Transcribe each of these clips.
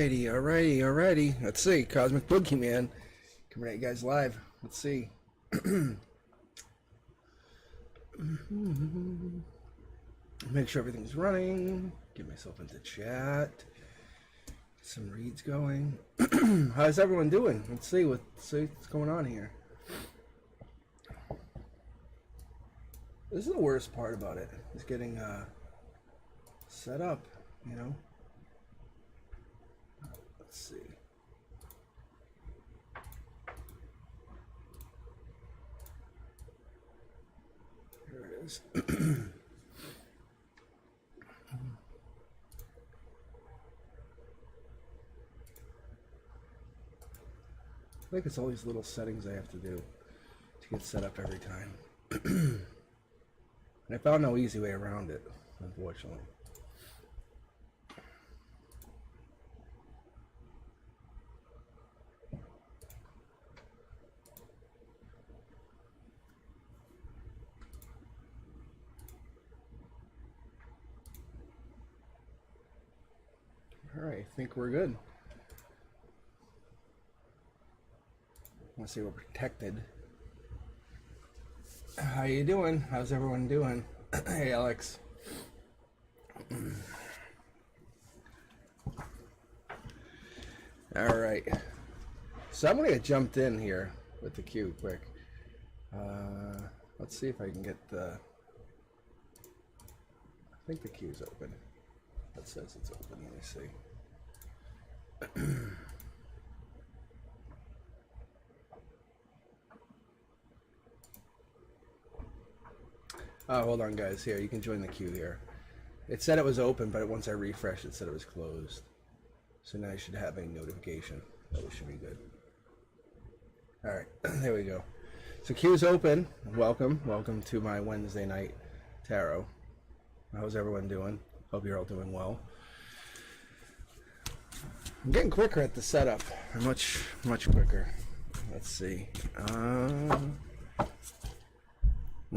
Alrighty. Let's see. Cosmic Boogeyman coming at you guys live. Let's see. Make sure everything's running. Get myself into chat. Get some reads going. How's everyone doing? Let's see what's going on here. This is the worst part about it. Is getting set up, you know. Let's see. Here it is. I think it's all these little settings I have to do to get set up every time. And I found no easy way around it, unfortunately. All right, I think we're good. Let's see, we're protected. How you doing? How's everyone doing? Hey, Alex. All right. So I'm gonna get jumped in here with the queue quick. Let's see if I can get the. I think the queue's open. That says it's open. Let me see. Oh, hold on, guys. Here, you can join the queue here. It said it was open, but once I refreshed, it said it was closed. So now I should have a notification. That should be good. All right, there we go. So queue's open. Welcome to my Wednesday night tarot. How's everyone doing? Hope you're all doing well. I'm getting quicker at the setup. Much quicker. Let's see. I'm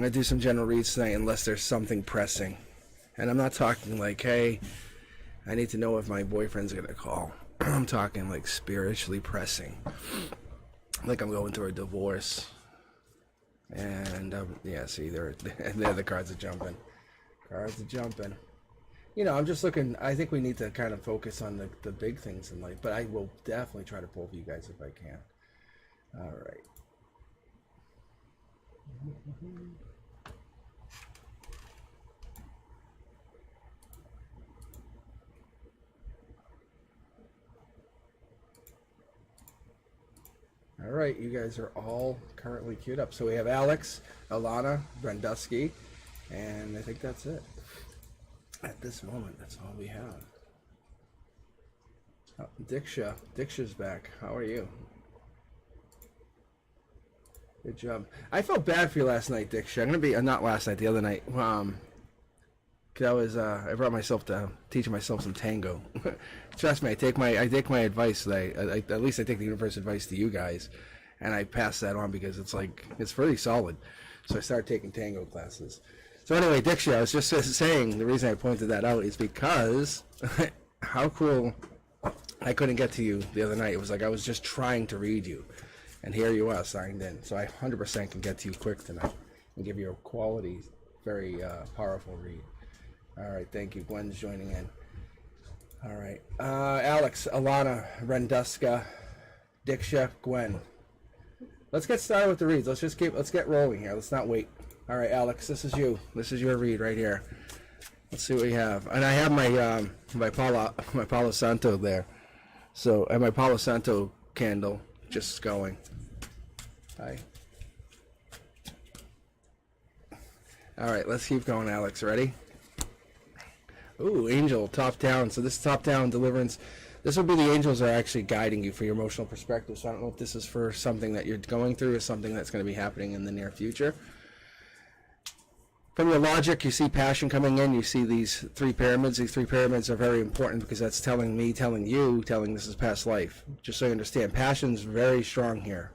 going to do some general reads tonight unless there's something pressing. And I'm not talking like, hey, I need to know if my boyfriend's going to call. I'm talking like spiritually pressing. Like I'm going through a divorce. And, yeah, see, there the cards are jumping. You know, I'm just looking, I think we need to kind of focus on the big things in life. But I will definitely try to pull for you guys if I can. All right. All right, you guys are all currently queued up. So we have Alex, Alana, Brendusky, and I think that's it. At this moment, that's all we have. Oh, Diksha's back. How are you? Good job. I felt bad for you last night, Diksha. I'm gonna be not last night, the other night. Cause I brought myself to teaching myself some tango. Trust me, I take my advice. At least I take the universe advice to you guys, and I pass that on because it's pretty solid. So I started taking tango classes. So anyway, Diksha, I was just saying the reason I pointed that out is because how cool I couldn't get to you the other night. It was like I was just trying to read you. And here you are signed in. So I 100% can get to you quick tonight and give you a quality, very powerful read. All right, thank you. Gwen's joining in. All right. Alex, Alana, Renduska, Diksha, Gwen. Let's get started with the reads. Let's get rolling here. Let's not wait. All right, Alex, this is you. This is your read right here. Let's see what we have. And I have my Palo Santo there. So, and my Palo Santo candle just going. Hi. All right, let's keep going, Alex. Ready? Ooh, angel, top down. So this top down deliverance. This will be the angels are actually guiding you for your emotional perspective. So I don't know if this is for something that you're going through or something that's going to be happening in the near future. From your logic, you see passion coming in. You see these three pyramids. These three pyramids are very important because that's telling me, telling you, telling this is past life. Just so you understand, passion's very strong here.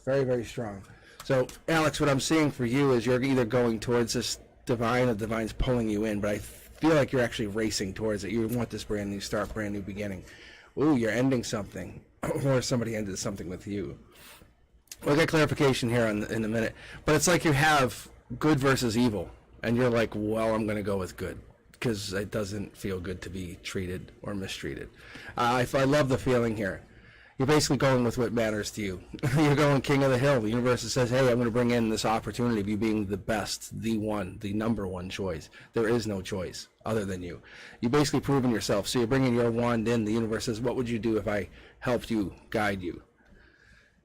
Very, very strong. So, Alex, what I'm seeing for you is you're either going towards this divine, or the divine's pulling you in, but I feel like you're actually racing towards it. You want this brand new start, brand new beginning. Ooh, you're ending something, or somebody ended something with you. We'll get clarification here in a minute. But it's like you have good versus evil, and you're like, well, I'm going to go with good, because it doesn't feel good to be treated or mistreated. I love the feeling here. You're basically going with what matters to you. You're going king of the hill. The universe says, hey, I'm going to bring in this opportunity of you being the best, the one, the number one choice. There is no choice other than you. You're basically proving yourself. So you're bringing your wand in. The universe says, what would you do if I helped you, guide you?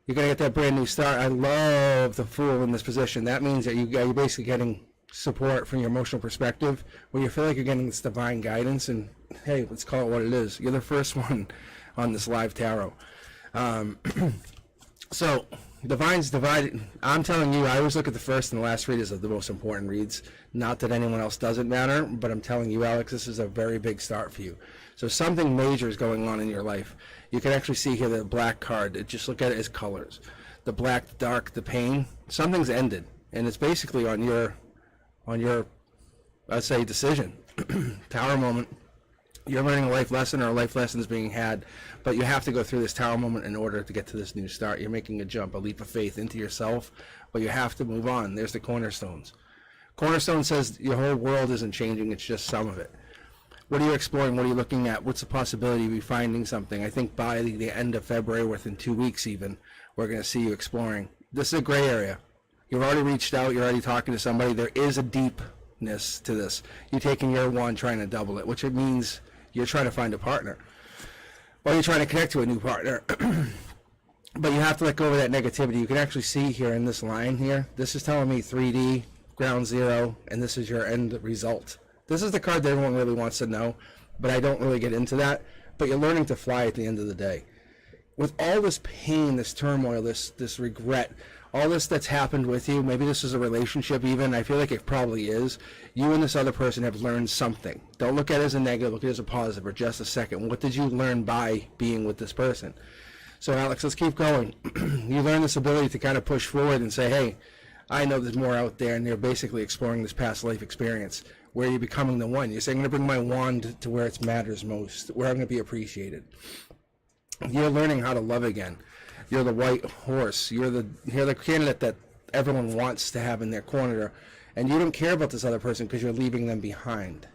You're going to get that brand new start. I love the Fool in this position. That means that you're basically getting support from your emotional perspective, where you feel like you're getting this divine guidance. And hey, let's call it what it is. You're the first one on this live tarot. So divine's divided. I'm telling you, I always look at the first and the last read as the most important reads. Not that anyone else doesn't matter, but I'm telling you, Alex, this is a very big start for you. So something major is going on in your life. You can actually see here the black card. Just look at it as colors. The black, the dark, the pain. Something's ended, and it's basically on your, I'd say, decision. Tower moment. You're learning a life lesson, or a life lesson is being had, but you have to go through this tower moment in order to get to this new start. You're making a jump, a leap of faith into yourself, but you have to move on. There's the cornerstones. Cornerstone says your whole world isn't changing, it's just some of it. What are you exploring? What are you looking at? What's the possibility of you finding something? I think by the end of February, within 2 weeks even, we're going to see you exploring. This is a gray area. You've already reached out. You're already talking to somebody. There is a deepness to this. You're taking your one, trying to double it, which it means you're trying to find a partner, or you're trying to connect to a new partner. But you have to let go of that negativity. You can actually see here in this line here, this is telling me 3D, ground zero, and this is your end result. This is the card that everyone really wants to know, but I don't really get into that. But you're learning to fly at the end of the day. With all this pain, this turmoil, this regret, all this that's happened with you, maybe this is a relationship even, I feel like it probably is, you and this other person have learned something. Don't look at it as a negative, look at it as a positive for just a second. What did you learn by being with this person? So Alex, let's keep going. You learn this ability to kind of push forward and say, hey, I know there's more out there, and you're basically exploring this past life experience where you're becoming the one. You're saying, I'm going to bring my wand to where it matters most, where I'm going to be appreciated. You're learning how to love again. You're the white horse. You're the candidate that everyone wants to have in their corner, and you don't care about this other person because you're leaving them behind.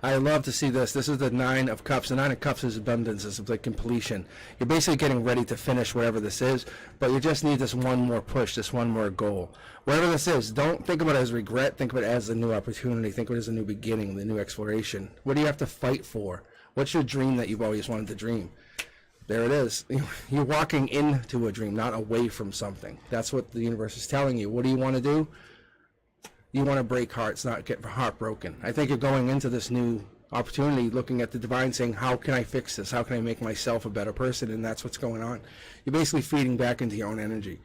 I love to see this. This is the Nine of Cups. The Nine of Cups is abundance. It's like completion. You're basically getting ready to finish whatever this is, but you just need this one more push, this one more goal. Whatever this is, don't think of it as regret. Think of it as a new opportunity. Think of it as a new beginning, the new exploration. What do you have to fight for? What's your dream that you've always wanted to dream? There it is. You're walking into a dream, not away from something. That's what the universe is telling you. What do you want to do? You want to break hearts, not get heartbroken. I think you're going into this new opportunity looking at the divine saying, how can I fix this? How can I make myself a better person? And that's what's going on. You're basically feeding back into your own energy.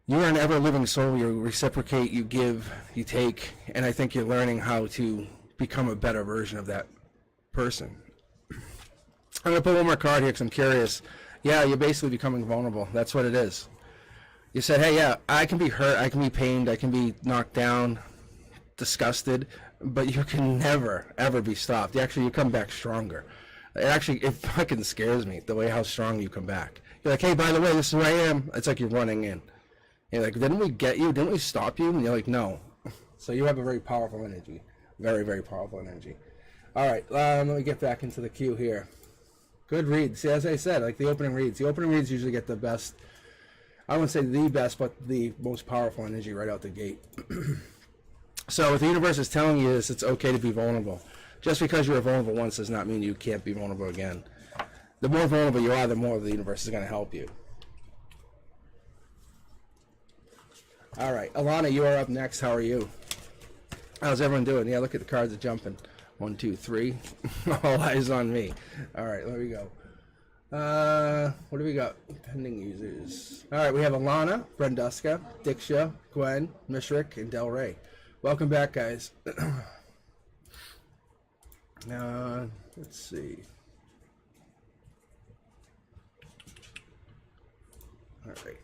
You are an ever-living soul. You reciprocate, you give, you take, and I think you're learning how to become a better version of that person. I'm going to put one more card here because I'm curious. Yeah, you're basically becoming vulnerable. That's what it is. You said, hey, yeah, I can be hurt, I can be pained, I can be knocked down, disgusted, but you can never, ever be stopped. You come back stronger. It fucking scares me, the way how strong you come back. You're like, hey, by the way, this is who I am. It's like you're running in. You're like, didn't we get you? Didn't we stop you? And you're like, no. So you have a very powerful energy. Very, very powerful energy. All right, let me get back into the queue here. Good reads. See, as I said, like the opening reads. The opening reads usually get the best, I wouldn't say the best, but the most powerful energy right out the gate. So what the universe is telling you is it's okay to be vulnerable. Just because you were vulnerable once does not mean you can't be vulnerable again. The more vulnerable you are, the more the universe is going to help you. All right, Alana, you are up next. How are you? How's everyone doing? Yeah, look at the cards are jumping. 1, 2, 3. All eyes on me. All right, there we go. What do we got? Pending users. All right, we have Alana, Brenduska, Diksha, Gwen, Mishrik, and Del Rey. Welcome back, guys. Let's see. All right.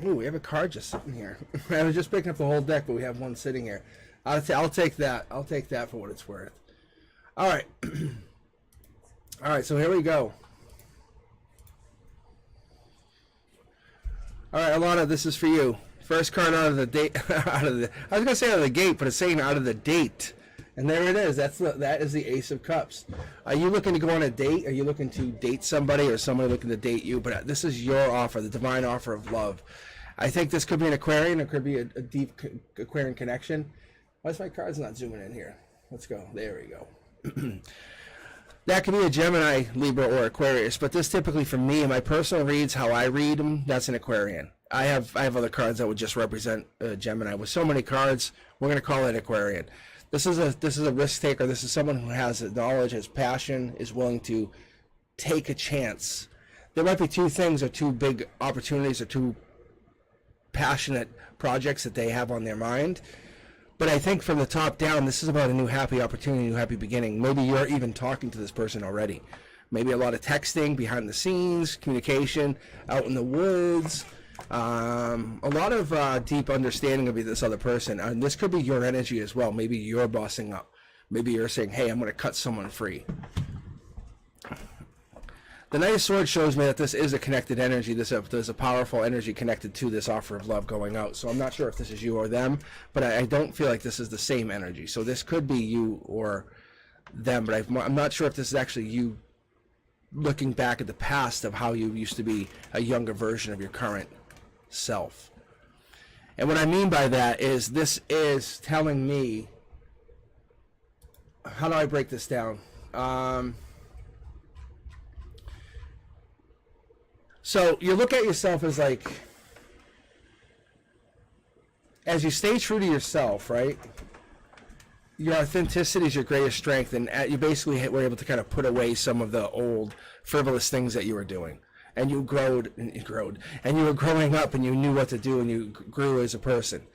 Ooh, we have a card just sitting here. I was just picking up the whole deck, but we have one sitting here. I'll take that. I'll take that for what it's worth. All right. All right, so here we go. All right, Alana, this is for you. First card out of the date. I was gonna say out of the gate, but it's saying out of the date. And there it is. That is the Ace of Cups. Are you looking to go on a date? Are you looking to date somebody, or somebody looking to date you? But this is your offer, the divine offer of love. I think this could be an Aquarian. It could be a deep Aquarian connection. Why is my cards not zooming in here? Let's go. There we go. That could be a Gemini, Libra, or Aquarius. But this typically, for me, in my personal reads, how I read them, that's an Aquarian. I have other cards that would just represent Gemini. With so many cards, we're going to call it Aquarian. This is a risk taker. This is someone who has knowledge, has passion, is willing to take a chance. There might be two things, or two big opportunities, or two passionate projects that they have on their mind. But I think from the top down, this is about a new happy opportunity, new happy beginning. Maybe you're even talking to this person already. Maybe a lot of texting, behind the scenes, communication, out in the woods. A lot of deep understanding of this other person, and this could be your energy as well. Maybe you're bossing up. Maybe you're saying, hey, I'm going to cut someone free. The Knight of Swords shows me that this is a connected energy. There's a powerful energy connected to this offer of love going out. So I'm not sure if this is you or them, but I don't feel like this is the same energy. So this could be you or them, but I'm not sure if this is actually you looking back at the past of how you used to be a younger version of your current self. And what I mean by that is, this is telling me, how do I break this down? So you look at yourself as like, as you stay true to yourself, right? Your authenticity is your greatest strength, and you basically were able to kind of put away some of the old frivolous things that you were doing. And you and you were growing up, and you knew what to do, and you grew as a person.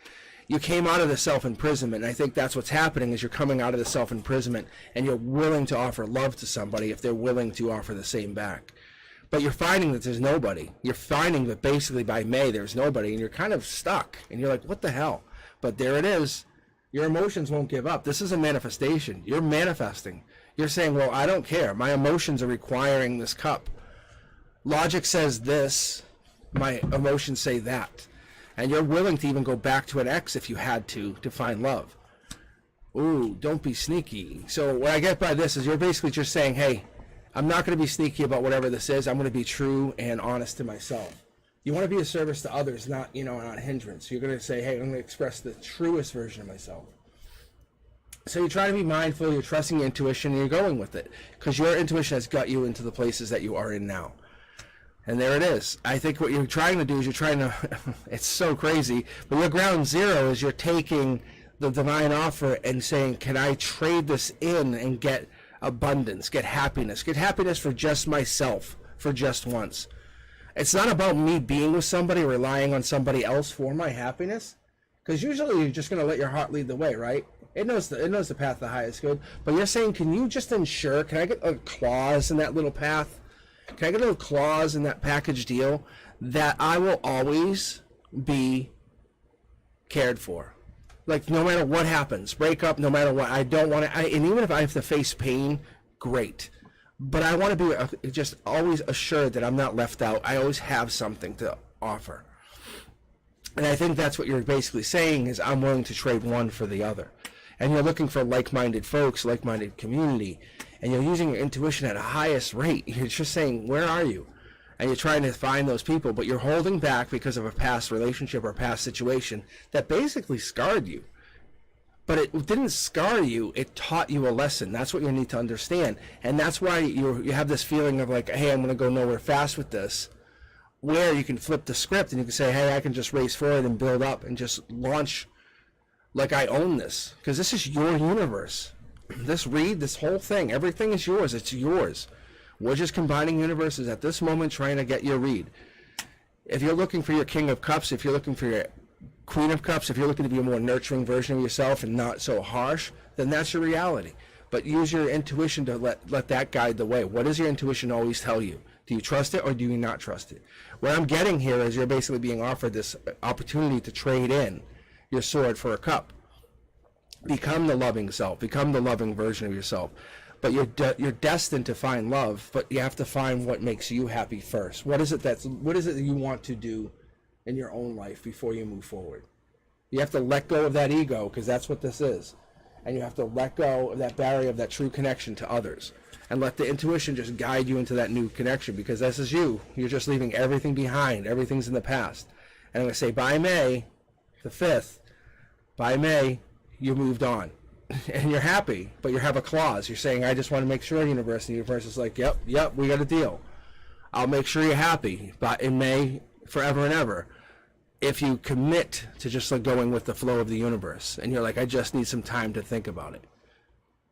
You came out of the self-imprisonment, and I think that's what's happening, is you're coming out of the self-imprisonment, and you're willing to offer love to somebody if they're willing to offer the same back. But you're finding that there's nobody. You're finding that basically by May there's nobody, and you're kind of stuck, and you're like, what the hell? But there it is. Your emotions won't give up. This is a manifestation. You're manifesting. You're saying, well, I don't care. My emotions are requiring this cup. Logic says this. My emotions say that. And you're willing to even go back to an ex if you had to find love. Ooh, don't be sneaky. So what I get by this is you're basically just saying, hey, I'm not going to be sneaky about whatever this is. I'm going to be true and honest to myself. You want to be a service to others, not, not a hindrance. You're going to say, hey, I'm going to express the truest version of myself. So you're trying to be mindful, you're trusting your intuition, and you're going with it. Because your intuition has got you into the places that you are in now. And there it is. I think what you're trying to do is it's so crazy, but your ground zero is you're taking the divine offer and saying, can I trade this in and get abundance, get happiness for just myself, for just once. It's not about me being with somebody, relying on somebody else for my happiness, because usually you're just going to let your heart lead the way, right? It knows the path to the highest good. But you're saying, can you just ensure, can I get a clause in that little path? Can I get a little clause in that package deal that I will always be cared for? Like, no matter what happens, break up, no matter what, I don't want to, and even if I have to face pain, great. But I want to be just always assured that I'm not left out. I always have something to offer. And I think that's what you're basically saying is, I'm willing to trade one for the other. And you're looking for like-minded folks, like-minded community, and you're using your intuition at a highest rate. You're just saying, where are you? And you're trying to find those people, but you're holding back because of a past relationship or past situation that basically scarred you. But it didn't scar you, it taught you a lesson. That's what you need to understand. And that's why you have this feeling of like, hey, I'm going to go nowhere fast with this, where you can flip the script and you can say, hey, I can just race forward and build up and just launch like I own this. Because this is your universe. This whole thing, everything is yours. It's yours. We're just combining universes at this moment trying to get your read. If you're looking for your King of Cups, if you're looking for your Queen of Cups, if you're looking to be a more nurturing version of yourself and not so harsh, then that's your reality. But use your intuition to let that guide the way. What does your intuition always tell you? Do you trust it or do you not trust it? What I'm getting here is you're basically being offered this opportunity to trade in your sword for a cup. Become the loving self. Become the loving version of yourself. But you're destined to find love, but you have to find what makes you happy first. What is it that you want to do in your own life before you move forward? You have to let go of that ego, because that's what this is. And you have to let go of that barrier of that true connection to others. And let the intuition just guide you into that new connection, because this is you. You're just leaving everything behind. Everything's in the past. And I'm going to say, by May the 5th, by May, you moved on. And you're happy, but you have a clause. You're saying, I just want to make sure, universe. And the universe is like, yep, we got a deal. I'll make sure you're happy, but in May, forever and ever. If you commit to just like going with the flow of the universe, and you're like, I just need some time to think about it.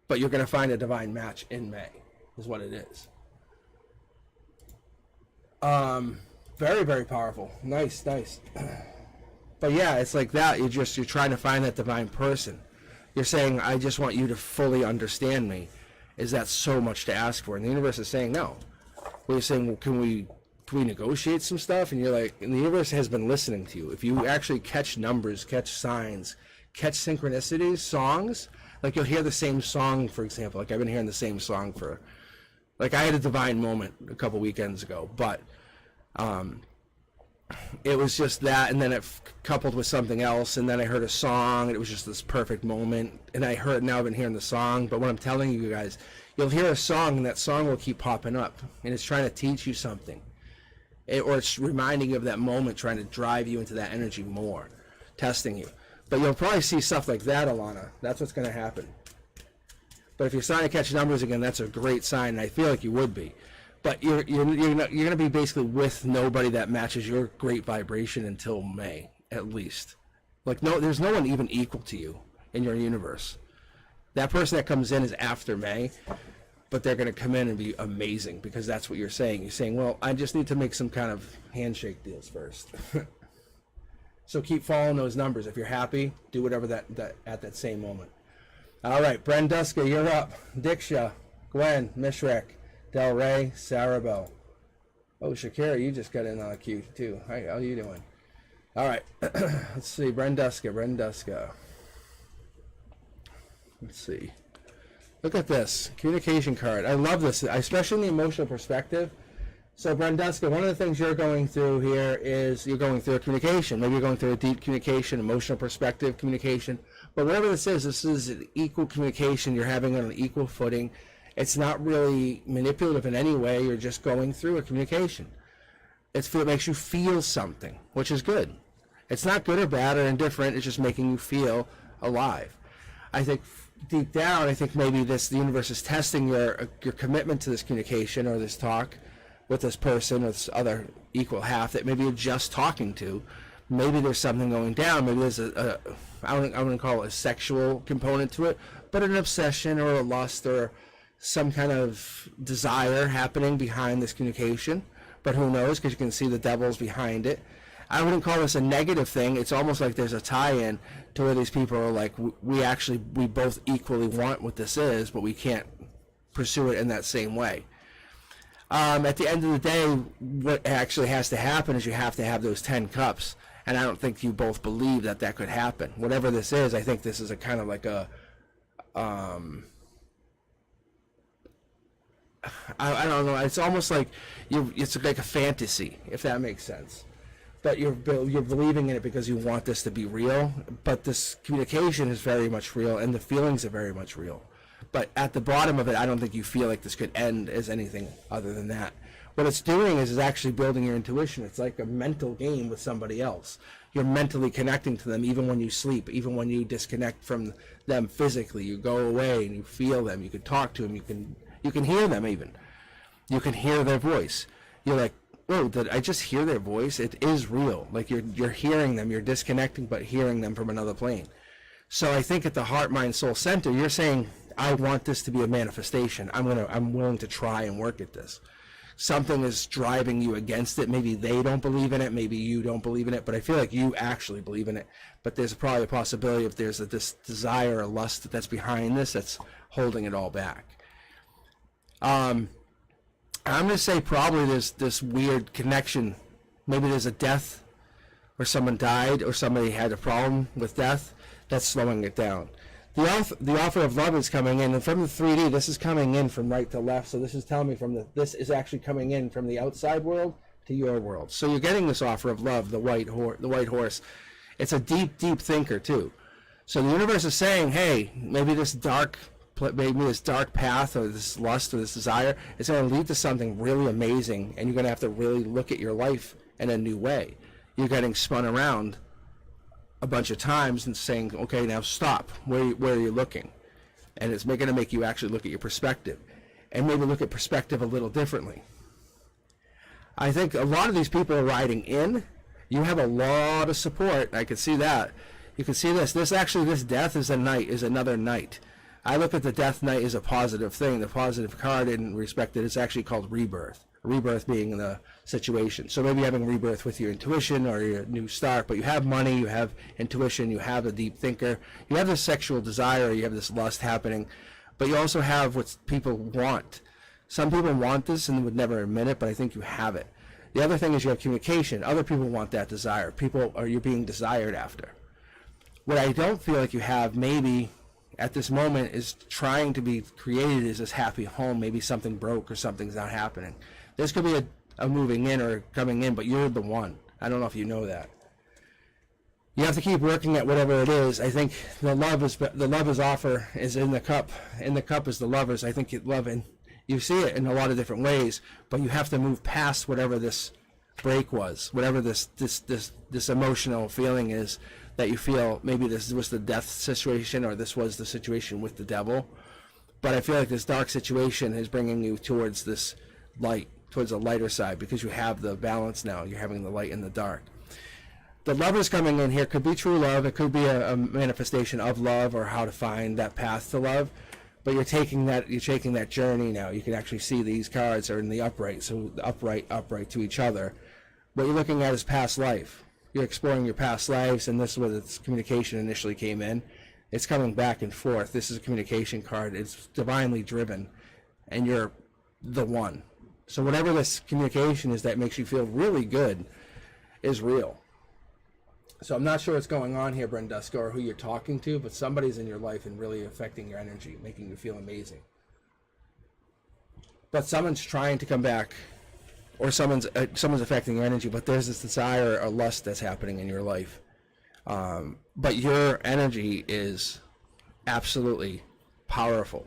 But you're going to find a divine match in May, is what it is. Very, very powerful. Nice. But yeah, it's like that. You're trying to find that divine person. You're saying, I just want you to fully understand me. Is that so much to ask for? And the universe is saying no. We're saying, well, can we negotiate some stuff? And you're like, and the universe has been listening to you. If you actually catch numbers, catch signs, catch synchronicities, songs, like you'll hear the same song, for example. Like I've been hearing the same song for, like I had a divine moment a couple weekends ago, but it was just that, and then it coupled with something else, and then I heard a song, and it was just this perfect moment, and now I've been hearing the song. But what I'm telling you guys, you'll hear a song, and that song will keep popping up, and it's trying to teach you something. Or it's reminding you of that moment, trying to drive you into that energy more, testing you. But you'll probably see stuff like that, Alana. That's what's going to happen. But if you're starting to catch numbers again, that's a great sign, and I feel like you would be. But you're going to be basically with nobody that matches your great vibration until May, at least. Like there's no one even equal to you in your universe. That person that comes in is after May, but they're going to come in and be amazing, because that's what you're saying. You're saying, well, I just need to make some kind of handshake deals first. So keep following those numbers. If you're happy, do whatever that at that same moment. All right, Brenduska, you're up. Diksha, Gwen, Mishrak, Del Rey, Sarabel. Oh, Shakira, you just got in on a queue too. Hi, how are you doing? All right, let's see. Brenduska. Let's see. Look at this communication card. I love this, especially in the emotional perspective. So, Brenduska, one of the things you're going through here is you're going through a communication. Maybe you're going through a deep communication, emotional perspective communication. But whatever this is an equal communication. You're having on an equal footing. It's not really manipulative in any way. You're just going through a communication. It makes you feel something, which is good. It's not good or bad or indifferent. It's just making you feel alive. I think deep down, I think maybe the universe is testing your commitment to this communication or this talk with this person or this other equal half that maybe you're just talking to. Maybe there's something going down. Maybe there's I wouldn't call it a sexual component to it, but an obsession or a lust or some kind of desire happening behind this communication. But who knows, because you can see the devil's behind it. I wouldn't call this a negative thing. It's almost like there's a tie-in to where these people are like, we both equally want what this is, but we can't pursue it in that same way. At the end of the day, what actually has to happen is you have to have those 10 cups, and I don't think you both believe that could happen. Whatever this is, I think this is a kind of like a, I don't know. It's almost like it's like a fantasy, if that makes sense. But you're believing in it because you want this to be real. But this communication is very much real, and the feelings are very much real. But at the bottom of it, I don't think you feel like this could end as anything other than that. What it's doing is actually building your intuition. It's like a mental game with somebody else. You're mentally connecting to them even when you sleep, even when you disconnect from them physically. You go away and you feel them. You can talk to them. You can hear them even. You can hear their voice. You're like, oh, did I just hear their voice? It is real. Like you're hearing them. You're disconnecting but hearing them from another plane. So I think at the heart, mind, soul center, you're saying, I want this to be a manifestation. I'm willing to try and work at this. Something is driving you against it. Maybe they don't believe in it. Maybe you don't believe in it. But I feel like you actually believe in it. But there's probably a possibility if there's this desire or lust that's behind this that's holding it all back. I'm going to say probably there's this weird connection. Maybe there's a death, or someone died, or somebody had a problem with death that's slowing it down. The offer of love is coming in, and from the 3D, this is coming in from right to left. So this is telling me this is actually coming in from the outside world to your world. So you're getting this offer of love, the white horse. It's a deep, deep thinker too. So the universe is saying, hey, maybe this dark path, or this lust, or this desire is going to lead to something really amazing, and you're going to have to really look at your life in a new way. You're getting spun around a bunch of times and saying, okay, now stop. Where are you looking? And it's going to make you actually look at your perspective, and maybe look at perspective a little differently. I think a lot of these people are riding in. You have a lot of support. I can see that. You can see this. This death is another night. I look at the death knight as a positive thing. The positive card in respect that it's actually called rebirth. Rebirth being the situation. So maybe having rebirth with your intuition or your new start, but you have money, you have intuition, you have a deep thinker, you have this sexual desire, you have this lust happening, but you also have what people want. Some people want this and would never admit it, but I think you have it. The other thing is you have communication. Other people want that desire. You're being desired after. What I don't feel like you have maybe at this moment is trying to be created as this happy home. Maybe something broke or something's not happening. This could be a moving in or coming in, but you're the one. I don't know if you know that. You have to keep working at whatever it is. I think the love is offer is in the cup. In the cup is the lovers. I think love, and you see it in a lot of different ways, but you have to move past whatever this break was, whatever this emotional feeling is that you feel. Maybe this was the death situation, or this was the situation with the devil. But I feel like this dark situation is bringing you towards this light, towards a lighter side, because you have the balance now. You're having the light and the dark. The lovers coming in here could be true love. It could be a manifestation of love, or how to find that path to love. But you're taking that journey now. You can actually see these cards are in the upright, so the upright to each other. What you're looking at is past life. You're exploring your past lives, and this is where this communication initially came in. It's coming back and forth. This is a communication card. It's divinely driven, and you're the one. So whatever this communication is that makes you feel really good is real. So I'm not sure what's going on here, Brenduska, or who you're talking to, but somebody's in your life and really affecting your energy, making you feel amazing. But someone's trying to come back, or someone's affecting your energy, but there's this desire or lust that's happening in your life. But your energy is absolutely powerful.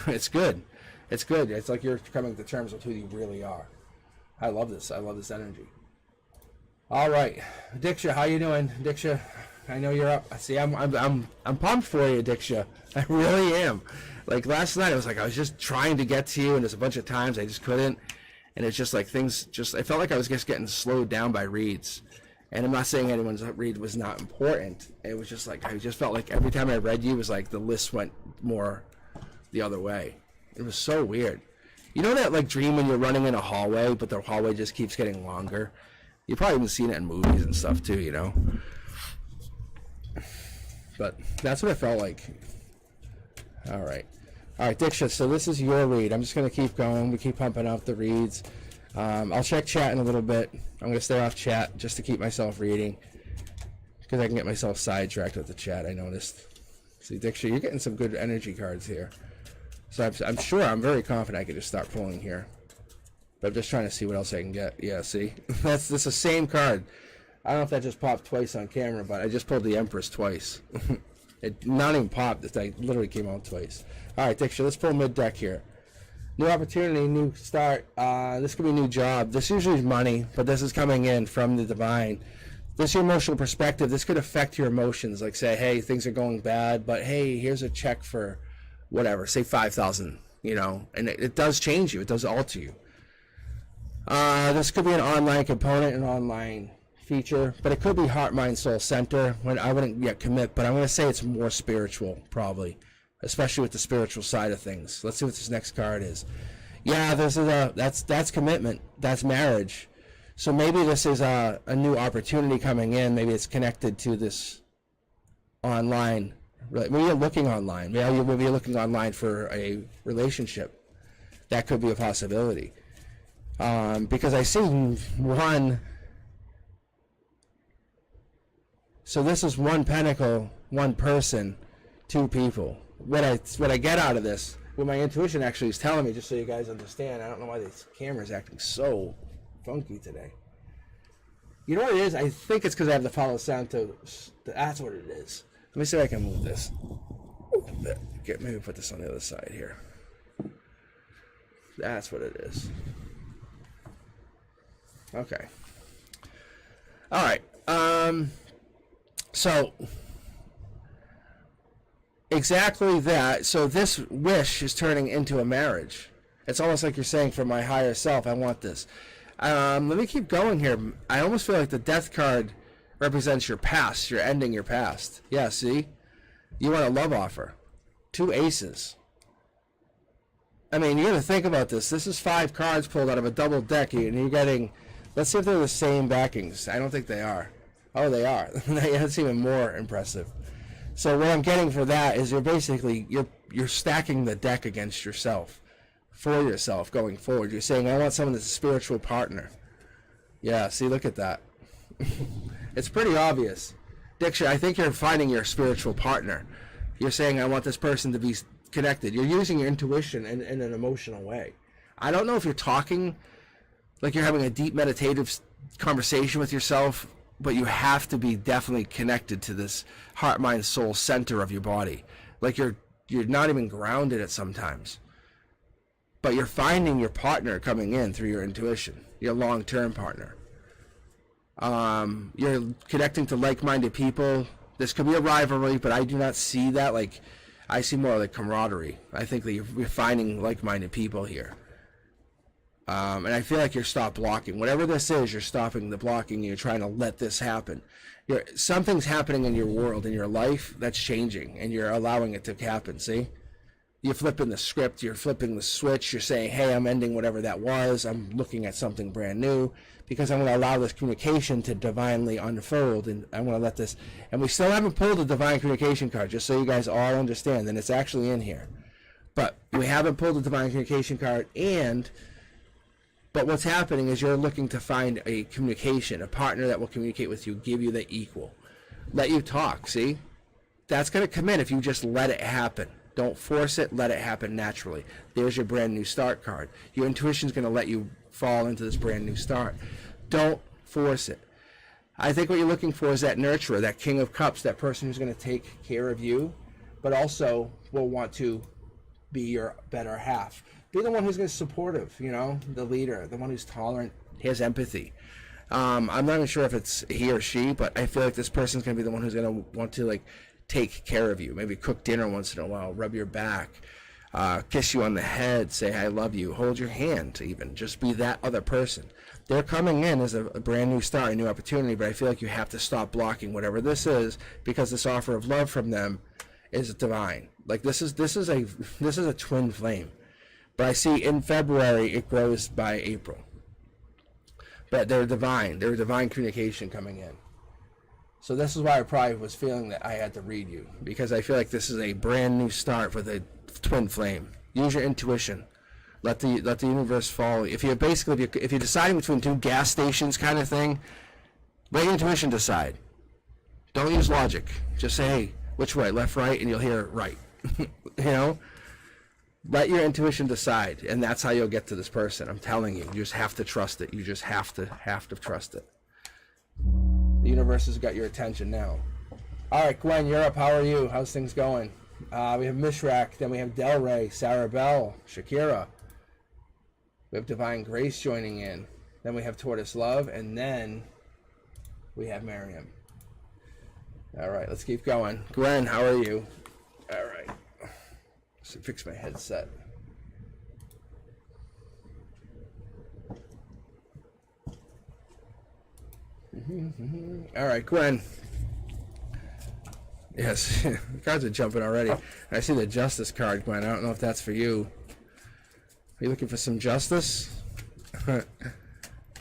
It's good. It's good. It's like you're coming to terms with who you really are. I love this. I love this energy. All right, Diksha, how you doing, Diksha? I know you're up. See, I'm pumped for you, Diksha. I really am. Like last night, I was just trying to get to you, and there's a bunch of times I just couldn't, and it's just like I felt like I was just getting slowed down by reads. And I'm not saying anyone's read was not important. It was just like I just felt like every time I read you, it was like the list went more the other way. It was so weird. You know that like dream when you're running in a hallway, but the hallway just keeps getting longer? You've probably even seen it in movies and stuff too, you know? But that's what it felt like. All right, Diksha, so this is your read. I'm just going to keep going. We keep pumping out the reads. I'll check chat in a little bit. I'm going to stay off chat just to keep myself reading, because I can get myself sidetracked with the chat, I noticed. See, Diksha, you're getting some good energy cards here. So I'm sure, I'm very confident I can just start pulling here. But I'm just trying to see what else I can get. Yeah, see? That's the same card. I don't know if that just popped twice on camera, but I just pulled the Empress twice. It not even popped. It literally came out twice. All right, Diksha, let's pull mid-deck here. New opportunity, new start. This could be a new job. This usually is money, but this is coming in from the divine. This is your emotional perspective. This could affect your emotions. Like say, hey, things are going bad, but hey, here's a check for whatever. Say $5,000, you know. And it does change you. It does alter you. This could be an online component, an online feature, but it could be heart, mind, soul center. I wouldn't yet commit, but I'm going to say it's more spiritual, probably, especially with the spiritual side of things. Let's see what this next card is. Yeah, this is that's commitment. That's marriage. So maybe this is a new opportunity coming in. Maybe it's connected to this online. Maybe you're looking online. Maybe you're looking online for a relationship. That could be a possibility. Because I see one. So this is one pentacle, one person, two people. What I get out of this, what my intuition actually is telling me, just so you guys understand, I don't know why this camera is acting so funky today. You know what it is? I think it's because I have the follow sound to. That's what it is. Let me see if I can move this. Maybe put this on the other side here. That's what it is. Okay. All right. So exactly that. So this wish is turning into a marriage. It's almost like you're saying, for my higher self, I want this. Let me keep going here. I almost feel like the death card represents your past. You're ending your past. Yeah, see? You want a love offer. 2 aces. I mean, you got to think about this. This is 5 cards pulled out of a double deck, and you're getting... Let's see if they're the same backings. I don't think they are. Oh, they are. That's even more impressive. So what I'm getting for that is you're stacking the deck against yourself. For yourself going forward. You're saying, I want someone that's a spiritual partner. Yeah, see, look at that. It's pretty obvious. Diksha, I think you're finding your spiritual partner. You're saying, I want this person to be connected. You're using your intuition in an emotional way. I don't know if you're talking like you're having a deep meditative conversation with yourself, but you have to be definitely connected to this heart, mind, soul center of your body. Like you're not even grounded at sometimes. But you're finding your partner coming in through your intuition, your long-term partner. You're connecting to like-minded people. This could be a rivalry, but I do not see that. Like, I see more like camaraderie. I think that you're finding like-minded people here. And I feel like you're stop blocking. Whatever this is, you're stopping the blocking. And you're trying to let this happen. Something's happening in your world, in your life, that's changing, and you're allowing it to happen, see? You're flipping the script, you're flipping the switch, you're saying, hey, I'm ending whatever that was, I'm looking at something brand new, because I'm going to allow this communication to divinely unfold, and I'm going to let this, and we still haven't pulled a divine communication card, just so you guys all understand, and it's actually in here. But we haven't pulled a divine communication card, but what's happening is you're looking to find a communication, a partner that will communicate with you, give you the equal, let you talk, see? That's going to come in if you just let it happen. Don't force it. Let it happen naturally. There's your brand new start card. Your intuition's going to let you fall into this brand new start. Don't force it. I think what you're looking for is that nurturer, that king of cups, that person who's going to take care of you, but also will want to be your better half. Be the one who's going to be supportive, the leader, the one who's tolerant, has empathy. I'm not even sure if it's he or she, but I feel like this person's going to be the one who's going to want to, take care of you, maybe cook dinner once in a while, rub your back, kiss you on the head, say I love you, hold your hand even, just be that other person. They're coming in as a brand new start, a new opportunity, but I feel like you have to stop blocking whatever this is, because this offer of love from them is divine. Like this is a twin flame. But I see in February it grows by April. But they're divine. They're divine communication coming in. So this is why I probably was feeling that I had to read you, because I feel like this is a brand new start with a twin flame. Use your intuition. Let the universe follow. If you're deciding between 2 gas stations kind of thing, let your intuition decide. Don't use logic. Just say, hey, which way, left, right, and you'll hear right. Let your intuition decide, and that's how you'll get to this person. I'm telling you, you just have to trust it. You just have to trust it. The universe has got your attention now. All right, Gwen, you're up. How are you? How's things going? We have Mishrak, then we have Del Rey, Sarah Bell, Shakira. We have Divine Grace joining in. Then we have Tortoise Love, and then we have Miriam. All right, let's keep going. Gwen, how are you? All right. Let's fix my headset. All right, Gwen. Yes, the cards are jumping already. I see the Justice card, Gwen. I don't know if that's for you. Are you looking for some justice? Looking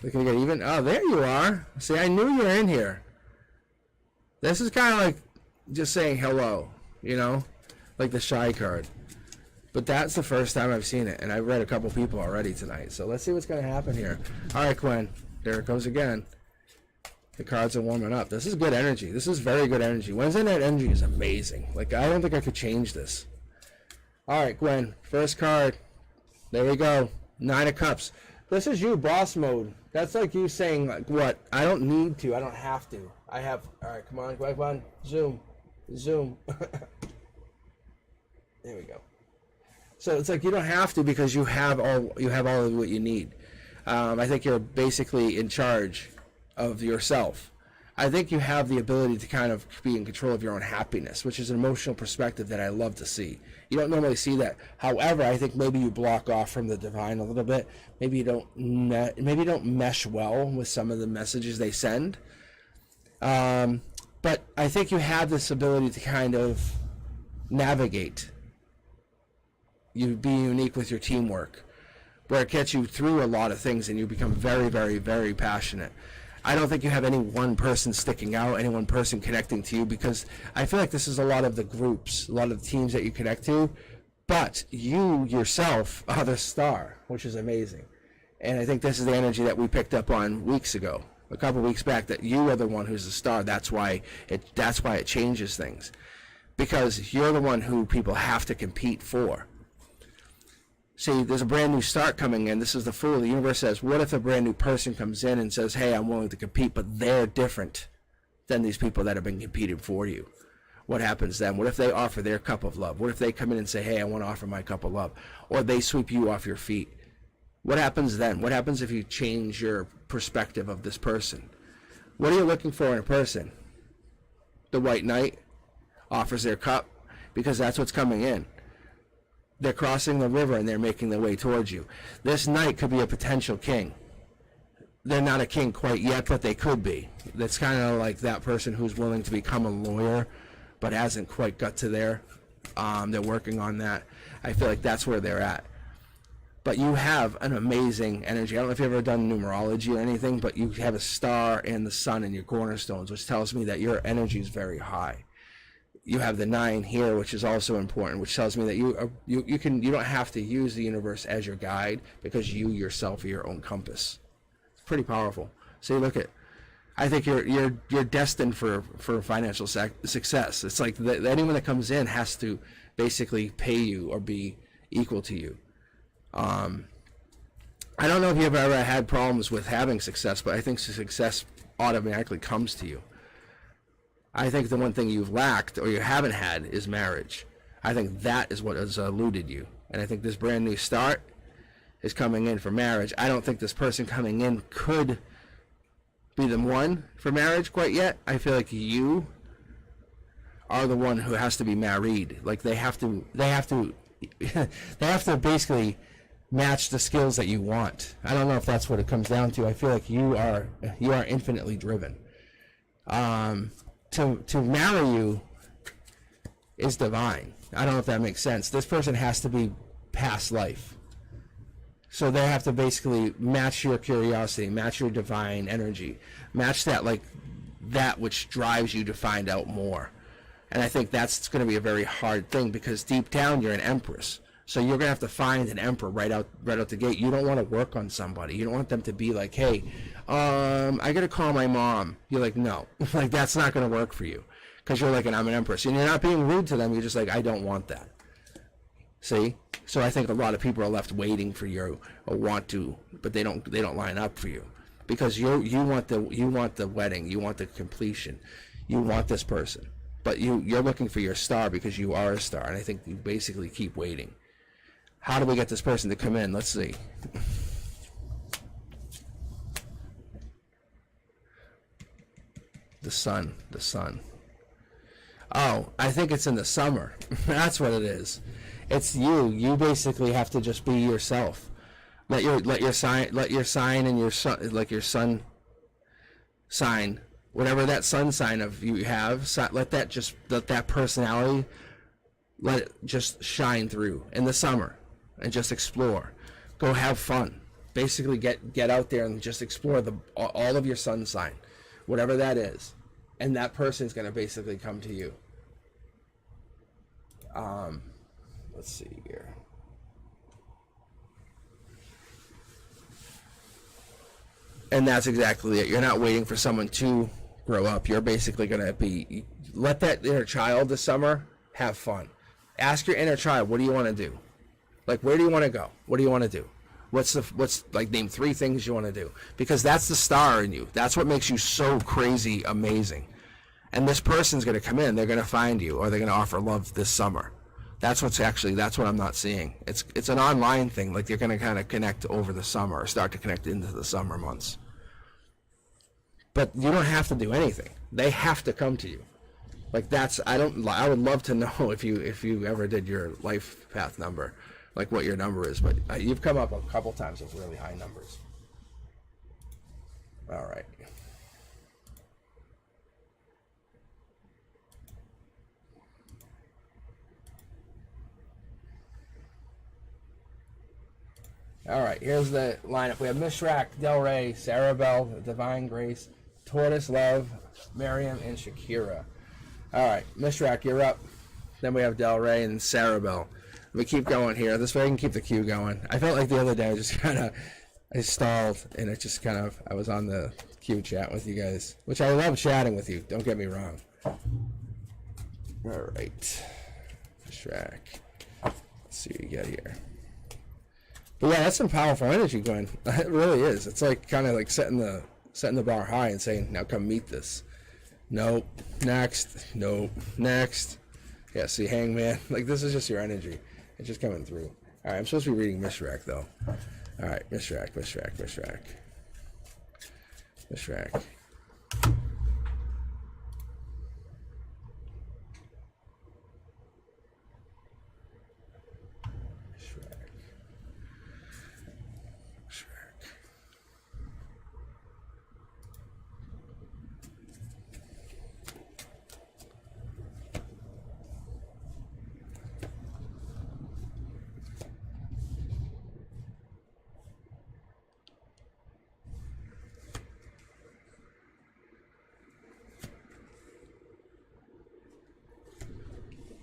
to get even? Oh, there you are. See, I knew you were in here. This is kind of like just saying hello, like the Shy card. But that's the first time I've seen it, and I've read a couple people already tonight. So let's see what's going to happen here. All right, Quinn. There it goes again. The cards are warming up. This is good energy. This is very good energy. Wednesday night energy is amazing. Like, I don't think I could change this. All right, Gwen. First card. There we go. 9 of Cups. This is you, boss mode. That's like you saying, like, what? I don't need to. I don't have to. I have. All right, come on, Gwen. Zoom. Zoom. There we go. So it's like you don't have to because you have all of what you need. I think you're basically in charge of yourself. I think you have the ability to kind of be in control of your own happiness, which is an emotional perspective that I love to see. You don't normally see that. However, I think maybe you block off from the divine a little bit. Maybe you don't mesh well with some of the messages they send. But I think you have this ability to kind of navigate. You be unique with your teamwork, where it gets you through a lot of things and you become very, very, very passionate. I don't think you have any one person sticking out, any one person connecting to you, because I feel like this is a lot of the groups, a lot of the teams that you connect to, but you yourself are the star, which is amazing. And I think this is the energy that we picked up on weeks ago, a couple weeks back, that you are the one who's the star. That's why it changes things, because you're the one who people have to compete for. See, there's a brand new start coming in. This is the Fool. The universe says, what if a brand new person comes in and says, hey, I'm willing to compete, but they're different than these people that have been competing for you? What happens then? What if they offer their cup of love? What if they come in and say, hey, I want to offer my cup of love? Or they sweep you off your feet? What happens then? What happens if you change your perspective of this person? What are you looking for in a person? The White Knight offers their cup because that's what's coming in. They're crossing the river and they're making their way towards you. This knight could be a potential king. They're not a king quite yet, but they could be. That's kind of like that person who's willing to become a lawyer, but hasn't quite got to there. They're working on that. I feel like that's where they're at. But you have an amazing energy. I don't know if you've ever done numerology or anything, but you have a star and the sun in your cornerstones, which tells me that your energy is very high. You have the 9 here, which is also important, which tells me that you don't have to use the universe as your guide, because you yourself are your own compass. It's pretty powerful. See, look at, I think you're destined for financial success. It's like anyone that comes in has to basically pay you or be equal to you. I don't know if you've ever had problems with having success, but I think success automatically comes to you. I think the one thing you've lacked or you haven't had is marriage. I think that is what has eluded you. And I think this brand new start is coming in for marriage. I don't think this person coming in could be the one for marriage quite yet. I feel like you are the one who has to be married. Like they have to basically match the skills that you want. I don't know if that's what it comes down to. I feel like you are infinitely driven. To marry you is divine. I don't know if that makes sense. This person has to be past life. So they have to basically match your curiosity, match your divine energy, match that, like, that which drives you to find out more. And I think that's going to be a very hard thing, because deep down you're an empress. So you're going to have to find an emperor right out the gate. You don't want to work on somebody. You don't want them to be like, hey, I got to call my mom. You're like, no. Like, that's not going to work for you, because you're like, I'm an empress. And you're not being rude to them. You're just like, I don't want that. See? So I think a lot of people are left waiting for you or want to, but they don't line up for you, because you want the wedding. You want the completion. You want this person. But you're looking for your star because you are a star. And I think you basically keep waiting. How do we get this person to come in? Let's see. The sun. Oh, I think it's in the summer. That's what it is. It's you. You basically have to just be yourself. Let your sign and your sun, like your sun sign, whatever that sun sign of you have, let that personality, let it just shine through in the summer. And just explore. Go have fun. Basically get out there and just explore all of your sun sign, whatever that is. And that person's going to basically come to you. Let's see here. And that's exactly it. You're not waiting for someone to grow up. You're basically going to let that inner child this summer have fun. Ask your inner child, what do you want to do? Like, where do you want to go? What do you want to do? What's like, name 3 things you want to do. Because that's the star in you. That's what makes you so crazy amazing. And this person's going to come in. They're going to find you, or they're going to offer love this summer. That's what I'm not seeing. It's an online thing. Like, you're going to kind of connect over the summer, or start to connect into the summer months. But you don't have to do anything. They have to come to you. Like, I would love to know if you ever did your life path number, like what your number is. But you've come up a couple times with really high numbers. All right. All right, here's the lineup. We have Mishrak, Del Rey, Sarah Bell, Divine Grace, Tortoise Love, Miriam, and Shakira. All right, Mishrak, you're up. Then we have Del Rey and Sarah Bell. We keep going here. This way I can keep the queue going. I felt like the other day I stalled, and it just I was on the queue chat with you guys, which I love chatting with you. Don't get me wrong. All right, Mishrak. Let's see what you get here. But yeah, that's some powerful energy going. It really is. It's like kind of like setting the bar high and saying, now come meet this. Nope. Next. Nope. Next. Yeah, see, Hangman. Like, this is just your energy. It's just coming through. All right, I'm supposed to be reading Mishrak, though. All right, Mishrak.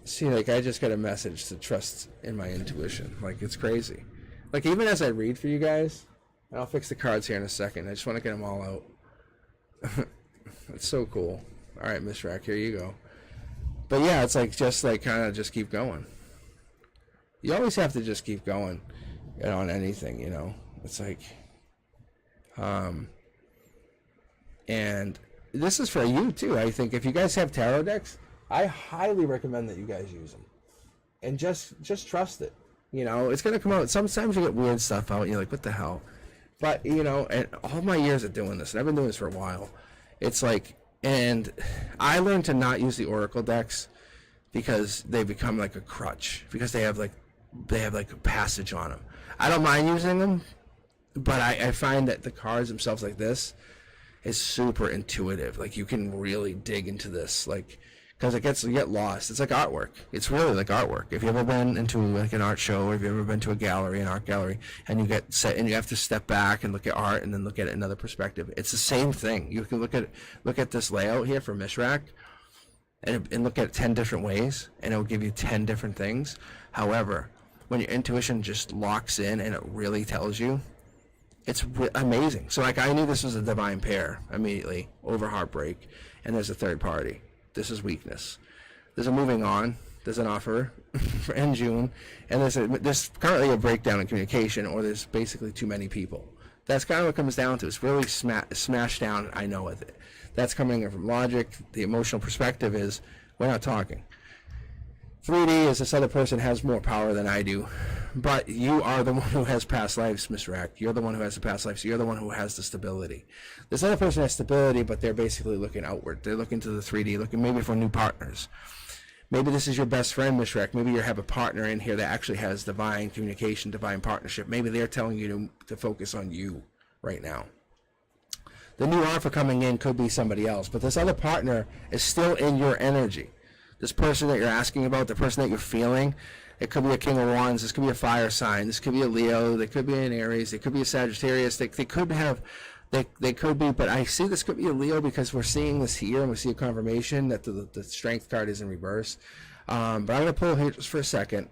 See, like, I just got a message to trust in my intuition. Like, it's crazy. Like, even as I read for you guys, and I'll fix the cards here in a second. I just want to get them all out. It's so cool. All right, Miss Rack, here you go. But yeah, it's like, just like, kind of just keep going. You always have to just keep going, on anything, It's like, and this is for you too. I think if you guys have tarot decks, I highly recommend that you guys use them, and just trust it. It's gonna come out. Sometimes you get weird stuff out, and you're like, "What the hell?" But and all my years of doing this, and I've been doing this for a while, it's like, and I learned to not use the oracle decks because they become like a crutch, because they have like a passage on them. I don't mind using them, but I find that the cards themselves, like this, is super intuitive. Like, you can really dig into this, like. Because you get lost. It's like artwork. It's really like artwork. If you've ever been into like an art show, or if you've ever been to an art gallery, and you get set, and you have to step back and look at art, and then look at it another perspective. It's the same thing. You can look at this layout here for Mishrak, and look at it 10 different ways, and it will give you 10 different things. However, when your intuition just locks in and it really tells you, it's amazing. So like, I knew this was a divine pair immediately over heartbreak, and there's a third party. This is weakness. There's a moving on. There's an offer for end June, and there's currently a breakdown in communication, or there's basically too many people. That's kind of what it comes down to. It's really smashed down. I know with it. That's coming in from logic. The emotional perspective is we're not talking. 3D is this other person has more power than I do, but you are the one who has past lives, Mr. Rack. You're the one who has the past life, so you're the one who has the stability. This other person has stability, but they're basically looking outward. They're looking to the 3D, looking maybe for new partners. Maybe this is your best friend, Mr. Rack. Maybe you have a partner in here that actually has divine communication, divine partnership. Maybe they're telling you to focus on you right now. The new offer coming in could be somebody else, but this other partner is still in your energy. This person that you're asking about, the person that you're feeling, it could be a King of Wands, this could be a fire sign, this could be a Leo, they could be an Aries, they could be a Sagittarius, they could be, but I see this could be a Leo because we're seeing this here, and we see a confirmation that the Strength card is in reverse. But I'm going to pull here just for a second,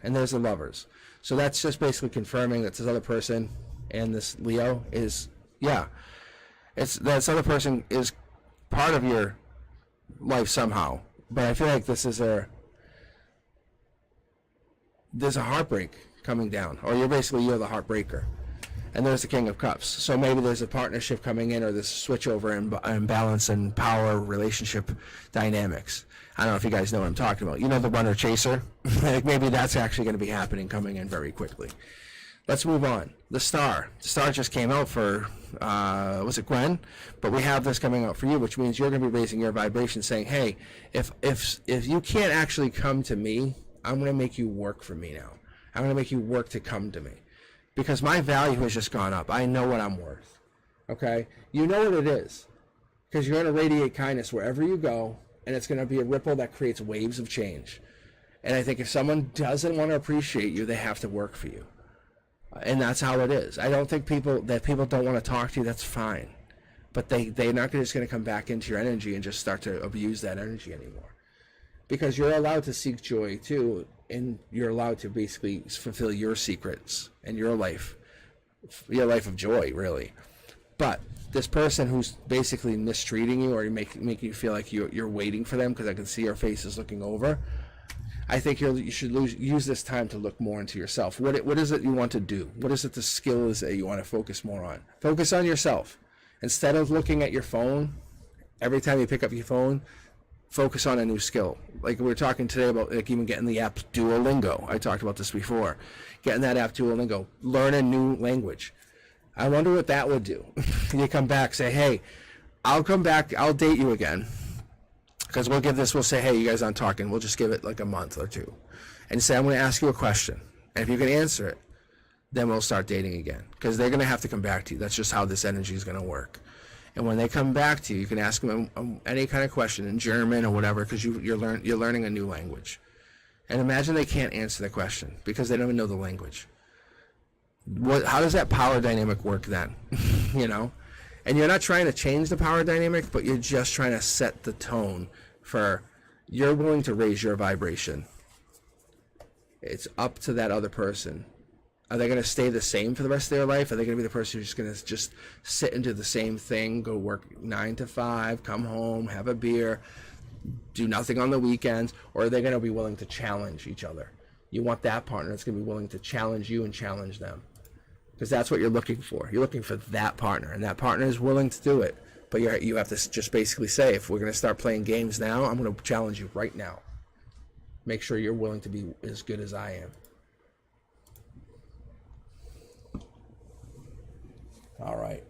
and there's the Lovers. So that's just basically confirming that this other person and this Leo is, yeah, this other person is part of your life somehow. But I feel like there's a heartbreak coming down, or you're the heartbreaker. And there's the King of Cups. So maybe there's a partnership coming in, or this switch over in balance and power relationship dynamics. I don't know if you guys know what I'm talking about. You know, the runner chaser? Like maybe that's actually going to be happening, coming in very quickly. Let's move on. The Star. The Star just came out for, was it Gwen? But we have this coming out for you, which means you're going to be raising your vibration, saying, hey, if you can't actually come to me, I'm going to make you work for me now. I'm going to make you work to come to me. Because my value has just gone up. I know what I'm worth. Okay? You know what it is. Because you're going to radiate kindness wherever you go, and it's going to be a ripple that creates waves of change. And I think if someone doesn't want to appreciate you, they have to work for you. And that's how it is. I don't think people don't want to talk to you, that's fine. But they're not just going to come back into your energy and just start to abuse that energy anymore. Because you're allowed to seek joy too, and you're allowed to basically fulfill your secrets and your life of joy, really. But this person who's basically mistreating you, or making you feel like you're waiting for them, because I can see your face is looking over, I think you should use this time to look more into yourself. What is it you want to do? What is it the skill is that you want to focus more on? Focus on yourself. Instead of looking at your phone, every time you pick up your phone, focus on a new skill. Like we were talking today about, like, even getting the app Duolingo. I talked about this before. Getting that app Duolingo. Learn a new language. I wonder what that would do. You come back, say, hey, I'll come back, I'll date you again. Because we'll say, hey, you guys aren't talking. We'll just give it like a month or two. And say, I'm going to ask you a question. And if you can answer it, then we'll start dating again. Because they're going to have to come back to you. That's just how this energy is going to work. And when they come back to you, you can ask them any kind of question in German or whatever, because you're learning a new language. And imagine they can't answer the question because they don't even know the language. How does that power dynamic work then? You know? And you're not trying to change the power dynamic, but you're just trying to set the tone for you're willing to raise your vibration. It's up to that other person. Are they going to stay the same for the rest of their life? Are they going to be the person who's going to just sit and do the same thing, go work 9 to 5, come home, have a beer, do nothing on the weekends? Or are they going to be willing to challenge each other? You want that partner that's going to be willing to challenge you and challenge them. Because that's what you're looking for. You're looking for that partner, and that partner is willing to do it. But you have to just basically say, if we're going to start playing games now, I'm going to challenge you right now. Make sure you're willing to be as good as I am. All right.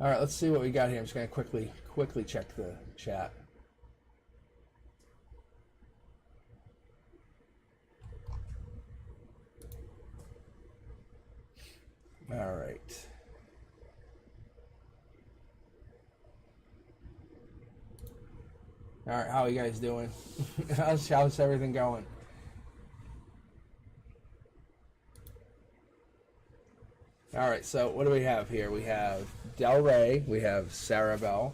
All right, let's see what we got here. I'm just going to quickly check the chat. All right. All right, how are you guys doing? How's everything going? All right, so what do we have here? We have Del Rey, we have Sarah Bell,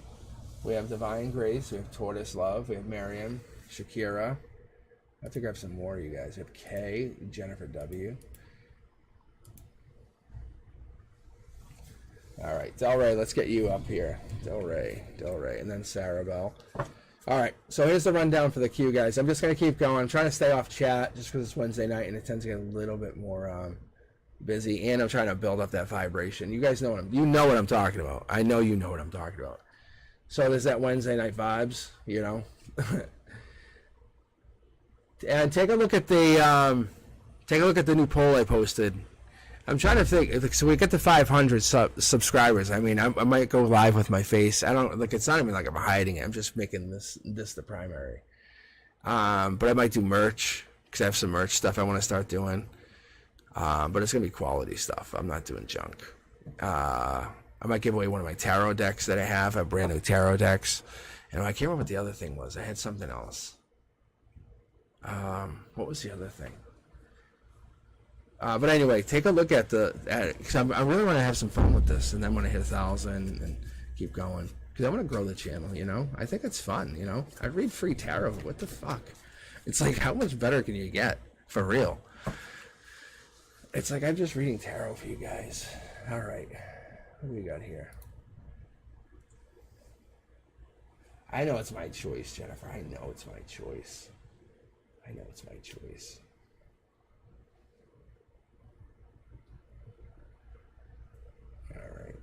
we have Divine Grace, we have Tortoise Love, we have Miriam, Shakira. I have to grab some more, you guys. We have Kay, Jennifer W. All right, Del Rey, let's get you up here. Del Rey, and then Sarah Bell. All right, so here's the rundown for the queue, guys. I'm just going to keep going. I'm trying to stay off chat just because it's Wednesday night and it tends to get a little bit more busy, and I'm trying to build up that vibration. You guys know what I'm talking about. I know you know what I'm talking about. So there's that Wednesday night vibes, you know. And take a look at the new poll I posted. I'm trying to think. So we get to 500 subscribers. I mean, I might go live with my face. I don't like. It's not even like I'm hiding it. I'm just making this the primary. But I might do merch because I have some merch stuff I want to start doing. But it's gonna be quality stuff. I'm not doing junk. I might give away one of my tarot decks that I have. I have brand new tarot decks. And I can't remember what the other thing was. I had something else. What was the other thing? But anyway, take a look at it, because I really want to have some fun with this, and then when I hit 1,000 and keep going, because I want to grow the channel, you know. I think it's fun, you know. I read free tarot. What the fuck? It's like, how much better can you get? For real. It's like I'm just reading tarot for you guys. All right. What do we got here? I know it's my choice, Jennifer. I know it's my choice. I know it's my choice. All right.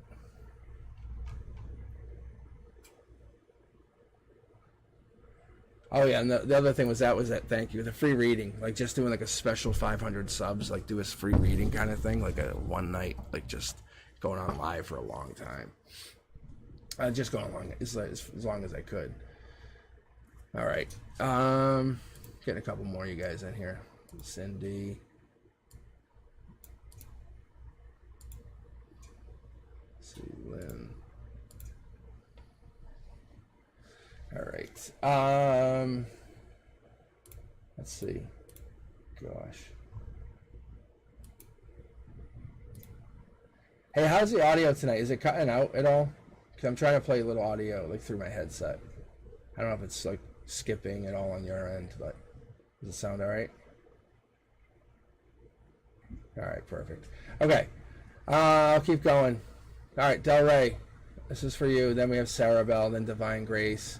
Oh yeah, and the other thing was that thank you, the free reading, like just doing like a special 500 subs, like do a free reading kind of thing, like a one night, like just going on live for a long time. Just going along as long as I could. All right, getting a couple more of you guys in here. Cindy. Let's see, Lynn. All right. Let's see. Gosh. Hey, how's the audio tonight? Is it cutting out at all? Because I'm trying to play a little audio like through my headset. I don't know if it's like skipping at all on your end, but does it sound all right? All right, perfect. Okay, I'll keep going. All right, Del Rey, this is for you. Then we have Sarah Bell, then Divine Grace.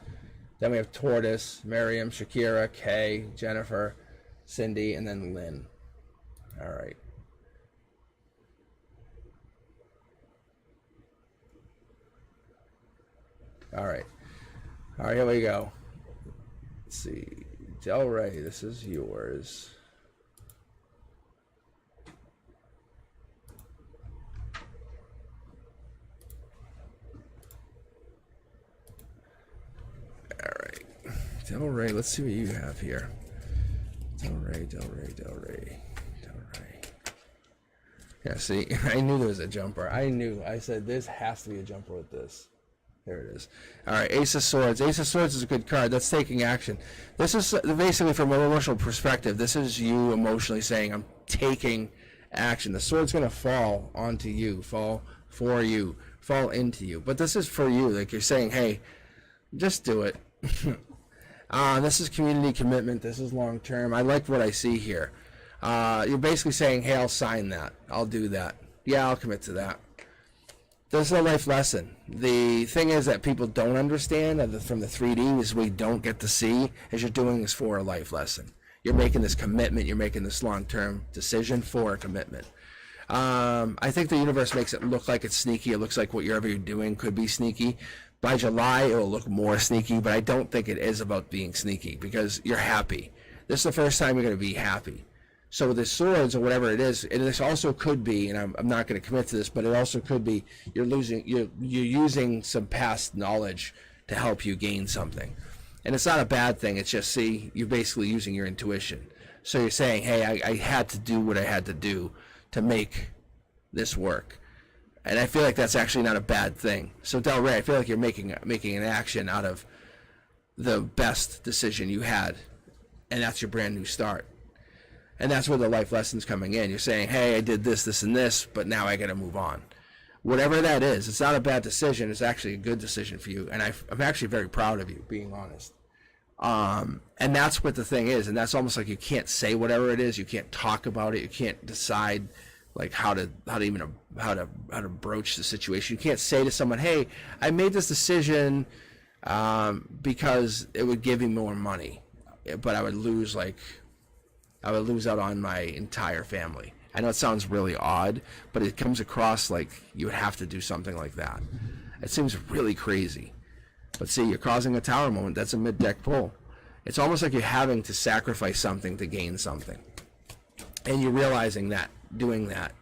Then we have Tortoise, Miriam, Shakira, Kay, Jennifer, Cindy, and then Lynn. All right. All right. All right, here we go. Let's see. Del Rey, this is yours. All right. Del Rey, let's see what you have here. Del Rey, Del Rey, Del Rey, Del Rey. Yeah, see, I knew there was a jumper. I said, this has to be a jumper with this. There it is. All right, Ace of Swords. Ace of Swords is a good card. That's taking action. This is basically from an emotional perspective. This is you emotionally saying, I'm taking action. The sword's going to fall onto you, fall for you, fall into you. But this is for you. Like you're saying, hey, just do it. This is community commitment. This is long term. I like what I see here. You're basically saying, hey, I'll sign that. I'll do that. Yeah, I'll commit to that. This is a life lesson. The thing is that people don't understand from the 3D is we don't get to see is you're doing this for a life lesson. You're making this commitment. You're making this long-term decision for a commitment. I think the universe makes it look like it's sneaky. It looks like whatever you're doing could be sneaky. By July, it will look more sneaky, but I don't think it is about being sneaky because you're happy. This is the first time you're going to be happy. So the swords or whatever it is, and this also could be, and I'm not going to commit to this, but it also could be you're using some past knowledge to help you gain something. And it's not a bad thing. It's just, see, you're basically using your intuition. So you're saying, hey, I had to do what I had to do to make this work. And I feel like that's actually not a bad thing. So Del Rey, I feel like you're making an action out of the best decision you had, and that's your brand new start. And that's where the life lesson's coming in. You're saying, hey, I did this, this, and this, but now I got to move on. Whatever that is, it's not a bad decision. It's actually a good decision for you. And I'm actually very proud of you, being honest. And that's what the thing is. And that's almost like you can't say whatever it is. You can't talk about it. You can't decide like how to broach the situation. You can't say to someone, hey, I made this decision because it would give me more money, but I would lose out on my entire family. I know it sounds really odd, but it comes across like you would have to do something like that. It seems really crazy. But see, you're causing a tower moment. That's a mid-deck pull. It's almost like you're having to sacrifice something to gain something. And you're realizing that, doing that.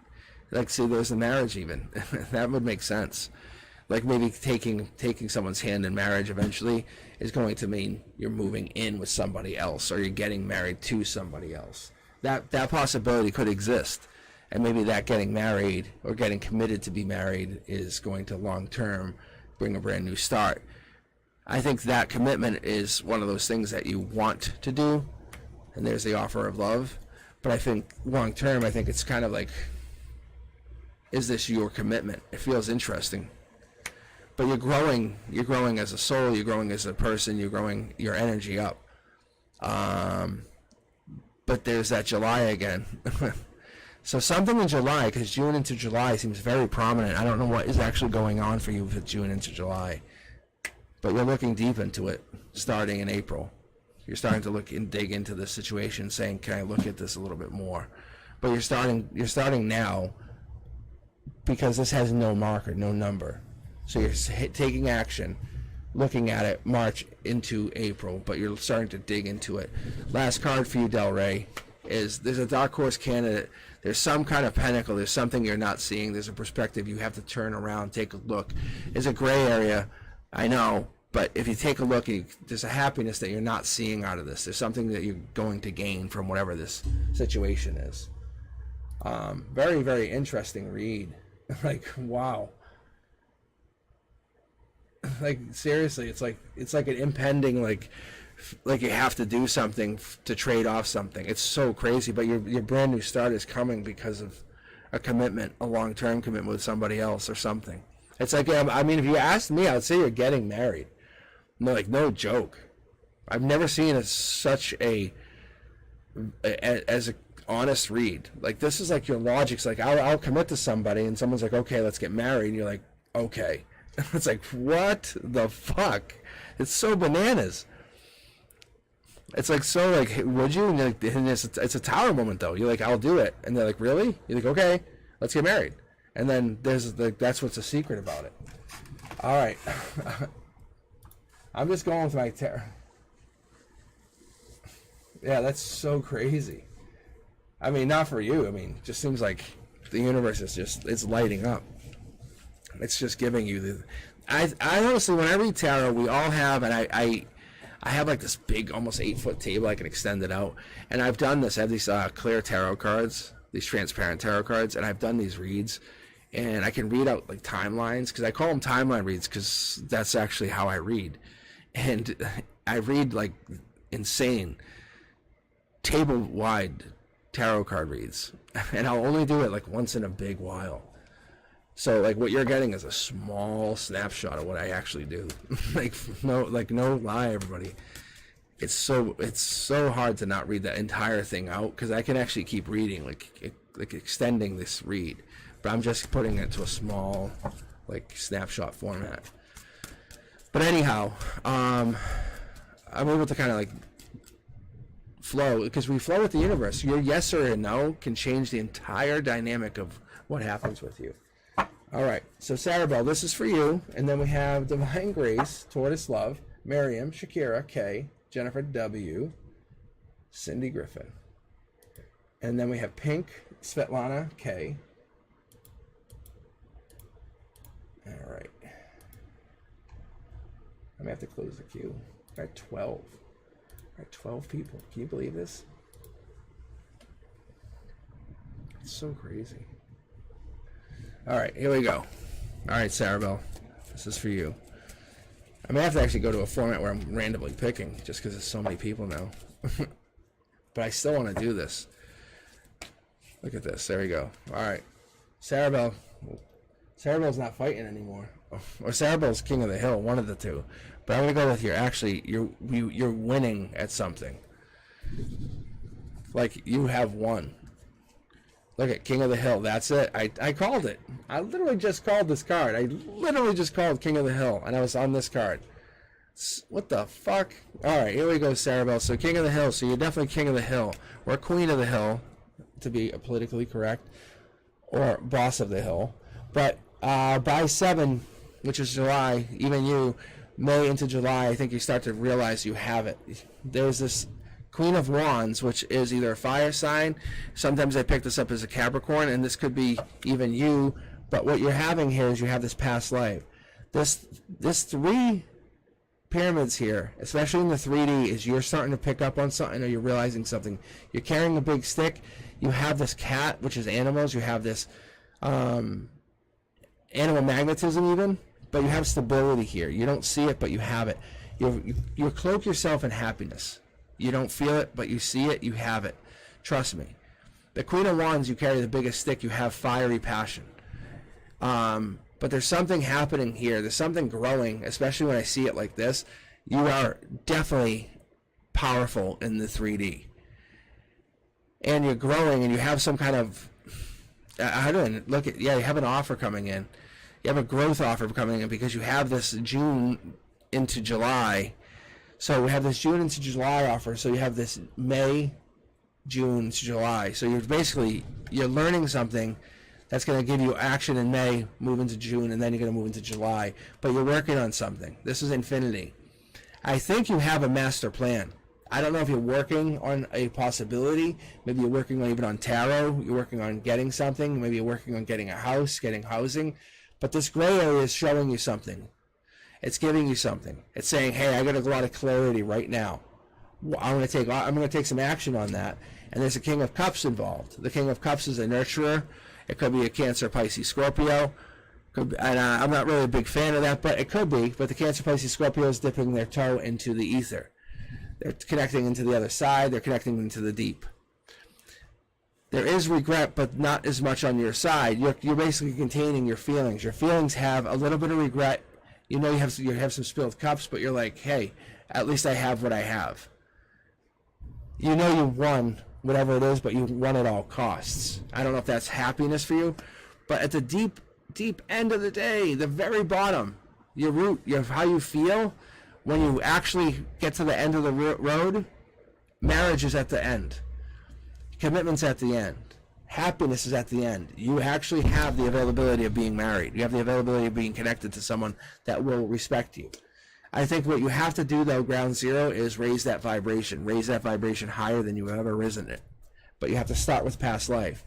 Like, see, there's the marriage even. That would make sense. Like maybe taking someone's hand in marriage eventually is going to mean you're moving in with somebody else or you're getting married to somebody else. That possibility could exist. And maybe that getting married or getting committed to be married is going to long term bring a brand new start. I think that commitment is one of those things that you want to do, and there's the offer of love. But I think long term, I think it's kind of like, is this your commitment? It feels interesting. But you're growing as a soul, you're growing as a person, you're growing your energy up. But there's that July again. So something in July, because June into July seems very prominent. I don't know what is actually going on for you with June into July, but you're looking deep into it starting in April. You're starting to look and dig into the situation, saying, "Can I look at this a little bit more?" But you're starting now because this has no marker, no number. So you're taking action, looking at it March into April, but you're starting to dig into it. Last card for you, Del Rey, is there's a dark horse candidate. There's some kind of pinnacle. There's something you're not seeing. There's a perspective you have to turn around, take a look. There's a gray area, I know, but if you take a look, there's a happiness that you're not seeing out of this. There's something that you're going to gain from whatever this situation is. Very, very interesting read. Like, wow. Like, seriously, it's like an impending, like you have to do something to trade off something. It's so crazy, but your brand new start is coming because of a commitment, a long-term commitment with somebody else or something. It's like, I mean, if you asked me, I would say you're getting married. No, like, no joke. I've never seen such as a honest read. Like, this is like your logic's like, I'll commit to somebody, and someone's like, okay, let's get married, and you're like, okay. It's like, what the fuck? It's so bananas. It's like, so like, would you? And, like, and it's a tower moment though. You're like, I'll do it, and they're like, really? You're like, okay, let's get married. And then there's like, that's what's a secret about it. All right, I'm just going with my tarot. Yeah, that's so crazy. I mean, not for you. I mean, it just seems like the universe is it's lighting up. It's just giving you the. I honestly, when I read tarot, we all have, and I have like this big, almost 8-foot table. I can extend it out, and I've done this. I have these clear tarot cards, these transparent tarot cards, and I've done these reads, and I can read out like timelines, because I call them timeline reads, because that's actually how I read, and I read like insane table-wide tarot card reads, and I'll only do it like once in a big while. So like what you're getting is a small snapshot of what I actually do. no lie, everybody. It's so hard to not read that entire thing out, because I can actually keep reading, like extending this read, but I'm just putting it to a small like snapshot format. But anyhow, I'm able to kind of like flow, because we flow with the universe. Your yes or a no can change the entire dynamic of what happens with you. All right, so Sarabelle, this is for you, and then we have Divine Grace, Tortoise Love, Miriam, Shakira, K, Jennifer W, Cindy Griffin, and then we have Pink, Svetlana, K. All right, I may have to close the queue. I got 12. I got 12 people. Can you believe this? It's so crazy. All right, here we go. All right, Sarabelle, this is for you. I may have to actually go to a format where I'm randomly picking, just because there's so many people now. But I still want to do this. Look at this. There we go. All right, Sarabelle. Sarabelle's not fighting anymore, or Sarabelle's King of the Hill, one of the two. But I'm gonna go with you're winning at something. Like, you have won. Look at King of the Hill. That's it. I called it. I literally just called this card. I literally just called King of the Hill, and I was on this card. What the fuck? All right, here we go, Sarabelle. So King of the Hill. So you're definitely King of the Hill, or Queen of the Hill, to be politically correct, or Boss of the Hill. But by 7, which is July, even you, May into July, I think you start to realize you have it. There's this Queen of Wands, which is either a fire sign. Sometimes I pick this up as a Capricorn, and this could be even you. But what you're having here is you have this past life. This 3 pyramids here, especially in the 3D, is you're starting to pick up on something, or you're realizing something. You're carrying a big stick. You have this cat, which is animals. You have this animal magnetism even, but you have stability here. You don't see it, but you have it. You cloak yourself in happiness. You don't feel it, but you see it, you have it. Trust me. The Queen of Wands, you carry the biggest stick, you have fiery passion. But there's something happening here. There's something growing, especially when I see it like this. You are definitely powerful in the 3D. And you're growing, and you have some kind of, I don't know, you have an offer coming in. You have a growth offer coming in because you have this June into July. So we have this June into July offer. So you have this May, June to July. So you're learning something that's going to give you action in May, move into June, and then you're going to move into July. But you're working on something. This is infinity. I think you have a master plan. I don't know if you're working on a possibility. Maybe you're working on, even on tarot. You're working on getting something. Maybe you're working on getting a house, getting housing. But this gray area is showing you something. It's giving you something. It's saying, hey, I got a lot of clarity right now. I'm going to take some action on that. And there's a King of Cups involved. The King of Cups is a nurturer. It could be a Cancer, Pisces, Scorpio. And I'm not really a big fan of that, but it could be. But the Cancer, Pisces, Scorpio is dipping their toe into the ether. They're connecting into the other side. They're connecting into the deep. There is regret, but not as much on your side. You're basically containing your feelings. Your feelings have a little bit of regret. You know you have some spilled cups, but you're like, hey, at least I have what I have. You know you won whatever it is, but you won at all costs. I don't know if that's happiness for you, but at the deep end of the day, the very bottom, your root, how you feel, when you actually get to the end of the road, marriage is at the end. Commitment's at the end. Happiness is at the end. You actually have the availability of being married. You have the availability of being connected to someone that will respect you. I think what you have to do, though, ground zero, is raise that vibration. Raise that vibration higher than you've ever risen it. But you have to start with past life.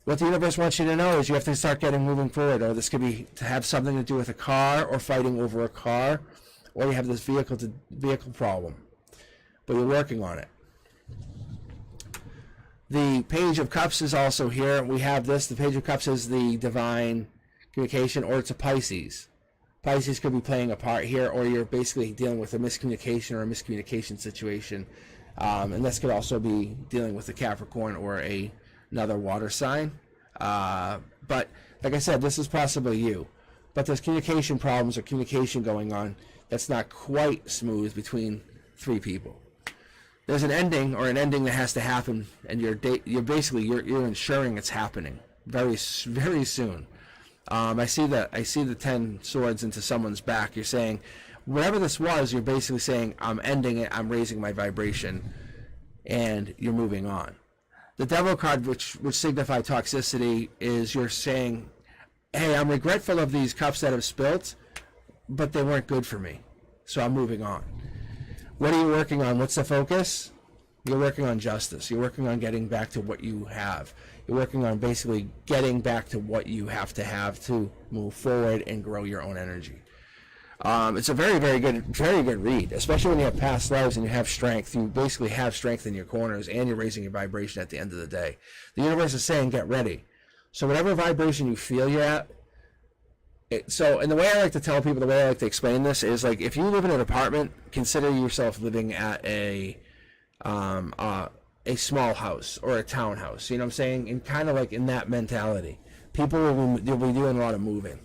What the universe wants you to know is you have to start moving forward. Or this could be to have something to do with a car, or fighting over a car, or you have this vehicle problem. But you're working on it. The Page of Cups is also here. We have this. The Page of Cups is the divine communication, or it's a Pisces. Pisces could be playing a part here, or you're basically dealing with a miscommunication or a miscommunication situation. And this could also be dealing with a Capricorn or another water sign. But like I said, this is possibly you. But there's communication problems or communication going on that's not quite smooth between three people. There's an ending that has to happen, and you're ensuring it's happening very, very soon. I see the 10 swords into someone's back. You're saying, whatever this was, you're basically saying, I'm ending it, I'm raising my vibration, and you're moving on. The Devil card, which signify toxicity, is you're saying, hey, I'm regretful of these cups that have spilt, but they weren't good for me, so I'm moving on. What are you working on? What's the focus? You're working on justice. You're working on getting back to what you have. You're working on basically getting back to what you have to move forward and grow your own energy. It's a very, very good read, especially when you have past lives and you have strength. You basically have strength in your corners, and you're raising your vibration at the end of the day. The universe is saying, get ready. So whatever vibration you feel you're at, and the way I like to tell people, the way I like to explain this is, like, if you live in an apartment, consider yourself living at a small house or a townhouse. You know what I'm saying? And kind of like in that mentality, you'll be doing a lot of moving.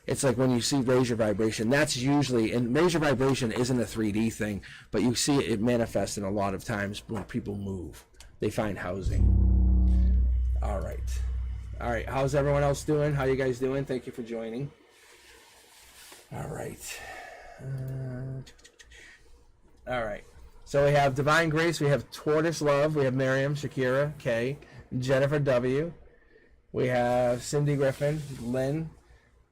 It's like when you see raise your vibration, that's usually, and raise your vibration isn't a 3D thing, but you see it manifest in a lot of times when people move. They find housing. All right, how's everyone else doing? How you guys doing? Thank you for joining. All right. All right. So we have Divine Grace, we have Tortoise Love, we have Miriam, Shakira, K, Jennifer W, we have Cindy Griffin, Lynn,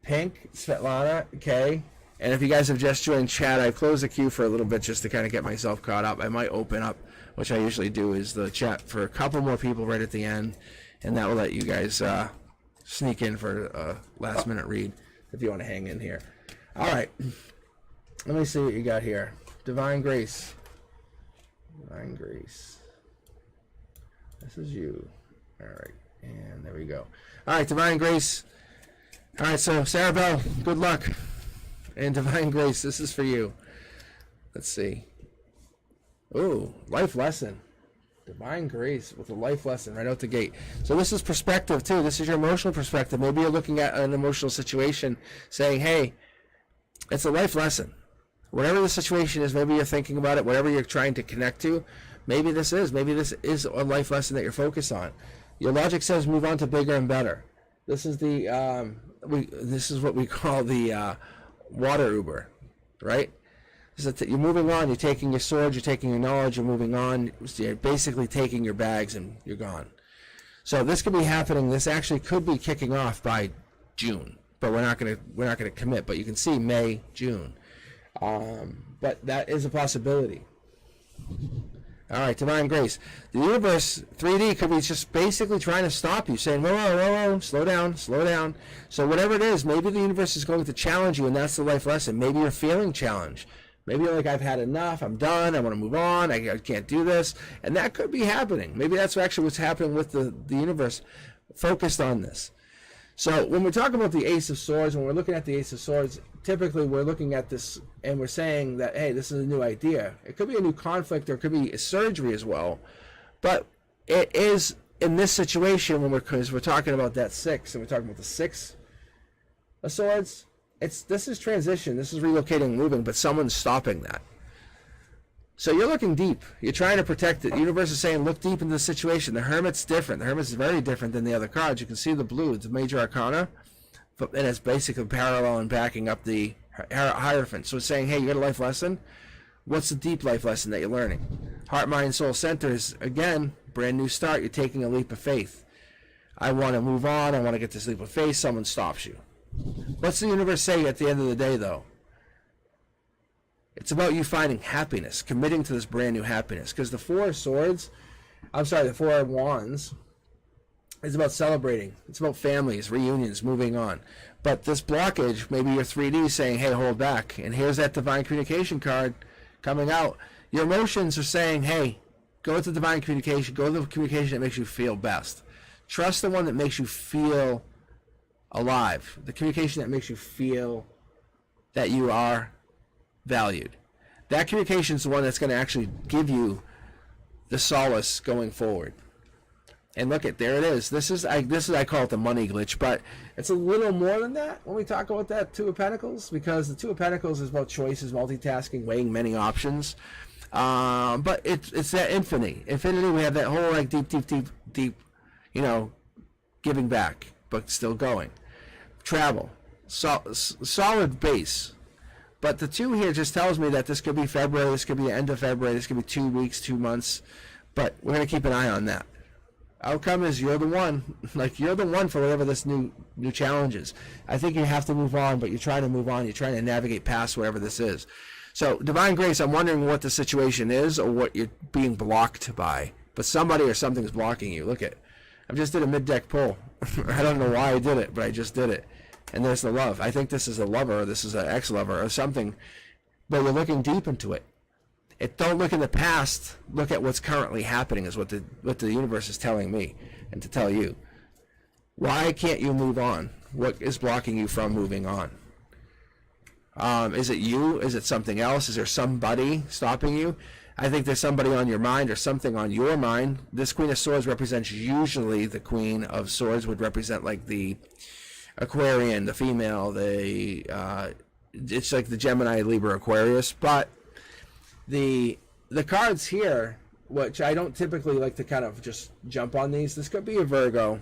Pink, Svetlana, K, and if you guys have just joined chat, I've closed the queue for a little bit just to kind of get myself caught up. I might open up, which I usually do, is the chat for a couple more people right at the end, and that will let you guys sneak in for a last minute read if you want to hang in here. All right, let me see what you got here. Divine Grace. Divine Grace. This is you. All right, and there we go. All right, Divine Grace. All right, so Sarah Bell, good luck. And Divine Grace, this is for you. Let's see. Ooh, life lesson. Divine Grace with a life lesson right out the gate. So this is perspective too. This is your emotional perspective. Maybe you're looking at an emotional situation saying, hey, it's a life lesson. Whatever the situation is, maybe you're thinking about it, whatever you're trying to connect to, maybe this is a life lesson that you're focused on. Your logic says move on to bigger and better. This is this is what we call the water Uber, right? You're moving on, you're taking your sword, you're taking your knowledge, you're moving on, you're basically taking your bags and you're gone. So this could be happening, this actually could be kicking off by June, but we're not gonna commit, but you can see May, June. But that is a possibility. All right, divine grace. The universe, 3D, could be just basically trying to stop you, saying, whoa, slow down, slow down. So whatever it is, maybe the universe is going to challenge you, and that's the life lesson. Maybe you're feeling challenged. Maybe you're like, I've had enough, I'm done, I want to move on, I can't do this. And that could be happening. Maybe that's actually what's happening with the universe focused on this. So when we talk about the Ace of Swords, when we're looking at the Ace of Swords, typically we're looking at this and we're saying that, hey, this is a new idea. It could be a new conflict or it could be a surgery as well. But it is in this situation because we're talking about that 6 and we're talking about the 6 of Swords. This is transition, this is relocating, moving, but someone's stopping that. So you're looking deep. You're trying to protect it. The universe is saying, look deep into the situation. The Hermit's different. The Hermit's very different than the other cards. You can see the blue. It's a major arcana, and it's basically parallel and backing up the Hierophant. So it's saying, hey, you got a life lesson? What's the deep life lesson that you're learning? Heart, mind, soul centers. Again, brand new start. You're taking a leap of faith. I want to move on. I want to get this leap of faith. Someone stops you. What's the universe say at the end of the day, though? It's about you finding happiness, committing to this brand new happiness. Because the 4 of Swords, the 4 of Wands, is about celebrating. It's about families, reunions, moving on. But this blockage, maybe your 3D saying, hey, hold back. And here's that divine communication card coming out. Your emotions are saying, hey, go with the divine communication. Go with the communication that makes you feel best. Trust the one that makes you feel alive. The communication that makes you feel that you are valued. That communication is the one that's going to actually give you the solace going forward. And look there it is. This is I call it the money glitch, but it's a little more than that when we talk about that 2 of Pentacles, because the 2 of Pentacles is about choices, multitasking, weighing many options. But it's that infinity. We have that whole like deep, giving back, but still going. Travel, solid base. But the 2 here just tells me that this could be February, this could be the end of February, this could be 2 weeks, 2 months. But we're going to keep an eye on that. Outcome is you're the one. Like, you're the one for whatever this new challenge is. I think you have to move on, but you're trying to move on. You're trying to navigate past whatever this is. So, Divine Grace, I'm wondering what the situation is or what you're being blocked by. But somebody or something's blocking you. Look at, I just did a mid-deck pull. I don't know why I did it, but I just did it. And there's the love. I think this is a lover, or this is an ex-lover, or something. But you're looking deep into it. Don't look in the past. Look at what's currently happening. Is what the universe is telling me, and to tell you. Why can't you move on? What is blocking you from moving on? Is it you? Is it something else? Is there somebody stopping you? I think there's somebody on your mind or something on your mind. This Queen of Swords represents usually the Queen of Swords would represent like the Aquarian, the female, it's like the Gemini, Libra, Aquarius. But the cards here, which I don't typically like to kind of just jump on these, this could be a Virgo.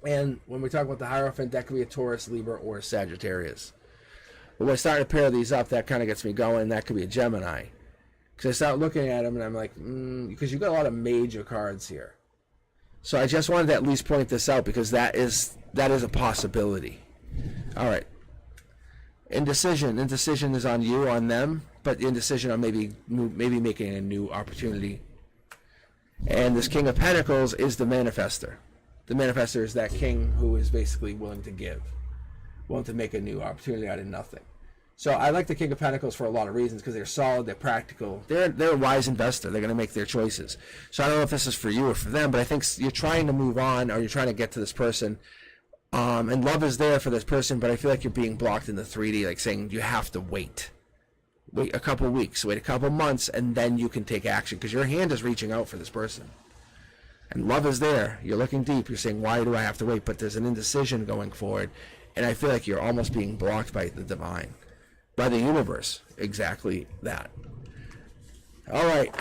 And when we talk about the Hierophant, that could be a Taurus, Libra, or Sagittarius. But when I start to pair these up, that kind of gets me going. That could be a Gemini. Because I start looking at them and I'm like, because you've got a lot of major cards here. So I just wanted to at least point this out because that is a possibility. All right. Indecision. Indecision is on you, on them, but indecision on maybe making a new opportunity. And this King of Pentacles is the manifester. The manifester is that king who is basically willing to give, willing to make a new opportunity out of nothing. So I like the King of Pentacles for a lot of reasons because they're solid, they're practical, they're a wise investor. They're going to make their choices. So I don't know if this is for you or for them, but I think you're trying to move on or you're trying to get to this person. And love is there for this person, but I feel like you're being blocked in the 3D, like saying you have to wait. Wait a couple weeks, wait a couple months, and then you can take action because your hand is reaching out for this person. And love is there. You're looking deep. You're saying, why do I have to wait? But there's an indecision going forward. And I feel like you're almost being blocked by the divine, by the universe. exactly that. All right.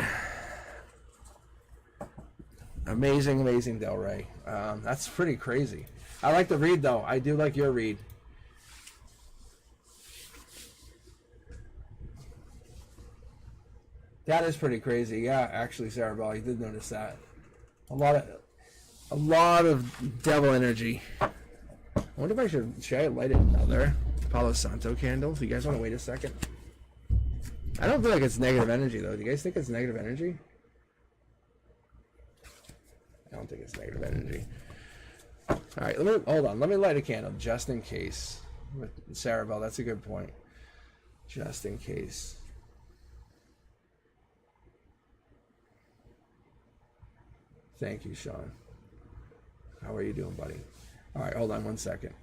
Amazing, amazing, Del Rey. That's pretty crazy. I like the read, though. I do like your read. That is pretty crazy. Yeah, actually, Sarah Bell, I did notice that. A lot of devil energy. I wonder if should I light another Palo Santo candle? If you guys want to wait a second. I don't feel like it's negative energy, though. Do you guys think it's negative energy? I don't think it's negative energy. All right, hold on. Let me light a candle just in case. With Sarah Bell, that's a good point. Just in case. Thank you, Sean. How are you doing, buddy? All right, hold on one second.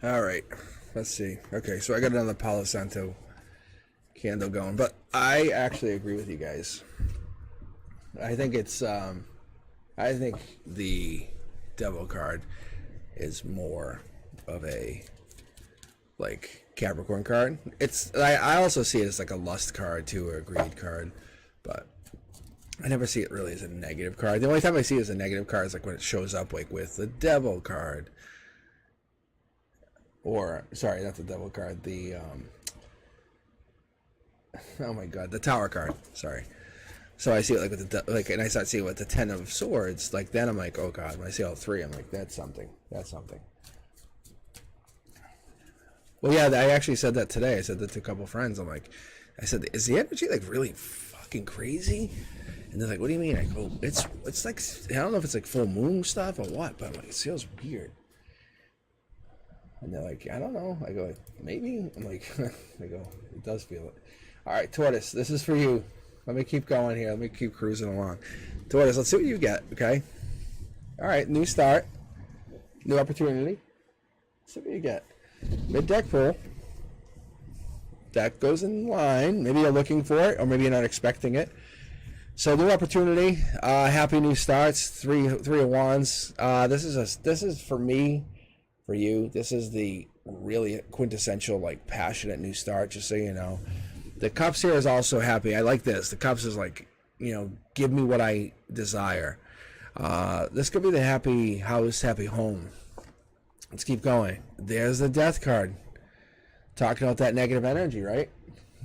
All right, let's see. Okay, so I got another Palo Santo candle going, but I actually agree with you guys. I think it's I think the Devil card is more of a like Capricorn card. I also see it as like a lust card too, or a greed card, but I never see it really as a negative card. The only time I see it as a negative card is like when it shows up like with the Devil card. Or, sorry, not the Devil card, the, oh my god, the Tower card, sorry. So I see it like with the, and I start seeing it with the 10 of Swords, like then I'm like, oh god, when I see all three, I'm like, that's something. Well, yeah, I actually said that today. I said that to a couple of friends. I said, is the energy like really fucking crazy? And they're like, what do you mean? I go, it's like, I don't know if it's like full moon stuff or what, but I'm like, it feels weird. And they're like, I don't know. I go, maybe. I'm like, they go, it does feel it. All right, Tortoise, this is for you. Let me keep going here. Let me keep cruising along. Tortoise, let's see what you get, okay? All right, new start. New opportunity. Let's see what you get. Mid-deck pull. That goes in line. Maybe you're looking for it, or maybe you're not expecting it. So new opportunity. Happy new starts. Three of wands. This is for me, for you. This is the really quintessential, like, passionate new start. Just so you know, the cups here is also happy. I like this. The cups is like, you know, give me what I desire. This could be the happy house, happy home. Let's keep going. There's the death card. Talking about that negative energy, right?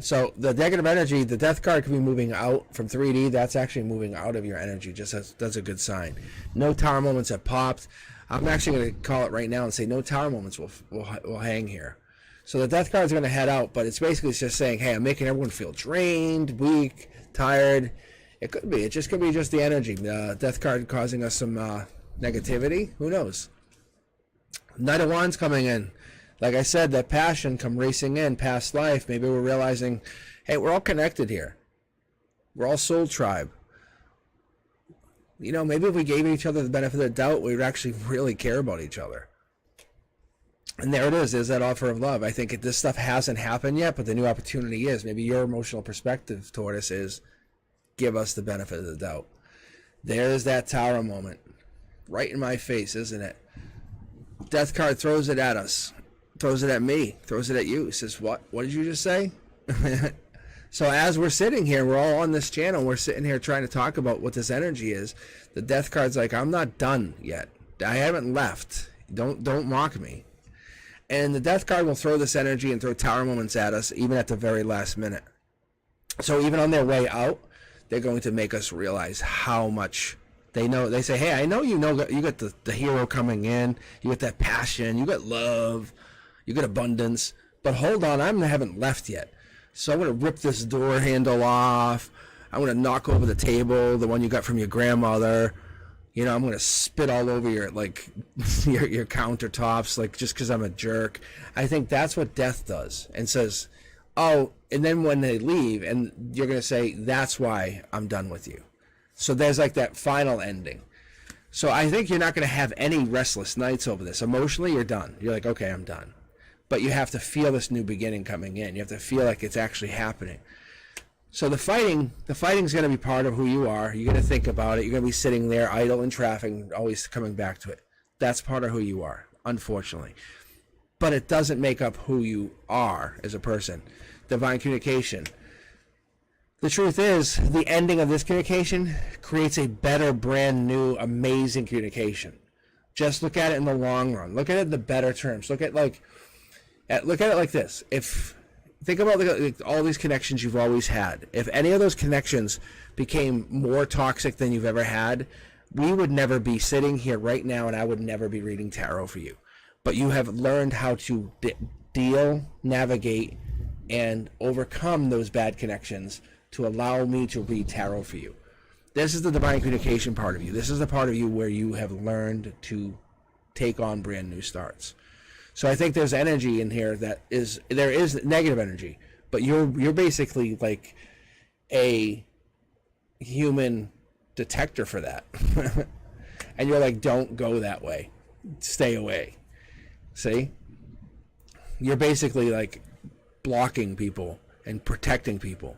So the negative energy, the death card could be moving out from 3D. That's actually moving out of your energy. That's a good sign. No tower moments have popped. I'm actually going to call it right now and say no tower moments will hang here. So the death card is going to head out, but it's basically just saying, hey, I'm making everyone feel drained, weak, tired. It could be. It just could be just the energy. The death card causing us some negativity. Who knows? Knight of Wands coming in. Like I said, that passion come racing in, past life. Maybe we're realizing, hey, we're all connected here. We're all soul tribe. You know, maybe if we gave each other the benefit of the doubt, we would actually really care about each other. And there it is. There's that offer of love. I think this stuff hasn't happened yet, but the new opportunity is. Maybe your emotional perspective, Tortoise, is give us the benefit of the doubt. There's that tower moment. Right in my face, isn't it? Death card throws it at us. Throws it at me. Throws it at you. Says, what? What did you just say? So as we're sitting here, we're all on this channel. We're sitting here trying to talk about what this energy is. The death card's like, I'm not done yet. I haven't left. Don't mock me. And the death card will throw this energy and throw tower moments at us, even at the very last minute. So even on their way out, they're going to make us realize how much they know. They say, hey, I know you got the hero coming in. You got that passion. You got love. You got abundance. But hold on, I haven't left yet. So I'm going to rip this door handle off. I'm going to knock over the table, the one you got from your grandmother. You know, I'm going to spit all over your your countertops, like, just because I'm a jerk. I think that's what death does, and says, oh, and then when they leave, and you're going to say, that's why I'm done with you. So there's like that final ending. So I think you're not going to have any restless nights over this. Emotionally, you're done. You're like, okay, I'm done. But you have to feel this new beginning coming in. You have to feel like it's actually happening. So the fighting's going to be part of who you are. You're going to think about it. You're going to be sitting there idle in traffic, always coming back to it. That's part of who you are, unfortunately. But it doesn't make up who you are as a person. Divine communication. The truth is, the ending of this communication creates a better, brand new, amazing communication. Just look at it in the long run. Look at it in the better terms. Look at it like this. Think about all these connections you've always had. If any of those connections became more toxic than you've ever had, we would never be sitting here right now, and I would never be reading tarot for you. But you have learned how to deal, navigate, and overcome those bad connections to allow me to read tarot for you. This is the divine communication part of you. This is the part of you where you have learned to take on brand new starts. So I think there's energy in here there is negative energy, but you're basically like a human detector for that. And you're like, don't go that way. Stay away. See? You're basically like blocking people and protecting people.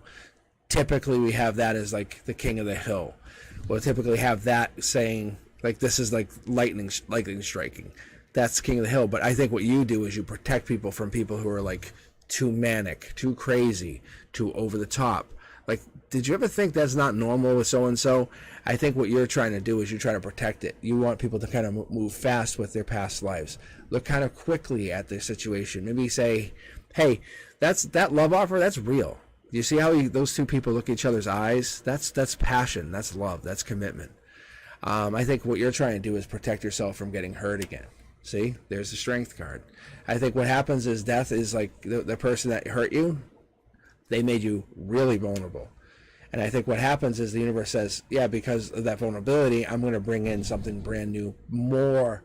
Typically we have that as like the king of the hill. We'll typically have that saying like, this is like lightning striking. That's king of the hill. But I think what you do is you protect people from people who are like too manic, too crazy, too over the top. Like, did you ever think that's not normal with so-and-so? I think what you're trying to do is you try to protect it. You want people to kind of move fast with their past lives. Look kind of quickly at their situation. Maybe say, hey, that love offer, that's real. You see how those two people look at each other's eyes? That's passion. That's love. That's commitment. I think what you're trying to do is protect yourself from getting hurt again. See, there's the strength card. I think what happens is death is like the person that hurt you, they made you really vulnerable. And I think what happens is the universe says, yeah, because of that vulnerability, I'm going to bring in something brand new, more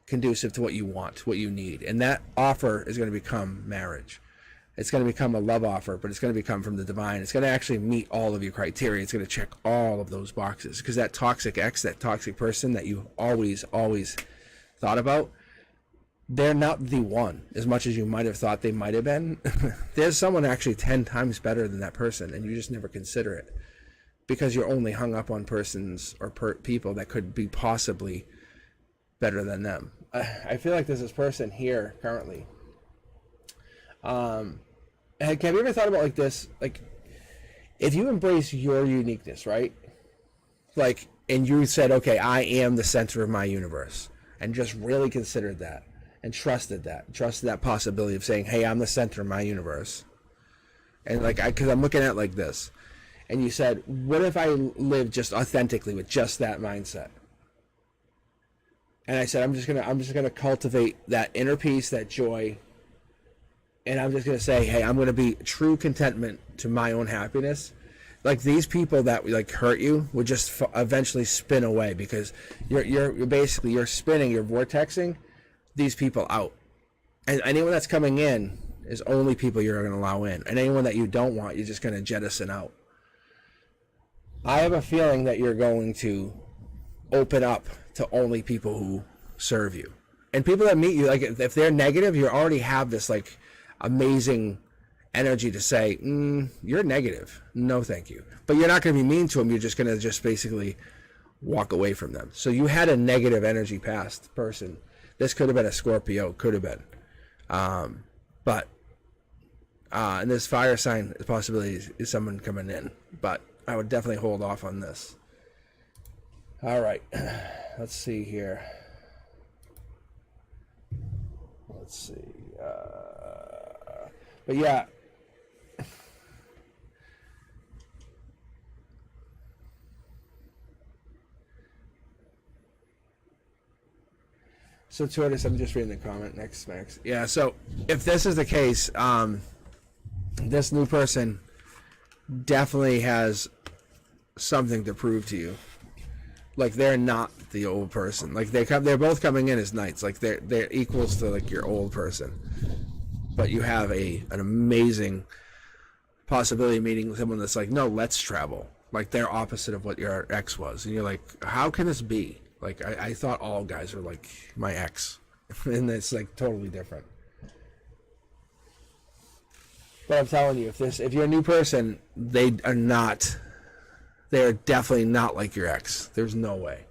conducive to what you want, what you need. And that offer is going to become marriage. It's going to become a love offer, but it's going to become from the divine. It's going to actually meet all of your criteria. It's going to check all of those boxes, because that toxic ex, that toxic person that you always thought about, they're not the one as much as you might have thought they might have been. There's someone actually 10 times better than that person, and you just never consider it because you're only hung up on persons or people that could be possibly better than them. I feel like there's this person here currently. Have you ever thought about like this? Like, if you embrace your uniqueness, right? Like, and you said, okay, I am the center of my universe, and just really considered that. And trusted that possibility of saying, hey, I'm the center of my universe. And like, because I'm looking at it like this. And you said, what if I live just authentically with just that mindset? And I said, I'm just gonna cultivate that inner peace, that joy. And I'm just gonna say, hey, I'm gonna be true contentment to my own happiness. Like, these people that like hurt you would just eventually spin away, because you're basically, you're spinning, you're vortexing these people out, and anyone that's coming in is only people you're going to allow in, and anyone that you don't want, you're just going to jettison out. I have a feeling that you're going to open up to only people who serve you, and people that meet you, like, if they're negative, you already have this like amazing energy to say, you're negative, no thank you. But you're not going to be mean to them, you're just going to just basically walk away from them. So you had a negative energy past person. This could have been a Scorpio, could have been. But and this fire sign, the possibility is someone coming in. But I would definitely hold off on this. All right. Let's see here. Let's see. But yeah. So Tortoise, I'm just reading the comment next, Max. Yeah, so if this is the case, this new person definitely has something to prove to you. Like, they're not the old person. Like, they're both coming in as knights. Like, they're equals to like your old person. But you have an amazing possibility of meeting someone that's like, no, let's travel. Like, they're opposite of what your ex was, and you're like, how can this be? Like, I thought all guys were like my ex, and it's like totally different. But I'm telling you, if you're a new person, they're definitely not like your ex. There's no way.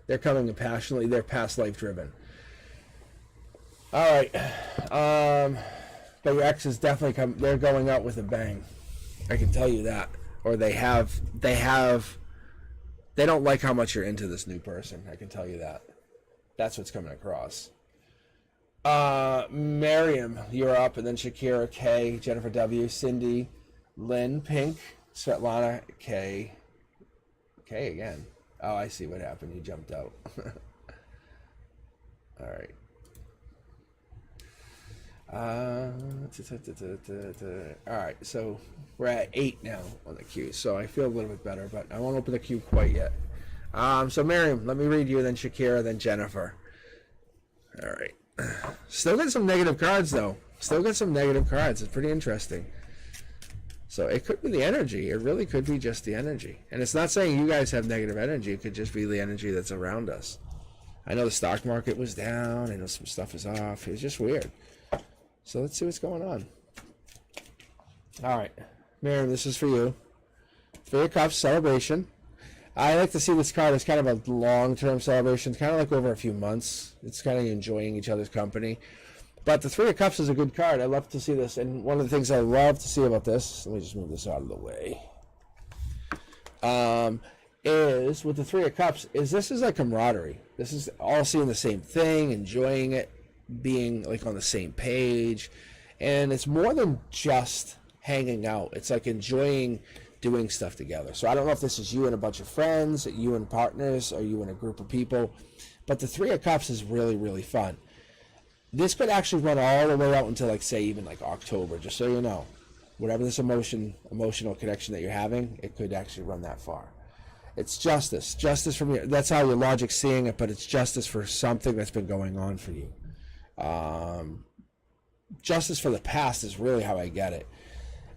They're coming in passionately. They're past life driven. All right, but your ex is definitely they're going out with a bang. I can tell you that. Or they don't like how much you're into this new person. I can tell you that. That's what's coming across. Miriam, you're up, and then Shakira, K, Jennifer W, Cindy, Lynn, Pink, Svetlana, K again. Oh, I see what happened. You jumped out. All right. All right, so we're at 8 now on the queue, so I feel a little bit better, but I won't open the queue quite yet. So Miriam, let me read you, then Shakira, then Jennifer. All right. Still got some negative cards, though. Still got some negative cards. It's pretty interesting. So it could be the energy. It really could be just the energy. And it's not saying you guys have negative energy. It could just be the energy that's around us. I know the stock market was down. I know some stuff is off. It was just weird. So let's see what's going on. All right. Miriam, this is for you. Three of Cups, celebration. I like to see this card as kind of a long-term celebration. It's kind of like over a few months. It's kind of enjoying each other's company. But the Three of Cups is a good card. I love to see this. And one of the things I love to see about this, let me just move this out of the way, is with the Three of Cups, is this is like camaraderie. This is all seeing the same thing, enjoying it, being like on the same page. And it's more than just hanging out. It's like enjoying doing stuff together. So I don't know if this is you and a bunch of friends, you and partners, or you and a group of people, but the Three of Cups is really, really fun. This could actually run all the way out until, like, say, even like October, just so you know. Whatever this emotional connection that you're having, it could actually run that far. It's justice from your, that's how your logic's seeing it, but it's justice for something that's been going on for you. Justice for the past is really how I get it.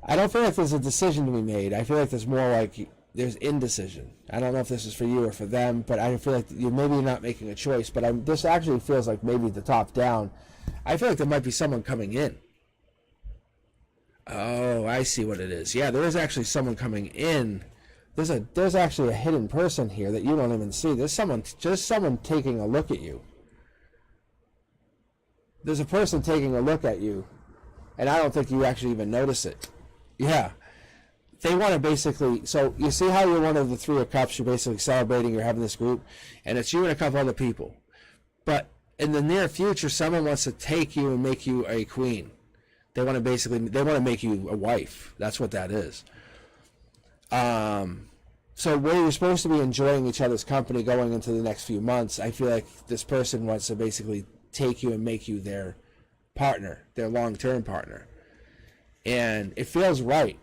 I don't feel like there's a decision to be made. I feel like there's more like there's indecision. I don't know if this is for you or for them, but I feel like you're maybe not making a choice. But this actually feels like maybe the top down. I feel like there might be someone coming in. Oh, I see what it is. Yeah, there is actually someone coming in. There's actually a hidden person here that you don't even see. There's someone taking a look at you. There's a person taking a look at you, and I don't think you actually even notice it. Yeah. They want to basically, so you see how you're one of the Three of Cups, you're basically celebrating, you're having this group, and it's you and a couple other people. But in the near future, someone wants to take you and make you a queen. They want to make you a wife. That's what that is. So where you're supposed to be enjoying each other's company going into the next few months, I feel like this person wants to basically take you and make you their partner, their long-term partner. And it feels right,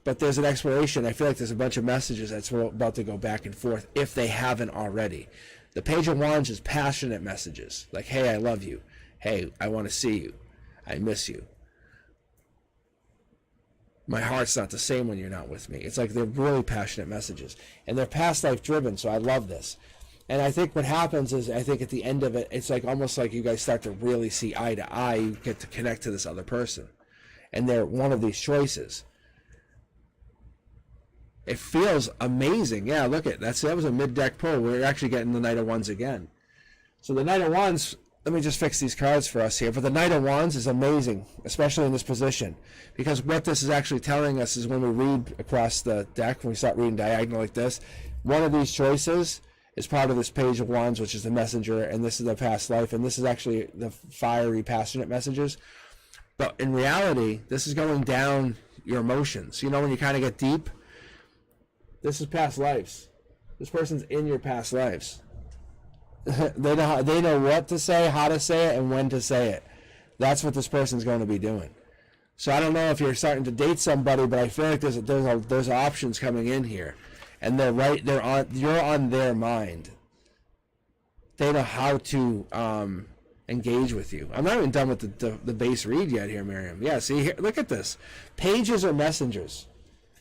but there's an exploration. I feel like there's a bunch of messages that's about to go back and forth if they haven't already. The Page of Wands is passionate messages, like, hey, I love you. Hey, I want to see you. I miss you. My heart's not the same when you're not with me. It's like they're really passionate messages. And they're past life driven, so I love this. And I think what happens is, I think at the end of it, it's like almost like you guys start to really see eye to eye. You get to connect to this other person. And they're one of these choices. It feels amazing. Yeah, look at that. That was a mid-deck pull. We're actually getting the Knight of Wands again. So the Knight of Wands, let me just fix these cards for us here. But the Knight of Wands is amazing, especially in this position. Because what this is actually telling us is when we read across the deck, when we start reading diagonal like this, one of these choices is part of this Page of Wands, which is the messenger, and this is the past life, and this is actually the fiery, passionate messages. But in reality, this is going down your emotions. You know, when you kind of get deep, this is past lives. This person's in your past lives. They know what to say, how to say it, and when to say it. That's what this person's going to be doing. So I don't know if you're starting to date somebody, but I feel like there's options coming in here, and you're on their mind. They know how to engage with you. I'm not even done with the base read yet here, Miriam. Yeah, see here, look at this. Pages are messengers.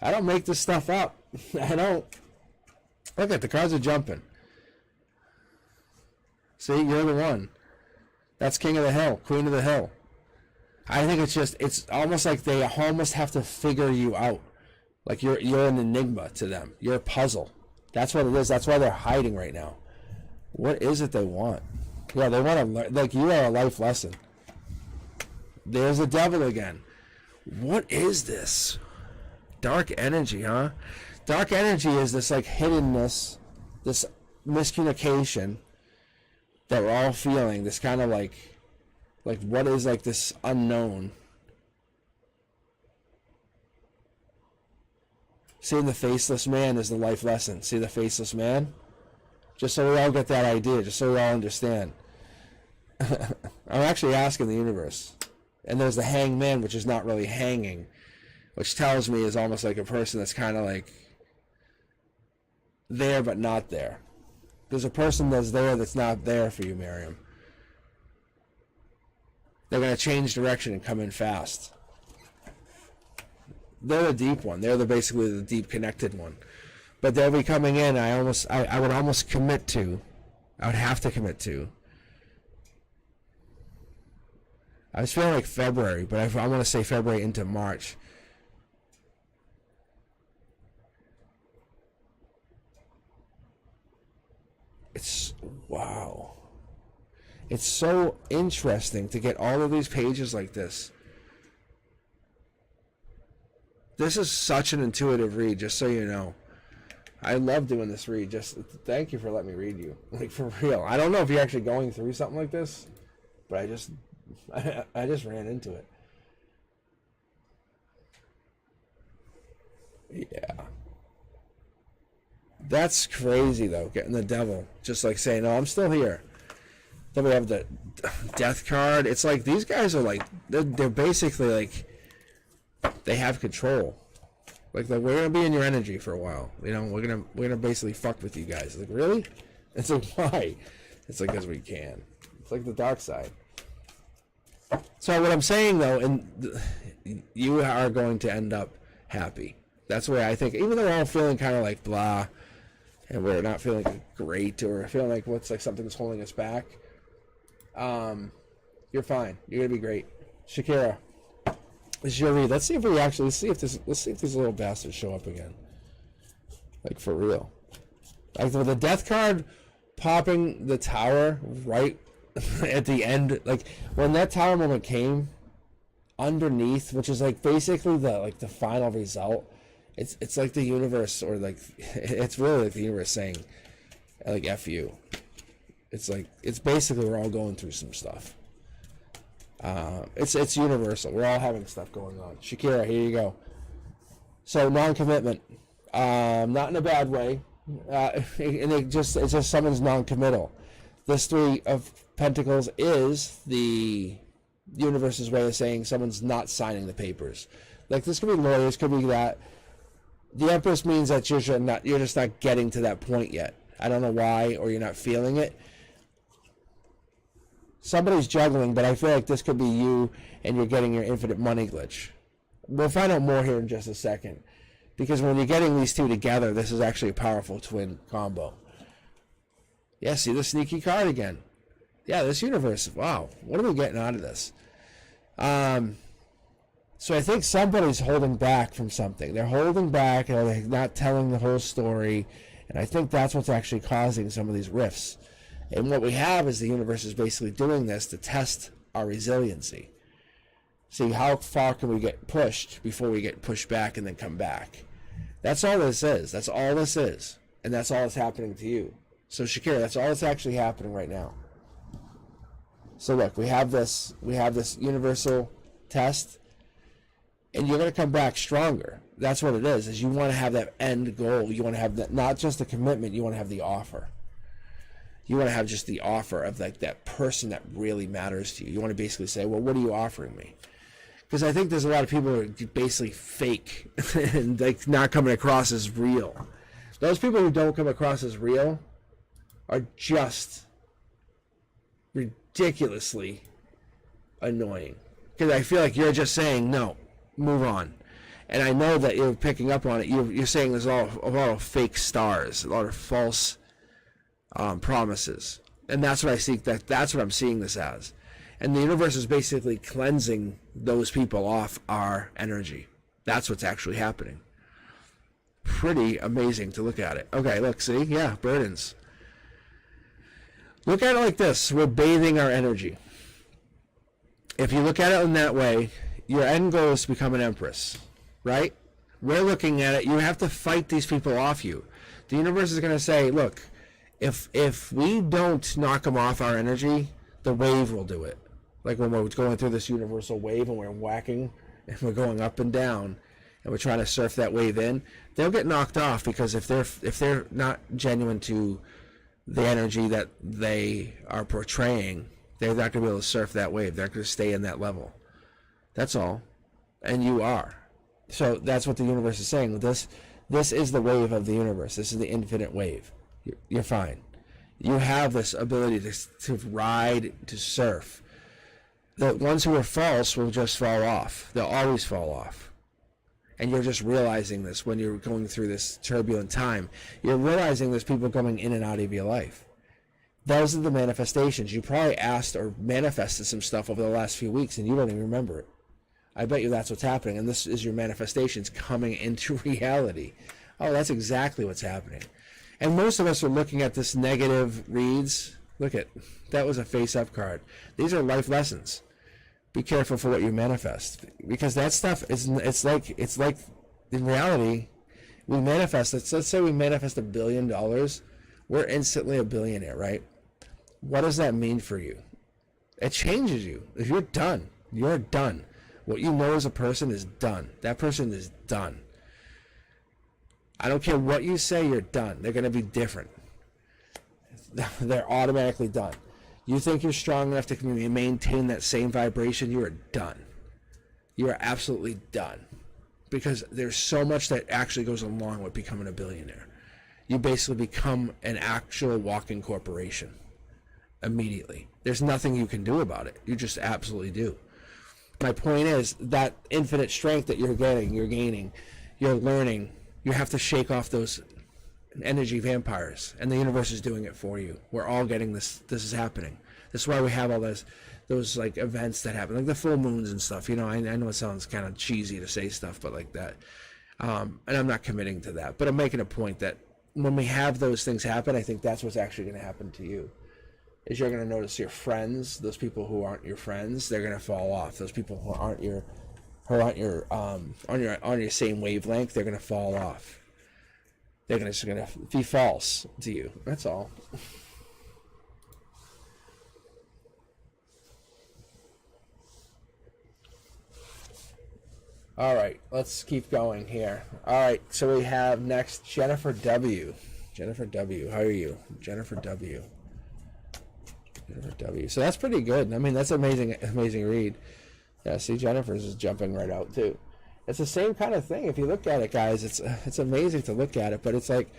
I don't make this stuff up. I don't. Look at the cards are jumping. See, you're the one. That's King of the Hill, Queen of the Hill. I think it's almost like they almost have to figure you out. Like you're an enigma to them. You're a puzzle. That's what it is. That's why they're hiding right now. What is it they want? Yeah, they want to learn. Like, you are a life lesson. There's the devil again. What is this? Dark energy, huh? Dark energy is this, like, hiddenness, this miscommunication that we're all feeling. This kind of like what is, like, this unknown. Seeing the faceless man is the life lesson. See the faceless man? Just so we all get that idea, just so we all understand. I'm actually asking the universe. And there's the hangman, which is not really hanging, which tells me is almost like a person that's kind of like there but not there. There's a person that's there that's not there for you, Miriam. They're going to change direction and come in fast. They're the deep one. They're basically the deep connected one. But they'll be coming in. I would almost commit to. I would have to commit to. I was feeling like February, but I want to say February into March. Wow. It's so interesting to get all of these pages like this. This is such an intuitive read, just so you know. I love doing this read. Just thank you for letting me read you. Like, for real. I don't know if you're actually going through something like this, but I just ran into it. Yeah. That's crazy, though, getting the devil. Just like saying, no, I'm still here. Then we have the death card. It's like these guys are like, they're basically like, they have control. Like we're going to be in your energy for a while. You know, we're gonna basically fuck with you guys. Like, really? It's like, why? It's like, because we can. It's like the dark side. So what I'm saying, though, you are going to end up happy. That's the way I think. Even though we're all feeling kind of like blah, and we're not feeling great, or feeling like something's holding us back, you're fine. You're gonna be great. Shakira, this is your read. Let's see if these little bastards show up again. Like, for real. Like, with the death card popping the tower right at the end, like when that tower moment came underneath, which is like basically the final result. It's like the universe, or like it's really like the universe saying, like, F you. It's like, it's basically we're all going through some stuff. It's universal. We're all having stuff going on. Shakira, here you go. So non-commitment, not in a bad way, and it's just someone's non-committal. This Three of Pentacles is the universe's way of saying someone's not signing the papers. Like, this could be lawyers, could be that. The Empress means that you're just not getting to that point yet. I don't know why, or you're not feeling it. Somebody's juggling, but I feel like this could be you, and you're getting your infinite money glitch. We'll find out more here in just a second, because when you're getting these two together, this is actually a powerful twin combo. Yeah, see the sneaky card again. Yeah, this universe, wow, what are we getting out of this? So I think somebody's holding back from something. They're holding back, or they're not telling the whole story, and I think that's what's actually causing some of these rifts. And what we have is the universe is basically doing this to test our resiliency. See, how far can we get pushed before we get pushed back and then come back? That's all this is. That's all this is. And that's all that's happening to you. So Shakira, that's all that's actually happening right now. So look, we have this universal test, and you're going to come back stronger. That's what it is you want to have that end goal. You want to have that, not just the commitment, you want to have the offer. You want to have just the offer of like that person that really matters to you. You want to basically say, well, what are you offering me? Because I think there's a lot of people who are basically fake and like not coming across as real. Those people who don't come across as real are just ridiculously annoying. Because I feel like you're just saying, no, move on. And I know that you're picking up on it. You're saying there's a lot of fake stars, a lot of false promises. And that's what I see. That's what I'm seeing this as. And the universe is basically cleansing those people off our energy. That's what's actually happening. Pretty amazing to look at it. Okay, look, see? Yeah, burdens. Look at it like this. We're bathing our energy. If you look at it in that way, your end goal is to become an empress, right? We're looking at it. You have to fight these people off you. The universe is going to say, look, if we don't knock them off our energy, the wave will do it. Like when we're going through this universal wave and we're whacking and we're going up and down and we're trying to surf that wave in, they'll get knocked off, because if they're not genuine to the energy that they are portraying, they're not going to be able to surf that wave. They're going to stay in that level. That's all. And you are. So that's what the universe is saying. This is the wave of the universe. This is the infinite wave. You're fine. You have this ability to ride, to surf. The ones who are false will just fall off. They'll always fall off. And you're just realizing this when you're going through this turbulent time. You're realizing there's people coming in and out of your life. Those are the manifestations. You probably asked or manifested some stuff over the last few weeks and you don't even remember it. I bet you that's what's happening. And this is your manifestations coming into reality. Oh, that's exactly what's happening. And most of us are looking at this negative reads. Look at, that was a face-up card. These are life lessons. Be careful for what you manifest, because that stuff is, it's like in reality, we manifest, let's say we manifest $1 billion, we're instantly a billionaire, right? What does that mean for you? It changes you. If you're done, you're done. What you know as a person is done. That person is done. I don't care what you say, you're done. They're going to be different. They're automatically done. You think you're strong enough to maintain that same vibration, you are done. You are absolutely done. Because there's so much that actually goes along with becoming a billionaire. You basically become an actual walking corporation immediately. There's nothing you can do about it. You just absolutely do. My point is that infinite strength that you're gaining, you're learning, you have to shake off those energy vampires, and the universe is doing it for you. We're all getting this. This is happening. This is why we have all those like events that happen, like the full moons and stuff. You know, I know it sounds kind of cheesy to say stuff, but like that. And I'm not committing to that, but I'm making a point that when we have those things happen, I think that's what's actually going to happen to you. Is you're going to notice your friends, those people who aren't your friends, they're going to fall off. Those people who aren't on your same wavelength, they're going to fall off. They're just going to be false to you. That's all. All right, let's keep going here. All right, so we have next Jennifer W. Jennifer W. How are you? Jennifer W. Jennifer W. So that's pretty good. I mean, that's amazing read. Yeah, see, Jennifer's is jumping right out too. It's the same kind of thing. If you look at it, guys, it's amazing to look at it. But it's like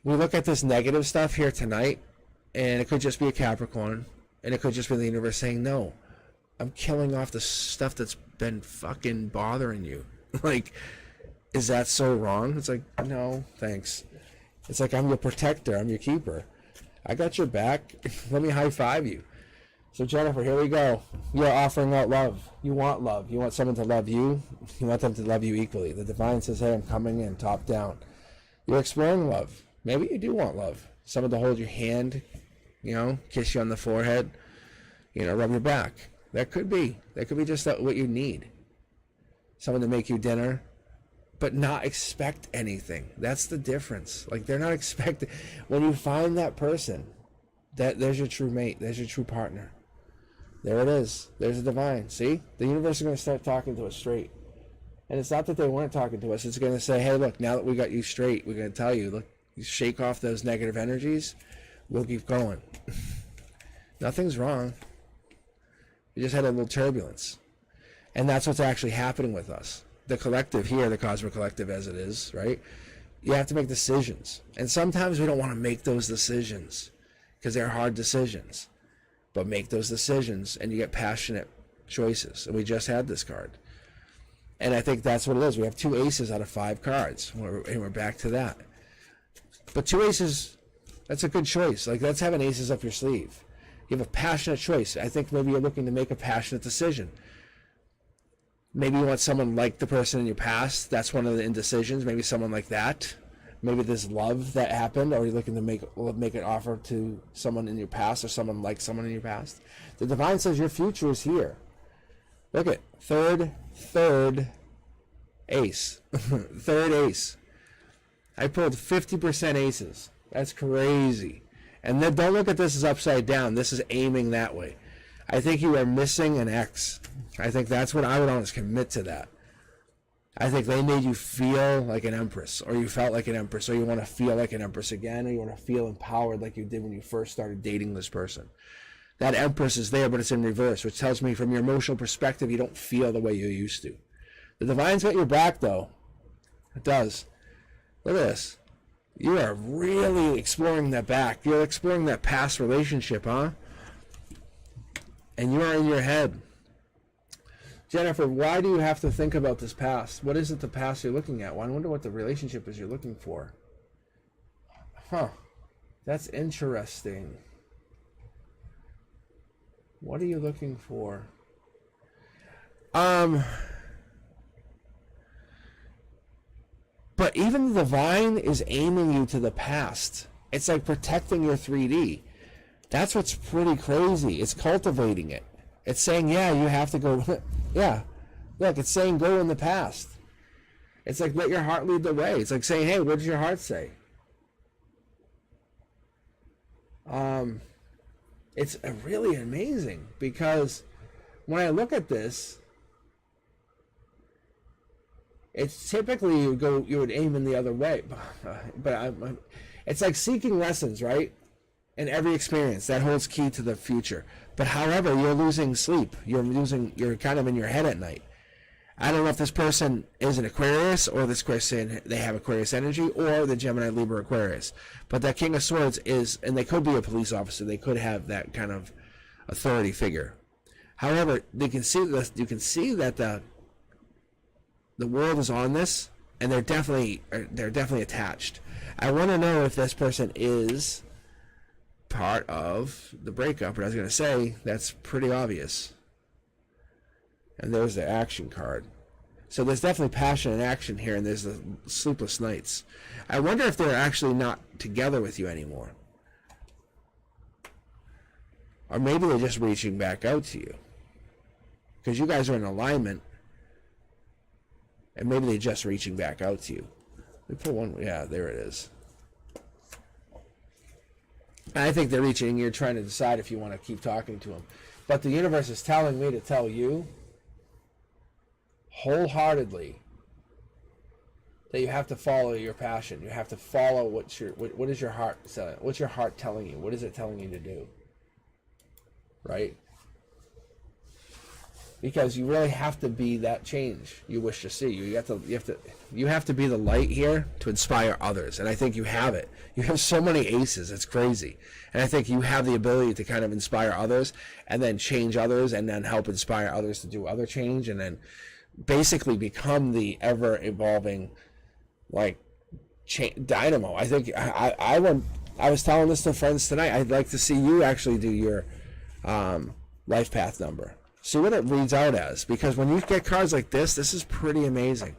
we look at this negative stuff here tonight, and it could just be a Capricorn, and it could just be the universe saying, no, I'm killing off the stuff that's been fucking bothering you. Like, is that so wrong? It's like, no, thanks. It's like, I'm your protector. I'm your keeper. I got your back. Let me high five you. So Jennifer, here we go. You're offering out love. You want love. You want someone to love you. You want them to love you equally. The divine says, hey, I'm coming in top down. You're exploring love. Maybe you do want love. Someone to hold your hand, you know, kiss you on the forehead, you know, rub your back. That could be. That could be just what you need. Someone to make you dinner, but not expect anything. That's the difference. Like, they're not expecting. When you find that person, there's your true mate. There's your true partner. There it is. There's the divine. See? The universe is going to start talking to us straight. And it's not that they weren't talking to us. It's going to say, hey, look, now that we got you straight, we're going to tell you, look, you shake off those negative energies. We'll keep going. Nothing's wrong. You just had a little turbulence. And that's what's actually happening with us. The collective here, the cosmic collective as it is, right? You have to make decisions. And sometimes we don't want to make those decisions because they're hard decisions. But make those decisions and you get passionate choices. And we just had this card. And I think that's what it is. We have 2 aces out of 5 cards. And we're back to that. But 2 aces, that's a good choice. Like, that's having aces up your sleeve. You have a passionate choice. I think maybe you're looking to make a passionate decision. Maybe you want someone like the person in your past. That's one of the indecisions. Maybe someone like that. Maybe there's love that happened, or you're looking to make an offer to someone in your past, or someone like someone in your past. The divine says your future is here. Look at third ace. Third ace. I pulled 50% aces. That's crazy. And then don't look at this as upside down. This is aiming that way. I think you are missing an X. I think that's what I would always commit to that. I think they made you feel like an empress, or you felt like an empress, or you want to feel like an empress again, or you want to feel empowered like you did when you first started dating this person. That empress is there, but it's in reverse, which tells me from your emotional perspective, you don't feel the way you used to. The divine's got your back, though. It does. Look at this. You are really exploring that back. You're exploring that past relationship, huh? And you are in your head. Jennifer, why do you have to think about this past? What is it the past you're looking at? Well, I wonder what the relationship is you're looking for. Huh. That's interesting. What are you looking for? But even the divine is aiming you to the past. It's like protecting your 3D. That's what's pretty crazy. It's cultivating it. It's saying, yeah, you have to go. Yeah. Look, it's saying go in the past. It's like let your heart lead the way. It's like saying, hey, what does your heart say? It's really amazing because when I look at this, It's typically you would aim in the other way, but it's like seeking lessons, right? In every experience that holds key to the future. But however, you're losing sleep. You're kind of in your head at night. I don't know if this person is an Aquarius, or this person, they have Aquarius energy, or the Gemini, Libra, Aquarius. But that King of Swords is, and they could be a police officer. They could have that kind of authority figure. However, you can see that the world is on this, and they're definitely attached. I want to know if this person is part of the breakup, but I was going to say that's pretty obvious. And there's the action card. So there's definitely passion and action here, and there's the sleepless nights. I wonder if they're actually not together with you anymore. Or maybe they're just reaching back out to you. Because you guys are in alignment, and maybe they're just reaching back out to you. Let me pull one. Yeah, there it is. I think they're reaching. You're trying to decide if you want to keep talking to them. But the universe is telling me to tell you wholeheartedly that you have to follow your passion. You have to follow what is your heart saying? What's your heart telling you? What is it telling you to do? Right? Because you really have to be that change you wish to see. You have to be the light here to inspire others, and I think you have it. You have so many aces, it's crazy. And I think you have the ability to kind of inspire others, and then change others, and then help inspire others to do other change, and then basically become the ever evolving dynamo. I think I was telling this to friends tonight. I'd like to see you actually do your life path number. See what it reads out as, because when you get cards like this is pretty amazing.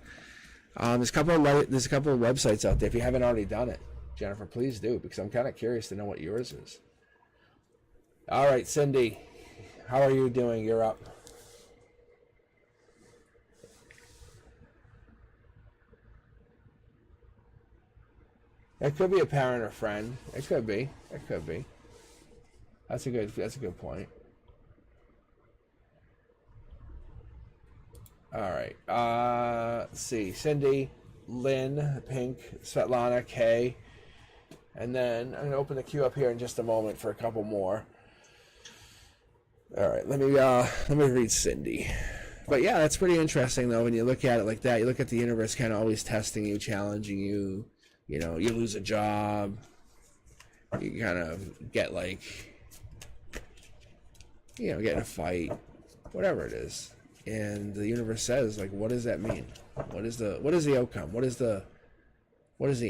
There's a couple of websites out there. If you haven't already done it, Jennifer, please do, because I'm kind of curious to know what yours is. All right, Cindy, how are you doing? You're up. It could be a parent or friend. It could be. It could be. That's a good point. All right. Let's see. Cindy, Lynn, Pink, Svetlana, Kay. And then I'm going to open the queue up here in just a moment for a couple more. All right. Let me read Cindy. But yeah, that's pretty interesting, though, when you look at it like that. You look at the universe kind of always testing you, challenging you. You know, you lose a job. You kind of get get in a fight. Whatever it is. And the universe says, what does that mean? What is the outcome? What is the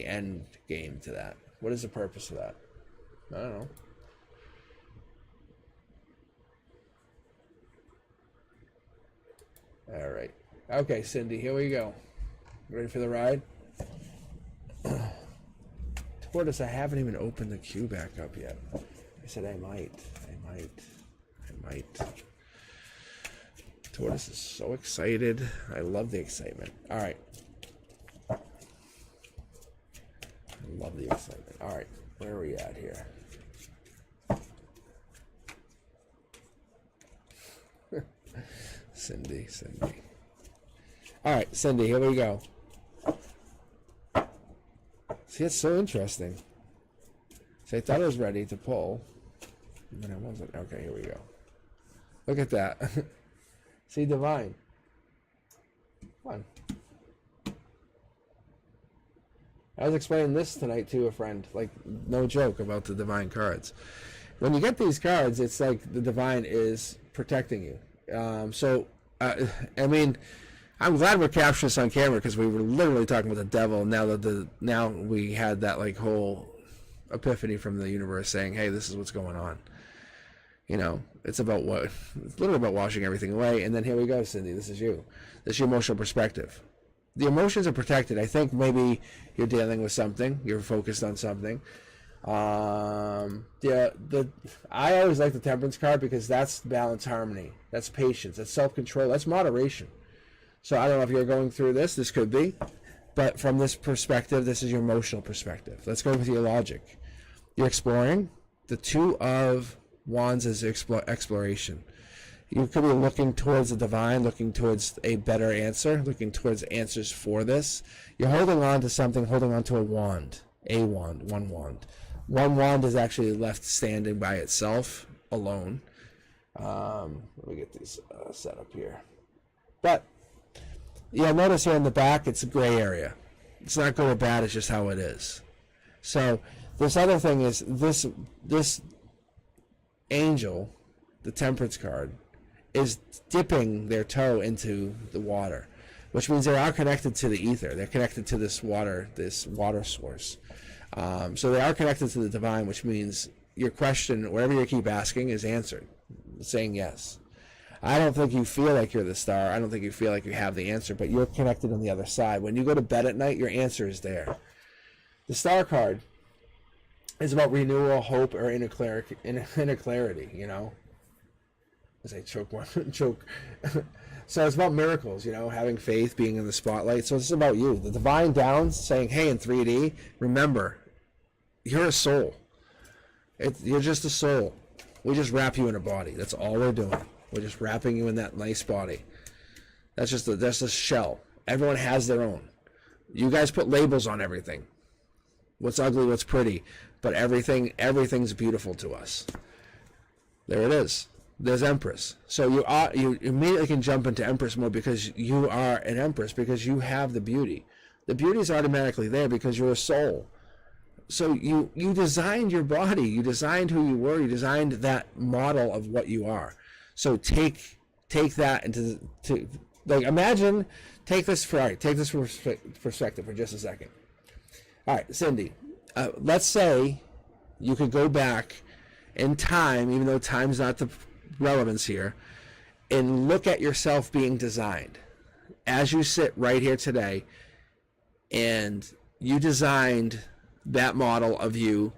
end game to that? What is the purpose of that? I don't know. All right. Okay, Cindy, here we go. Ready for the ride? Tortoise, I haven't even opened the queue back up yet. I said I might. Tortoise is so excited. I love the excitement. All right. I love the excitement. All right. Where are we at here? Cindy. All right, Cindy, here we go. See, it's so interesting. See, I thought I was ready to pull, but I wasn't. Okay, here we go. Look at that. See, divine. Come on. I was explaining this tonight to a friend, no joke, about the divine cards. When you get these cards, it's like the divine is protecting you. I mean, I'm glad we're capturing this on camera, because we were literally talking about the devil. Now we had that whole epiphany from the universe saying, "Hey, this is what's going on." It's literally about washing everything away. And then here we go, Cindy. This is you. This is your emotional perspective. The emotions are protected. I think maybe you're dealing with something. You're focused on something. I always like the Temperance card, because that's balance, harmony. That's patience. That's self-control. That's moderation. So I don't know if you're going through this. This could be. But from this perspective, this is your emotional perspective. Let's go with your logic. You're exploring. The Two of Wands is exploration. You could be looking towards the divine, looking towards a better answer, looking towards answers for this. You're holding on to something, holding on to a wand, one wand. One wand is actually left standing by itself, alone. Let me get these set up here. But you'll notice here in the back, it's a gray area. It's not good or bad, it's just how it is. So this other thing is this angel, the temperance card, is dipping their toe into the water, which means they are connected to the ether. They're connected to this water source. So they are connected to the divine, which means your question, whatever you keep asking, is answered, saying yes. I don't think you feel like you're the star. I don't think you feel like you have the answer, but you're connected on the other side. When you go to bed at night, your answer is there. The star card is about renewal, hope, or inner clarity, you know. As I choke. So it's about miracles, you know, having faith, being in the spotlight. So it's about you. The divine down saying, hey, in 3D, remember, you're a soul. You're just a soul. We just wrap you in a body. That's all we're doing. We're just wrapping you in that nice body. That's a shell. Everyone has their own. You guys put labels on everything. What's ugly, what's pretty. But everything's beautiful to us. There it is. There's Empress. So you immediately can jump into Empress mode because you are an Empress, because you have the beauty. The beauty is automatically there because you're a soul. So you designed your body. You designed who you were. You designed that model of what you are. So take that into imagine, take this for perspective for just a second. All right, Cindy, let's say you could go back in time, even though time's not the relevance here, and look at yourself being designed as you sit right here today, and you designed that model of you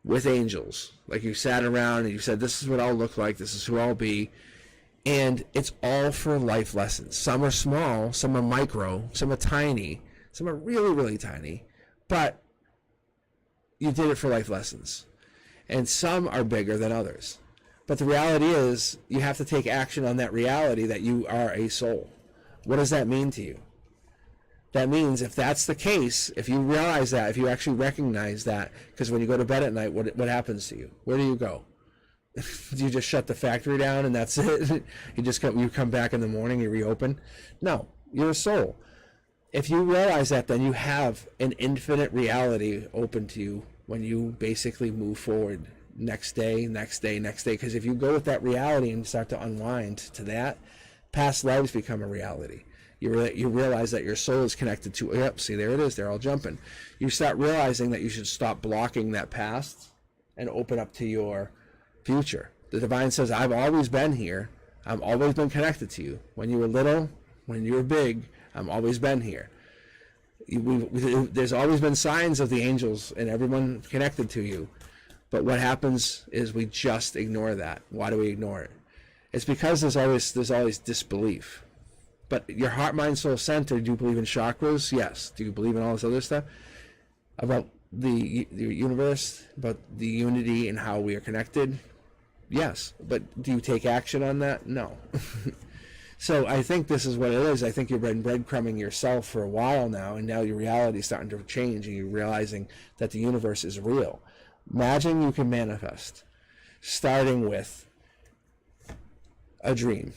with angels. Like you sat around and you said, this is what I'll look like, this is who I'll be. And it's all for life lessons. Some are small, some are micro, some are tiny, some are really, really tiny. But you did it for life lessons. And some are bigger than others. But the reality is, you have to take action on that reality that you are a soul. What does that mean to you? That means if that's the case, if you realize that, if you actually recognize that, because when you go to bed at night, what happens to you? Where do you go? Do you just shut the factory down and that's it? You come back in the morning, you reopen? No, you're a soul. If you realize that, then you have an infinite reality open to you when you basically move forward next day. Because if you go with that reality and start to unwind to that, past lives become a reality. You realize that your soul is connected to, yep, see, there it is, they're all jumping. You start realizing that you should stop blocking that past and open up to your future. The divine says, I've always been here. I've always been connected to you. When you were little, when you were big, I've always been here. There's always been signs of the angels and everyone connected to you. But what happens is we just ignore that. Why do we ignore it? It's because there's always disbelief. But your heart, mind, soul center, do you believe in chakras? Yes. Do you believe in all this other stuff? About the universe, about the unity and how we are connected? Yes. But do you take action on that? No. So I think this is what it is. I think you've been breadcrumbing yourself for a while now, and now your reality is starting to change, and you're realizing that the universe is real. Imagine you can manifest, starting with a dream.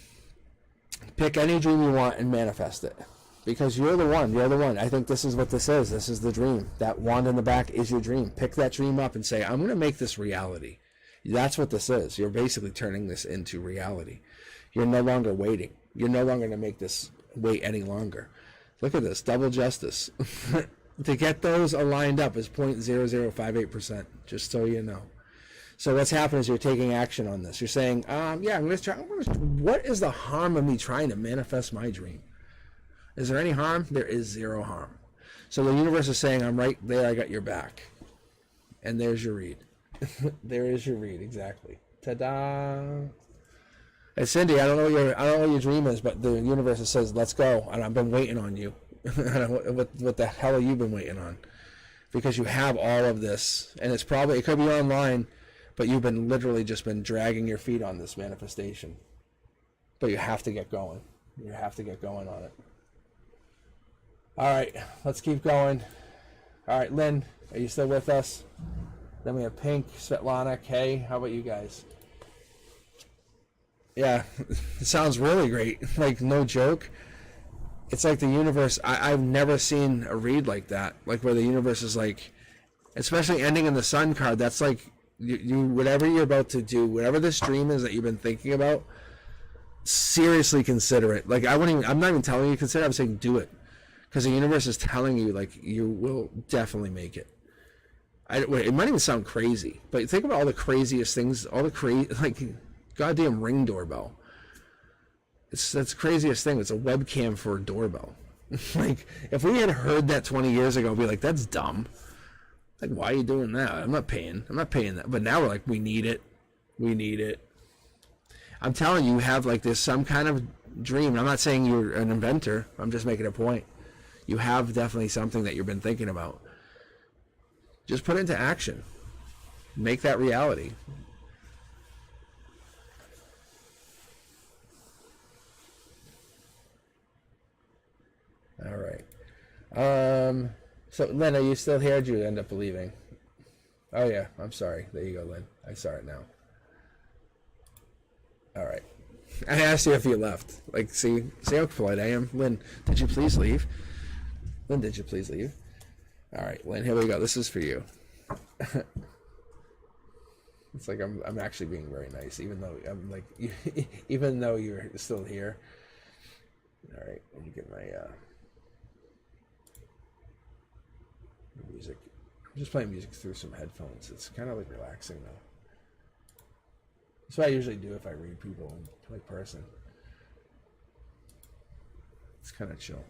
Pick any dream you want and manifest it, because you're the one. I think this is what this is. This is the dream. That wand in the back is your dream. Pick that dream up and say, I'm going to make this reality. That's what this is. You're basically turning this into reality. You're no longer waiting. You're no longer going to make this wait any longer. Look at this, double justice. To get those aligned up is 0.0058%, just so you know. So what's happening is you're taking action on this. You're saying, yeah, I'm going to try. What is the harm of me trying to manifest my dream? Is there any harm? There is zero harm. So the universe is saying, I'm right there, I got your back. And there's your read. There is your read, exactly. Ta-da! Hey, Cindy, I don't know what your dream is, but the universe says, let's go, and I've been waiting on you. What the hell have you been waiting on? Because you have all of this, and it could be online, but you've been literally just been dragging your feet on this manifestation. but you have to get going. You have to get going on it. All right, let's keep going. All right, Lynn, are you still with us? Then we have Pink, Svetlana, Kay. How about you guys? Yeah, it sounds really great. Like, no joke. It's like the universe. I've never seen a read like that. Like, where the universe is like, especially ending in the Sun card. That's like, you whatever you're about to do, whatever this dream is that you've been thinking about, seriously consider it. Like, I'm not even telling you to consider it. I'm saying do it. Because the universe is telling you, like, you will definitely make it. It might even sound crazy, but think about all the craziest things, all the like, goddamn Ring doorbell. That's the craziest thing. It's a webcam for a doorbell. Like, if we had heard that 20 years ago, we'd be like, that's dumb. Like, why are you doing that? I'm not paying that. But now we're like, we need it. We need it. I'm telling you, you have like this, some kind of dream. I'm not saying you're an inventor. I'm just making a point. You have definitely something that you've been thinking about. Just put it into action. Make that reality. All right. So, Lynn, are you still here? Or did you end up leaving? Oh, yeah. I'm sorry. There you go, Lynn. I saw it now. All right. I asked you if you left. Like, see how polite I am? Lynn, did you please leave? Lynn, did you please leave? All right, Lynn, here we go. This is for you. It's like I'm actually being very nice, even though I'm like, even though you're still here. All right, let me get my music. I'm just playing music through some headphones. It's kind of like relaxing though. That's what I usually do if I read people in like person. It's kind of chill.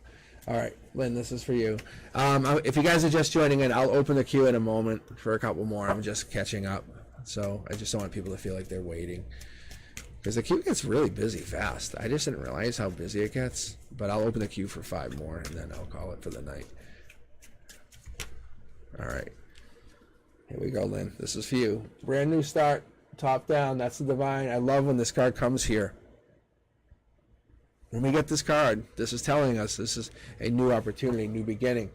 All right, Lynn, this is for you. If you guys are just joining in, I'll open the queue in a moment for a couple more. I'm just catching up, so I just don't want people to feel like they're waiting. Because the queue gets really busy fast. I just didn't realize how busy it gets, but I'll open the queue for 5 more, and then I'll call it for the night. All right, here we go, Lynn. This is for you. Brand new start, top down. That's the divine. I love when this card comes here. When we get this card, this is telling us this is a new opportunity, new beginning.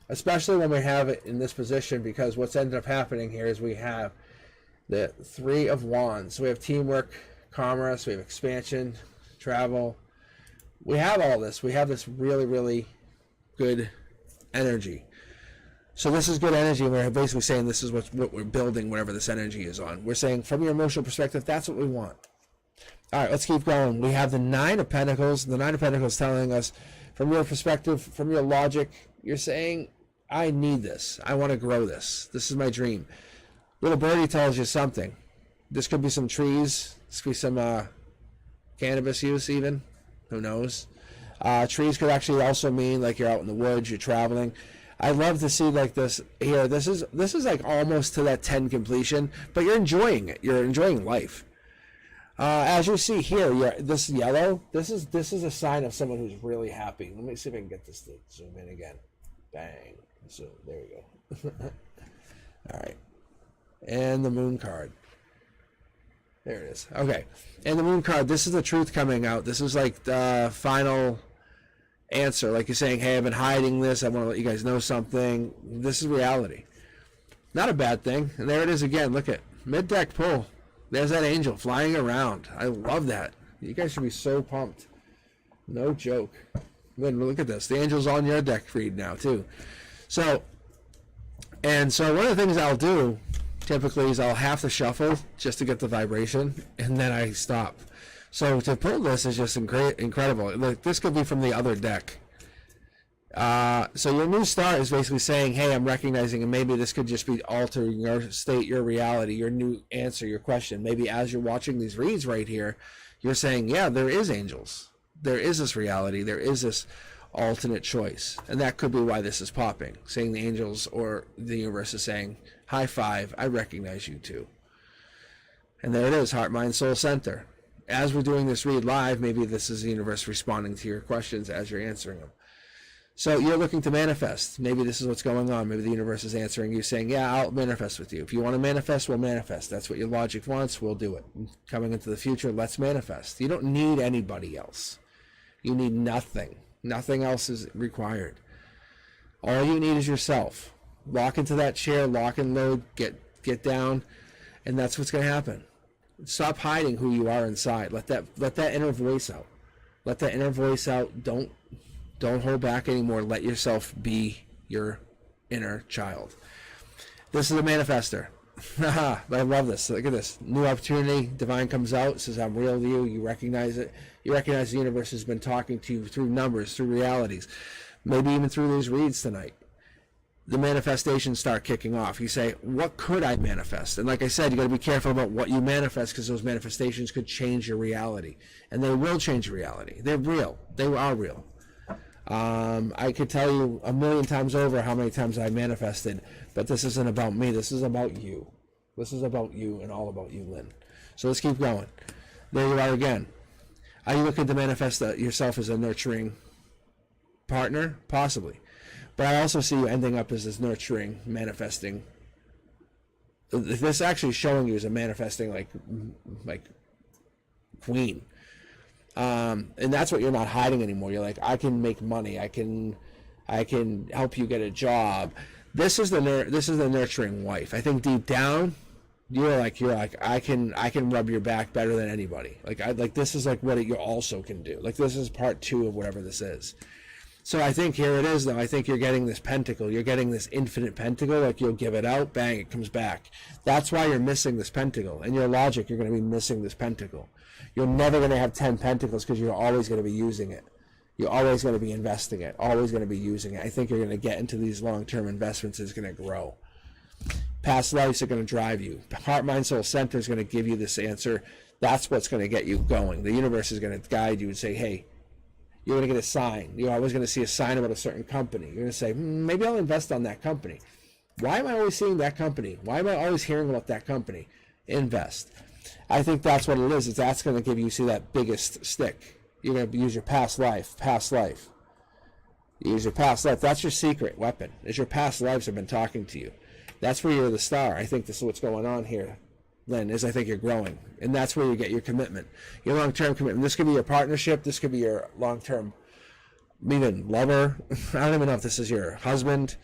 Especially when we have it in this position, because what's ended up happening here is we have the 3 of Wands. So we have teamwork, commerce, we have expansion, travel. We have all this. We have this really, really good energy. So this is good energy, and we're basically saying this is what we're building, whatever this energy is on. We're saying from your emotional perspective, that's what we want. All right, let's keep going. We have the 9 of Pentacles. The 9 of Pentacles telling us, from your perspective, from your logic, you're saying, I need this. I want to grow this. This is my dream. Little birdie tells you something. This could be some trees. This could be some cannabis use even. Who knows? Trees could actually also mean like you're out in the woods, you're traveling. I love to see like this here. This is like almost to that 10 completion, but you're enjoying it. You're enjoying life. As you see here, this yellow, this is a sign of someone who's really happy. Let me see if I can get this to zoom in again. Bang. So there we go. All right. And the moon card. There it is. Okay. And the moon card, this is the truth coming out. This is like the final answer. Like you're saying, hey, I've been hiding this. I want to let you guys know something. This is reality. Not a bad thing. And there it is again. Look at mid-deck pull. There's that angel flying around. I love that. You guys should be so pumped. No joke. Look at this. The angel's on your deck read now, too. So one of the things I'll do, typically, is I'll have to shuffle just to get the vibration, and then I stop. So to pull this is just incredible. Like, this could be from the other deck. So your new start is basically saying, hey, I'm recognizing, and maybe this could just be altering your state, your reality, your new answer, your question. Maybe as you're watching these reads right here, you're saying, yeah, there is angels. There is this reality. There is this alternate choice. And that could be why this is popping, saying the angels or the universe is saying, high five, I recognize you too. And there it is, heart, mind, soul, center. As we're doing this read live, maybe this is the universe responding to your questions as you're answering them. So you're looking to manifest. Maybe this is what's going on. Maybe the universe is answering you saying, yeah, I'll manifest with you. If you want to manifest, we'll manifest. That's what your logic wants. We'll do it. Coming into the future, let's manifest. You don't need anybody else. You need nothing. Nothing else is required. All you need is yourself. Lock into that chair, lock and load, get down, and that's what's going to happen. Stop hiding who you are inside. Let that inner voice out. Let that inner voice out. Don't hold back anymore. Let yourself be your inner child. This is a manifester. I love this. Look at this. New opportunity. Divine comes out. Says, I'm real to you. You recognize it. You recognize the universe has been talking to you through numbers, through realities. Maybe even through these reads tonight. The manifestations start kicking off. You say, what could I manifest? And like I said, you got to be careful about what you manifest, because those manifestations could change your reality. And they will change your reality. They're real. They are real. I could tell you 1,000,000 times over how many times I manifested, but this isn't about me. This is about you. This is about you and all about you, Lynn. So let's keep going. There you are again. Are you looking to manifest yourself as a nurturing partner? Possibly. But I also see you ending up as this nurturing, manifesting. This actually showing you as a manifesting like queen. And that's what you're not hiding anymore. You're like, I can make money. I can help you get a job. This is the nurturing wife. I think deep down, you're like I can rub your back better than anybody. Like this is like what you also can do. Like this is part 2 of whatever this is. So I think here it is, though. I think you're getting this pentacle. You're getting this infinite pentacle. Like you'll give it out, bang, it comes back. That's why you're missing this pentacle. In your logic, you're going to be missing this pentacle. You're never going to have 10 pentacles because you're always going to be using it. You're always going to be investing it. Always going to be using it. I think you're going to get into these long-term investments. It's going to grow. Past lives are going to drive you. Heart, mind, soul center is going to give you this answer. That's what's going to get you going. The universe is going to guide you and say, hey, you're going to get a sign. You're always going to see a sign about a certain company. You're going to say, maybe I'll invest on that company. Why am I always seeing that company? Why am I always hearing about that company? Invest. I think that's what it is. That's going to give you, see, that biggest stick. You're going to use your past life. Use your past life. That's your secret weapon, is your past lives have been talking to you. That's where you're the star. I think this is what's going on here, Lynn, is I think you're growing. And that's where you get your commitment, your long-term commitment. This could be your partnership. This could be your long-term, even lover. I don't even know if this is your husband.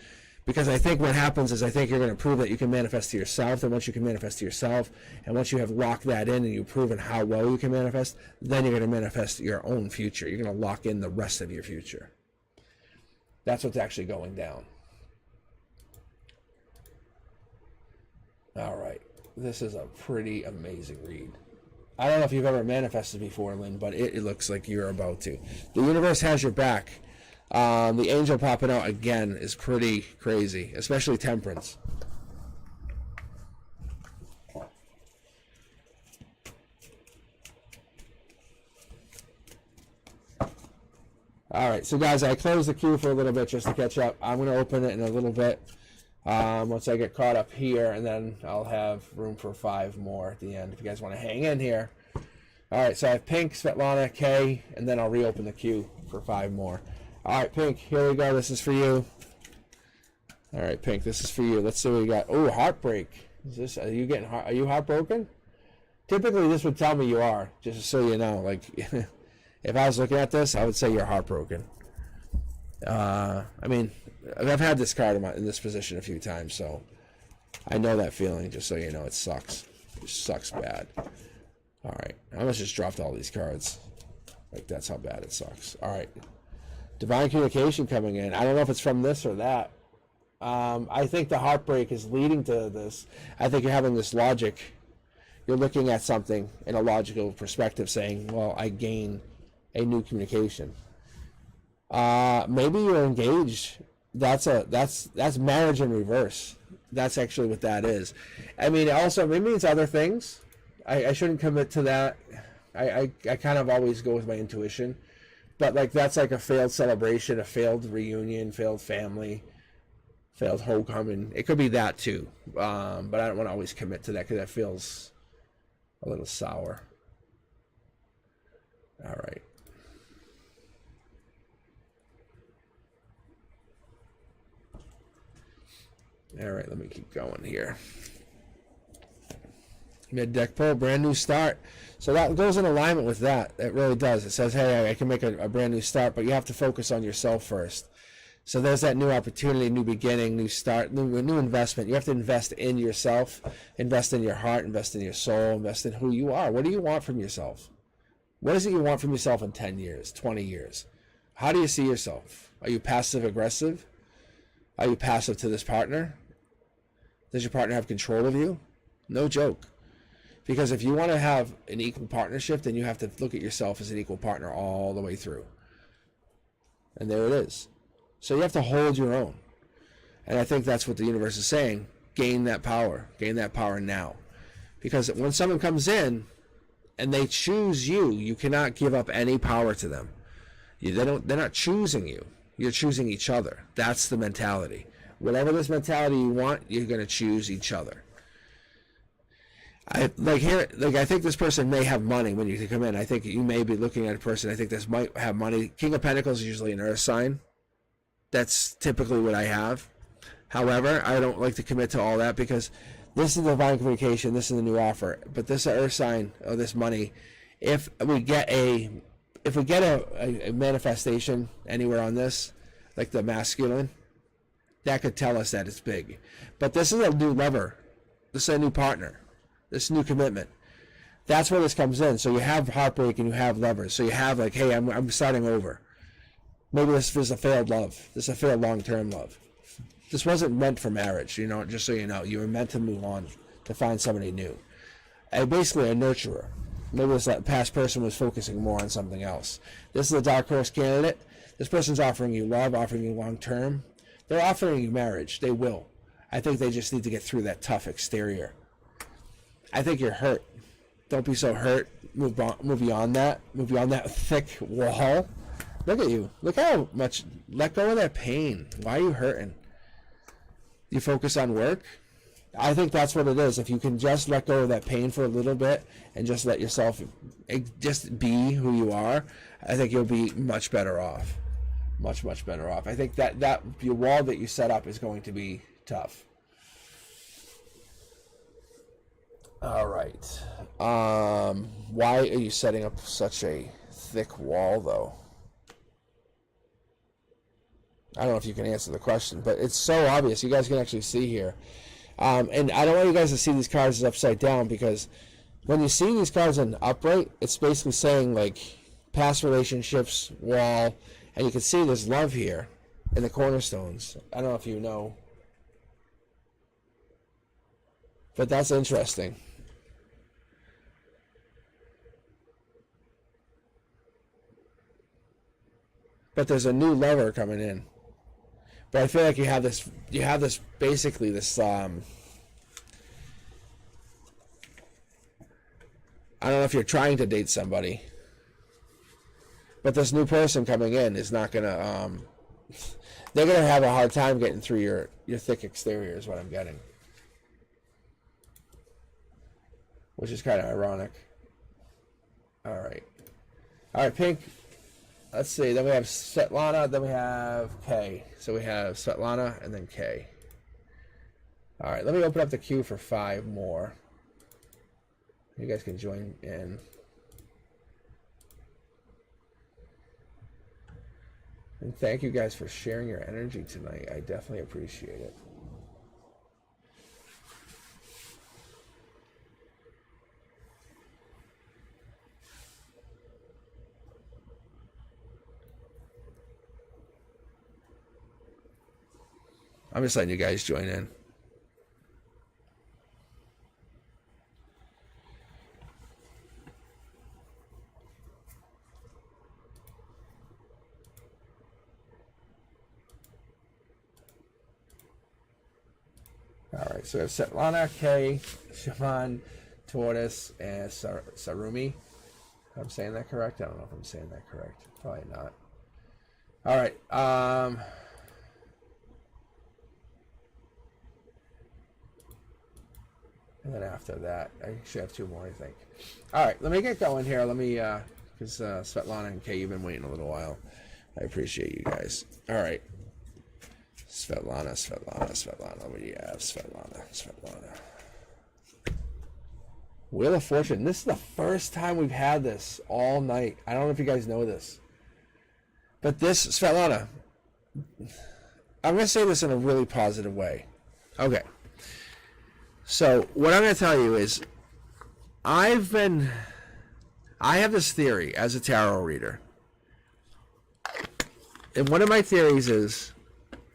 Because I think what happens is I think you're going to prove that you can manifest to yourself. And once you can manifest to yourself, and once you have locked that in and you've proven how well you can manifest, then you're going to manifest your own future. You're going to lock in the rest of your future. That's what's actually going down. All right. This is a pretty amazing read. I don't know if you've ever manifested before, Lynn, but it looks like you're about to. The universe has your back. The angel popping out again is pretty crazy, especially Temperance. All right, so guys, I closed the queue for a little bit just to catch up. I'm going to open it in a little bit once I get caught up here, and then I'll have room for 5 more at the end if you guys want to hang in here. All right, so I have Pink, Svetlana, Kay, and then I'll reopen the queue for 5 more. All right, Pink, here we go. This is for you. All right, Pink, this is for you. Let's see what we got. Oh, heartbreak. Are you heartbroken? Typically, this would tell me you are, just so you know. Like, if I was looking at this, I would say you're heartbroken. I mean, I've had this card in this position a few times, so I know that feeling, just so you know. It sucks. It sucks bad. All right, I almost just dropped all these cards. Like, that's how bad it sucks. All right. Divine communication coming in. I don't know if it's from this or that. I think the heartbreak is leading to this. I think you're having this logic. You're looking at something in a logical perspective saying, well, I gain a new communication. Maybe you're engaged. That's marriage in reverse. That's actually what that is. I mean, also, it means other things. I shouldn't commit to that. I kind of always go with my intuition. But like that's like a failed celebration, a failed reunion, failed family, failed homecoming. It could be that too. But I don't want to always commit to that because that feels a little sour. All right. All right, let me keep going here. Mid-deck pull, brand new start. So that goes in alignment with that. It really does. It says, hey, I can make a brand new start, but you have to focus on yourself first. So there's that new opportunity, new beginning, new start, new investment. You have to invest in yourself, invest in your heart, invest in your soul, invest in who you are. What do you want from yourself? What is it you want from yourself in 10 years, 20 years? How do you see yourself? Are you passive-aggressive? Are you passive to this partner? Does your partner have control of you? No joke. Because if you want to have an equal partnership, then you have to look at yourself as an equal partner all the way through. And there it is. So you have to hold your own. And I think that's what the universe is saying. Gain that power. Gain that power now. Because when someone comes in and they choose you, you cannot give up any power to them. They're not choosing you. You're choosing each other. That's the mentality. Whatever this mentality you want, you're going to choose each other. I think this person may have money when you come in. I think you may be looking at a person. I think this might have money. King of Pentacles is usually an earth sign. That's typically what I have. However, I don't like to commit to all that because this is divine communication. This is the new offer. But this earth sign or this money, if we get a manifestation anywhere on this, like the masculine, that could tell us that it's big. But this is a new lover. This is a new partner. This new commitment. That's where this comes in. So you have heartbreak and you have lovers. So you have like, hey, I'm starting over. Maybe this is a failed love. This is a failed long-term love. This wasn't meant for marriage, just so you know. You were meant to move on, to find somebody new. Basically a nurturer. Maybe this past person was focusing more on something else. This is a dark horse candidate. This person's offering you love, offering you long-term. They're offering you marriage. They will. I think they just need to get through that tough exterior. I think you're hurt. Don't be so hurt. Move beyond that. Move beyond that thick wall. Look at you. Look how much. Let go of that pain. Why are you hurting? You focus on work? I think that's what it is. If you can just let go of that pain for a little bit and just let yourself just be who you are, I think you'll be much better off. Much, much better off. I think that your wall that you set up is going to be tough. All right. Why are you setting up such a thick wall, though? I don't know if you can answer the question, but it's so obvious. You guys can actually see here. And I don't want you guys to see these cards as upside down, because when you see these cards in upright, it's basically saying, like, past relationships, wall, and you can see there's love here in the cornerstones. I don't know if you know. But that's interesting. But there's a new lover coming in. But I feel like you have this basically this, I don't know if you're trying to date somebody, but this new person coming in is not going to, they're going to have a hard time getting through your thick exterior is what I'm getting. Which is kind of ironic. All right, Pink. Let's see, then we have Svetlana, then we have K. So we have Svetlana and then K. All right, let me open up the queue for 5 more. You guys can join in. And thank you guys for sharing your energy tonight. I definitely appreciate it. I'm just letting you guys join in. All right, so we have Svetlana, K, Shaman, Tortoise, and Sarumi. If I'm saying that correct? I don't know if I'm saying that correct. Probably not. All right. And then after that, I actually have 2 more, I think. All right, let me get going here. Let me, because Svetlana and Kay, you've been waiting a little while. I appreciate you guys. All right. Svetlana. What do you have? Svetlana. Wheel of Fortune. This is the first time we've had this all night. I don't know if you guys know this. But this, Svetlana, I'm going to say this in a really positive way. Okay. So, what I'm going to tell you is, I have this theory as a tarot reader. And one of my theories is,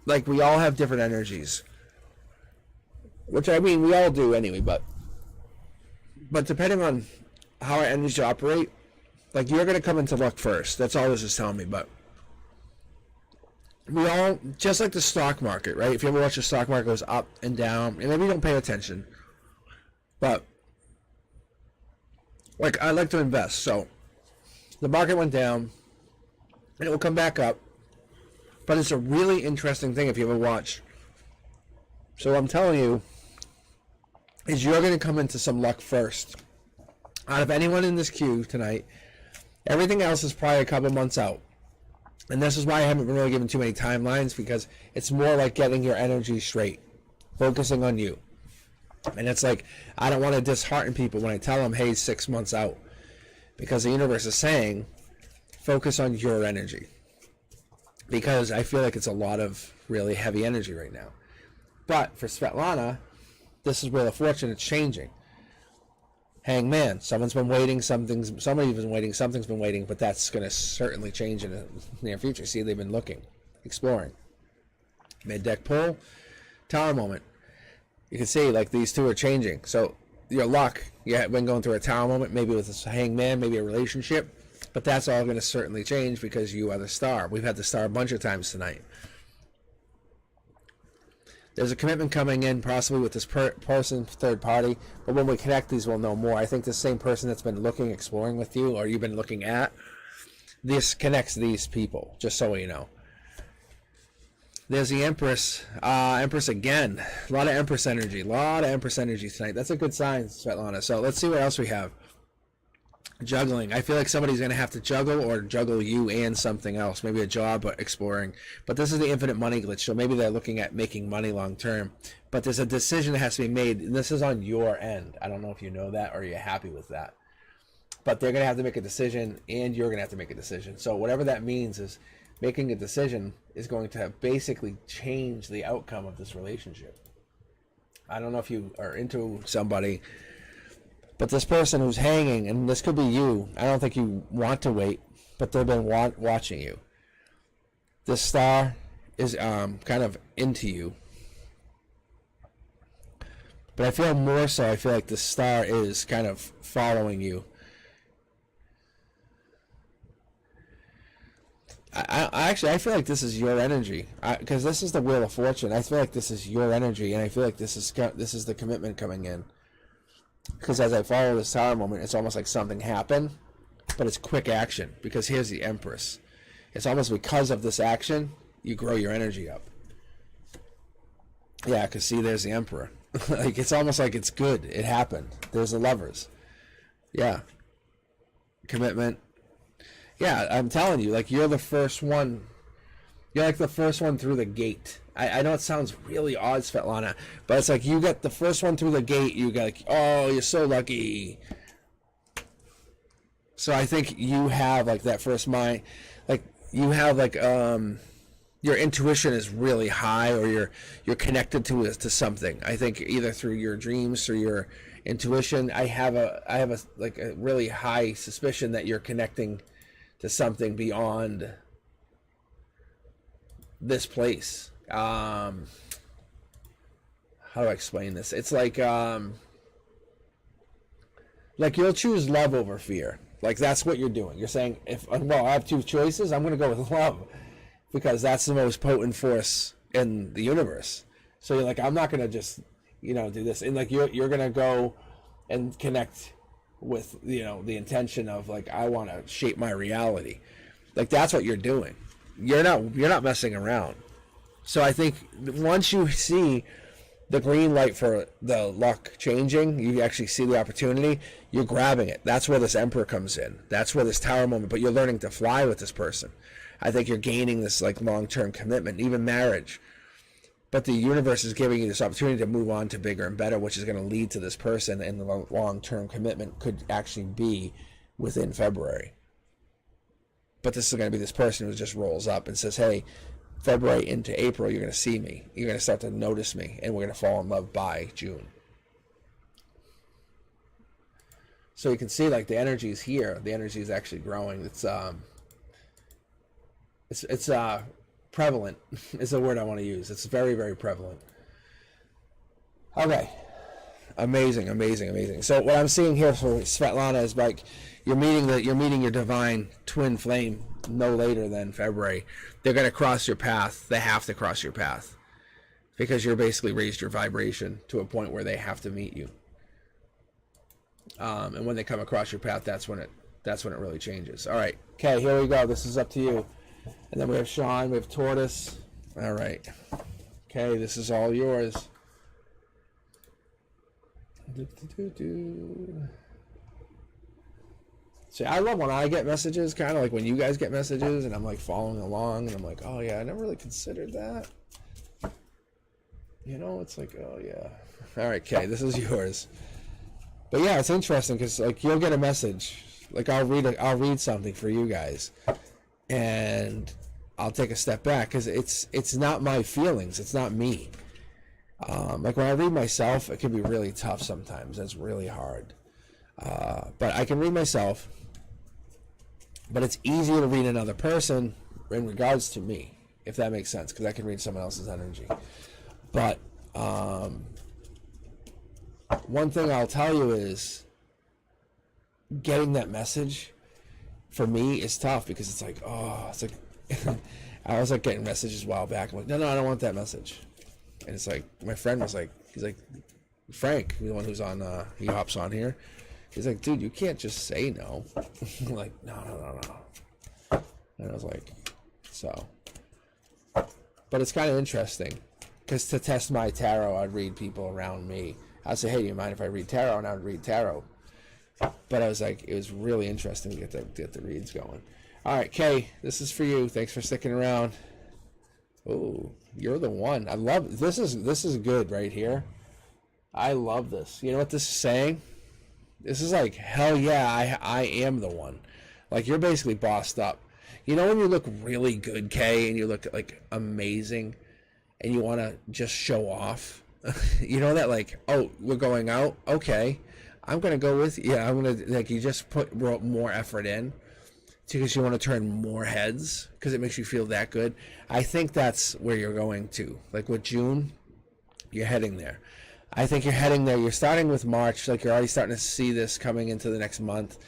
like, we all have different energies. Which, I mean, we all do anyway, but depending on how our energies operate, like, you're going to come into luck first. That's all this is telling me, but we all, just like the stock market, right? If you ever watch the stock market goes up and down, and maybe you don't pay attention, but, like, I like to invest, so the market went down, and it will come back up, but it's a really interesting thing if you ever watch. So what I'm telling you is you're going to come into some luck first. Out of anyone in this queue tonight, everything else is probably a couple months out. And this is why I haven't been really given too many timelines, because it's more like getting your energy straight, focusing on you. And it's like, I don't want to dishearten people when I tell them, hey, 6 months out. Because the universe is saying, focus on your energy. Because I feel like it's a lot of really heavy energy right now. But for Svetlana, this is Wheel of Fortune, it's changing. Hangman, somebody's been waiting, something's been waiting, but that's going to certainly change in the near future. See, they've been looking, exploring. Mid-deck pull, Tower moment. You can see, like, these two are changing. So, your luck, you have been going through a Tower moment, maybe with a Hangman, maybe a relationship, but that's all going to certainly change because you are the star. We've had the star a bunch of times tonight. There's a commitment coming in, possibly with this person, third party. But when we connect these, we'll know more. I think the same person that's been looking, exploring with you, or you've been looking at, this connects these people, just so you know. There's the Empress. Empress again. A lot of Empress energy. Tonight. That's a good sign, Svetlana. So let's see what else we have. Juggling. I feel like somebody's going to have to juggle or juggle you and something else. Maybe a job or exploring. But this is the infinite money glitch. So maybe they're looking at making money long term. But there's a decision that has to be made. And this is on your end. I don't know if you know that or you're happy with that. But they're going to have to make a decision and you're going to have to make a decision. So whatever that means is making a decision is going to basically change the outcome of this relationship. I don't know if you are into somebody, but this person who's hanging, and this could be you, I don't think you want to wait, but they've been watching you. This star is kind of into you. But I feel more so, I feel like this star is kind of following you. I feel like this is your energy, because this is the Wheel of Fortune. I feel like this is your energy, and I feel like this is the commitment coming in. Because as I follow this Tower moment, it's almost like something happened, but it's quick action. Because here's the Empress. It's almost because of this action, you grow your energy up. Yeah, because see, there's the Emperor. Like, it's almost like it's good. It happened. There's the Lovers. Yeah. Commitment. Yeah, I'm telling you, like, you're the first one. You're like the first one through the gate. I know it sounds really odd, Svetlana, but it's like you get the first one through the gate. You get like, oh, you're so lucky. So I think you have like that first mind, like you have like your intuition is really high, or you're connected to something. I think either through your dreams, through your intuition. I have a like a really high suspicion that you're connecting to something beyond this place. How do I explain this? It's like you'll choose love over fear. Like, that's what you're doing. You're saying, I have two choices, I'm going to go with love, because that's the most potent force in the universe. So you're like, I'm not going to just, do this. And like, you're going to go and connect with, the intention of like, I want to shape my reality. Like, that's what you're doing. You're not messing around. So I think once you see the green light for the luck changing, you actually see the opportunity, you're grabbing it. That's where this Emperor comes in. That's where this Tower moment, but you're learning to fly with this person. I think you're gaining this like long-term commitment, even marriage. But the universe is giving you this opportunity to move on to bigger and better, which is going to lead to this person, and the long-term commitment could actually be within February. But this is going to be this person who just rolls up and says, hey, February into April, you're going to see me. You're going to start to notice me, and we're going to fall in love by June. So you can see, like, the energy is here. The energy is actually growing. It's prevalent is the word I want to use. It's very, very prevalent. Okay. Amazing, amazing, amazing. So what I'm seeing here for Svetlana is like you're meeting your divine twin flame no later than February. They're going to cross your path. They have to cross your path because you're basically raised your vibration to a point where they have to meet you. And when they come across your path, that's when it really changes. All right, okay, here we go. This is up to you. And then we have Sean, we have Tortoise. All right. Okay, this is all yours. See, I love when I get messages, kind of like when you guys get messages, and I'm like following along, and I'm like, oh yeah, I never really considered that. You know, it's like, oh yeah. All right, okay, this is yours. But yeah, it's interesting because like you'll get a message, like I'll read something for you guys, and I'll take a step back because it's not my feelings, it's not me. Like when I read myself, it can be really tough sometimes. It's really hard. But I can read myself, but it's easier to read another person in regards to me, if that makes sense, because I can read someone else's energy. But one thing I'll tell you is getting that message for me is tough because it's like, oh, it's like I was like getting messages a while back. I'm like, no, I don't want that message. And it's like my friend was like, he's like, Frank, the one who's on, he hops on here. He's like, dude, you can't just say no. I'm like, no. And I was like, so. But it's kind of interesting because to test my tarot, I'd read people around me. I'd say, hey, do you mind if I read tarot? And I would read tarot. But I was like, it was really interesting to get the reads going. All right, Kay, this is for you. Thanks for sticking around. Oh, you're the one. I love this. This is good right here. I love this. You know what this is saying? This is like, hell yeah, I am the one. Like, you're basically bossed up. You know when you look really good, Kay, and you look like amazing, and you want to just show off? You know that, like, oh, we're going out? Okay. I'm going to go with you. Yeah, I'm going to, like, you just put more effort in because you want to turn more heads because it makes you feel that good. I think that's where you're going to. Like with June, you're heading there. I think you're heading there. You're starting with March. Like you're already starting to see this coming into the next month,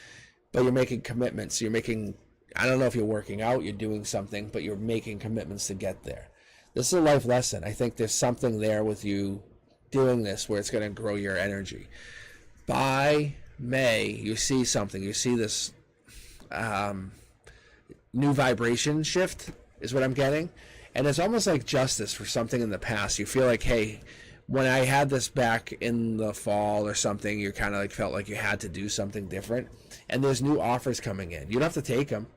but you're making commitments. You're making, I don't know if you're working out, you're doing something, but you're making commitments to get there. This is a life lesson. I think there's something there with you doing this where it's going to grow your energy. By May, you see something. You see this new vibration shift is what I'm getting. And it's almost like justice for something in the past. You feel like, hey, when I had this back in the fall or something, you kind of like felt like you had to do something different. And there's new offers coming in. You don't have to take them,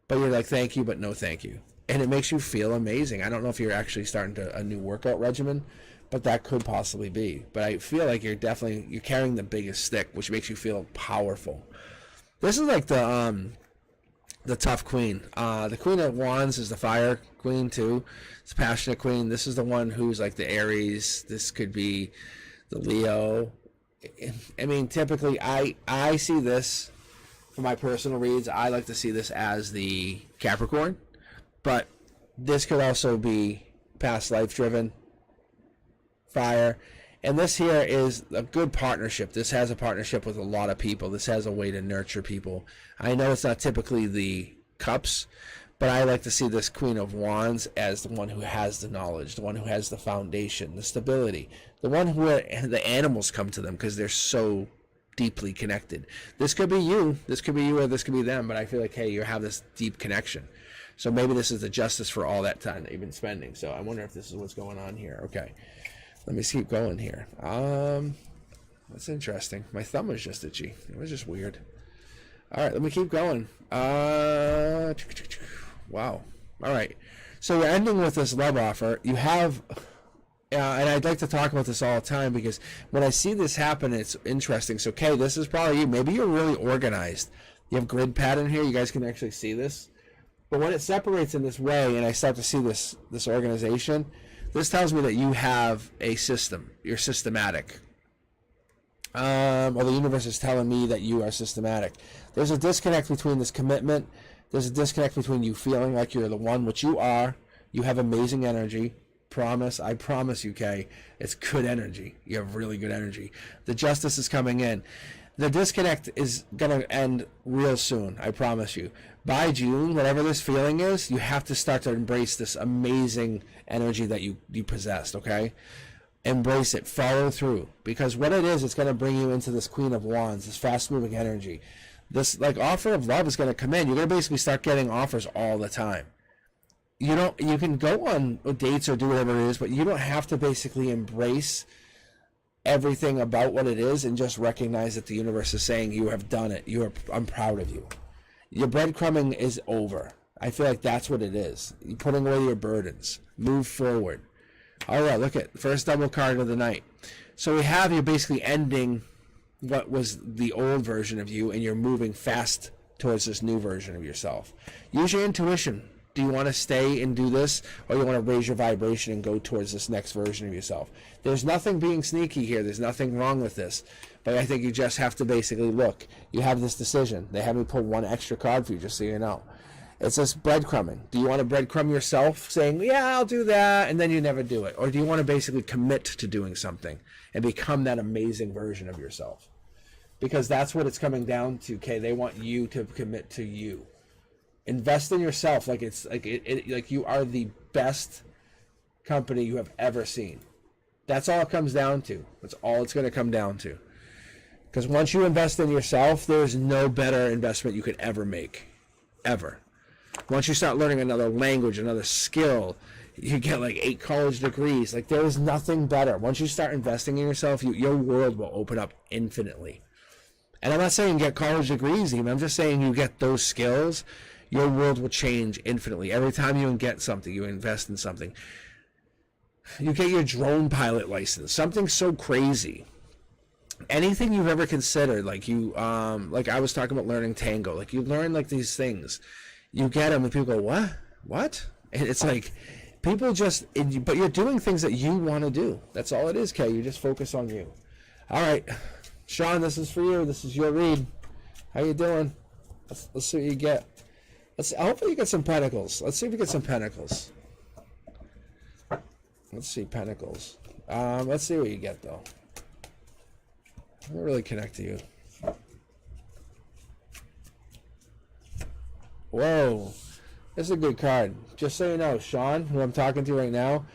but you're like, thank you, but no thank you. And it makes you feel amazing. I don't know if you're actually starting a new workout regimen, but that could possibly be. But I feel like you're carrying the biggest stick, which makes you feel powerful. This is like the tough queen. The Queen of Wands is the fire queen too. It's a passionate queen. This is the one who's like the Aries. This could be the Leo. I mean, typically I see this for my personal reads. I like to see this as the Capricorn, but this could also be past life driven fire. And this here is a good partnership. This has a partnership with a lot of people. This has a way to nurture people. I know it's not typically the cups, but I like to see this Queen of Wands as the one who has the knowledge, the one who has the foundation, the stability, the one who the animals come to them because they're so deeply connected. This could be you. This could be you or this could be them, but I feel like, hey, you have this deep connection. So maybe this is the justice for all that time that you've been spending. So I wonder if this is what's going on here. Okay. Let me keep going here. That's interesting. My thumb was just itchy. It was just weird. All right, let me keep going. Wow. All right. So we're ending with this love offer. You have and I'd like to talk about this all the time because when I see this happen, it's interesting. So, Kay, this is probably you. Maybe you're really organized. You have grid pattern here. You guys can actually see this. But when it separates in this way and I start to see this organization, this tells me that you have a system. You're systematic. Well, the universe is telling me that you are systematic. There's a disconnect between this commitment. There's a disconnect between you feeling like you're the one, which you are. You have amazing energy. I promise you, Kay, it's good energy. You have really good energy. The justice is coming in. The disconnect is going to end real soon, I promise you. By June, whatever this feeling is, you have to start to embrace this amazing energy that you possessed, okay? Embrace it. Follow through. Because what it is, it's going to bring you into this Queen of Wands, this fast-moving energy. This offer of love is going to come in. You're going to basically start getting offers all the time. You can go on dates or do whatever it is, but you don't have to basically embrace everything about what it is and just recognize that the universe is saying you have done it. I'm proud of you. Your breadcrumbing is over. I feel like that's what it is. You're putting away your burdens. Move forward. All right, look at first double card of the night. So we have you basically ending what was the old version of you, and you're moving fast towards this new version of yourself. Use your intuition. Do you want to stay and do this, or you want to raise your vibration and go towards this next version of yourself? There's nothing being sneaky here. There's nothing wrong with this. But I think you just have to basically look. You have this decision. They have me pull one extra card for you, just so you know. It's this breadcrumbing. Do you want to breadcrumb yourself, saying, yeah, I'll do that, and then you never do it? Or do you want to basically commit to doing something and become that amazing version of yourself? Because that's what it's coming down to, Kay. They want you to commit to you. Invest in yourself like it's like you are the best company you have ever seen. That's all it comes down to. That's all it's going to come down to. Because once you invest in yourself, there's no better investment you could ever make. Ever. Once you start learning another language, another skill, you get like 8 college degrees. Like, there is nothing better. Once you start investing in yourself, your world will open up infinitely. And I'm not saying get college degrees even. I'm just saying you get those skills, your world will change infinitely. Every time you get something, you invest in something. You get your drone pilot license, something so crazy. Anything you've ever considered, like like I was talking about learning tango, like you learn like these things, you get them and people go, what? And it's like, people just, but you're doing things that you want to do. That's all it is, Kay. You just focus on you. All right, Sean, this is for you. This is your read. How you doing? Let's see what you get. Hopefully you get some pentacles. Let's see if we get some pentacles. Let's see, pentacles. Let's see what you get, though. I don't really connect to you. Whoa. This is a good card. Just so you know, Sean, who I'm talking to right now,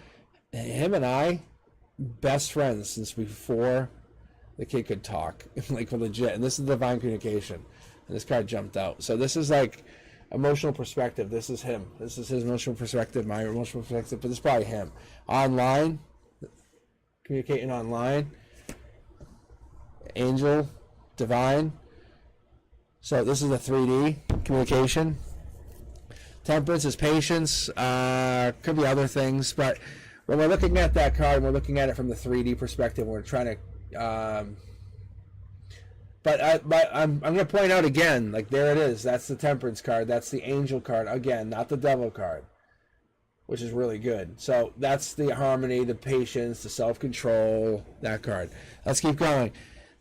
him and I, best friends since before the kid could talk. Like, legit. And this is divine communication. And this card jumped out. So this is like emotional perspective. This is him. This is his emotional perspective, my emotional perspective, but this is probably him. Online, communicating online, angel, divine. So this is a 3D communication. Temperance is patience. Could be other things, but when we're looking at that card, we're looking at it from the 3D perspective. We're trying to But I'm going to point out again, like, there it is. That's the Temperance card. That's the Angel card. Again, not the Devil card, which is really good. So that's the harmony, the patience, the self-control, that card. Let's keep going.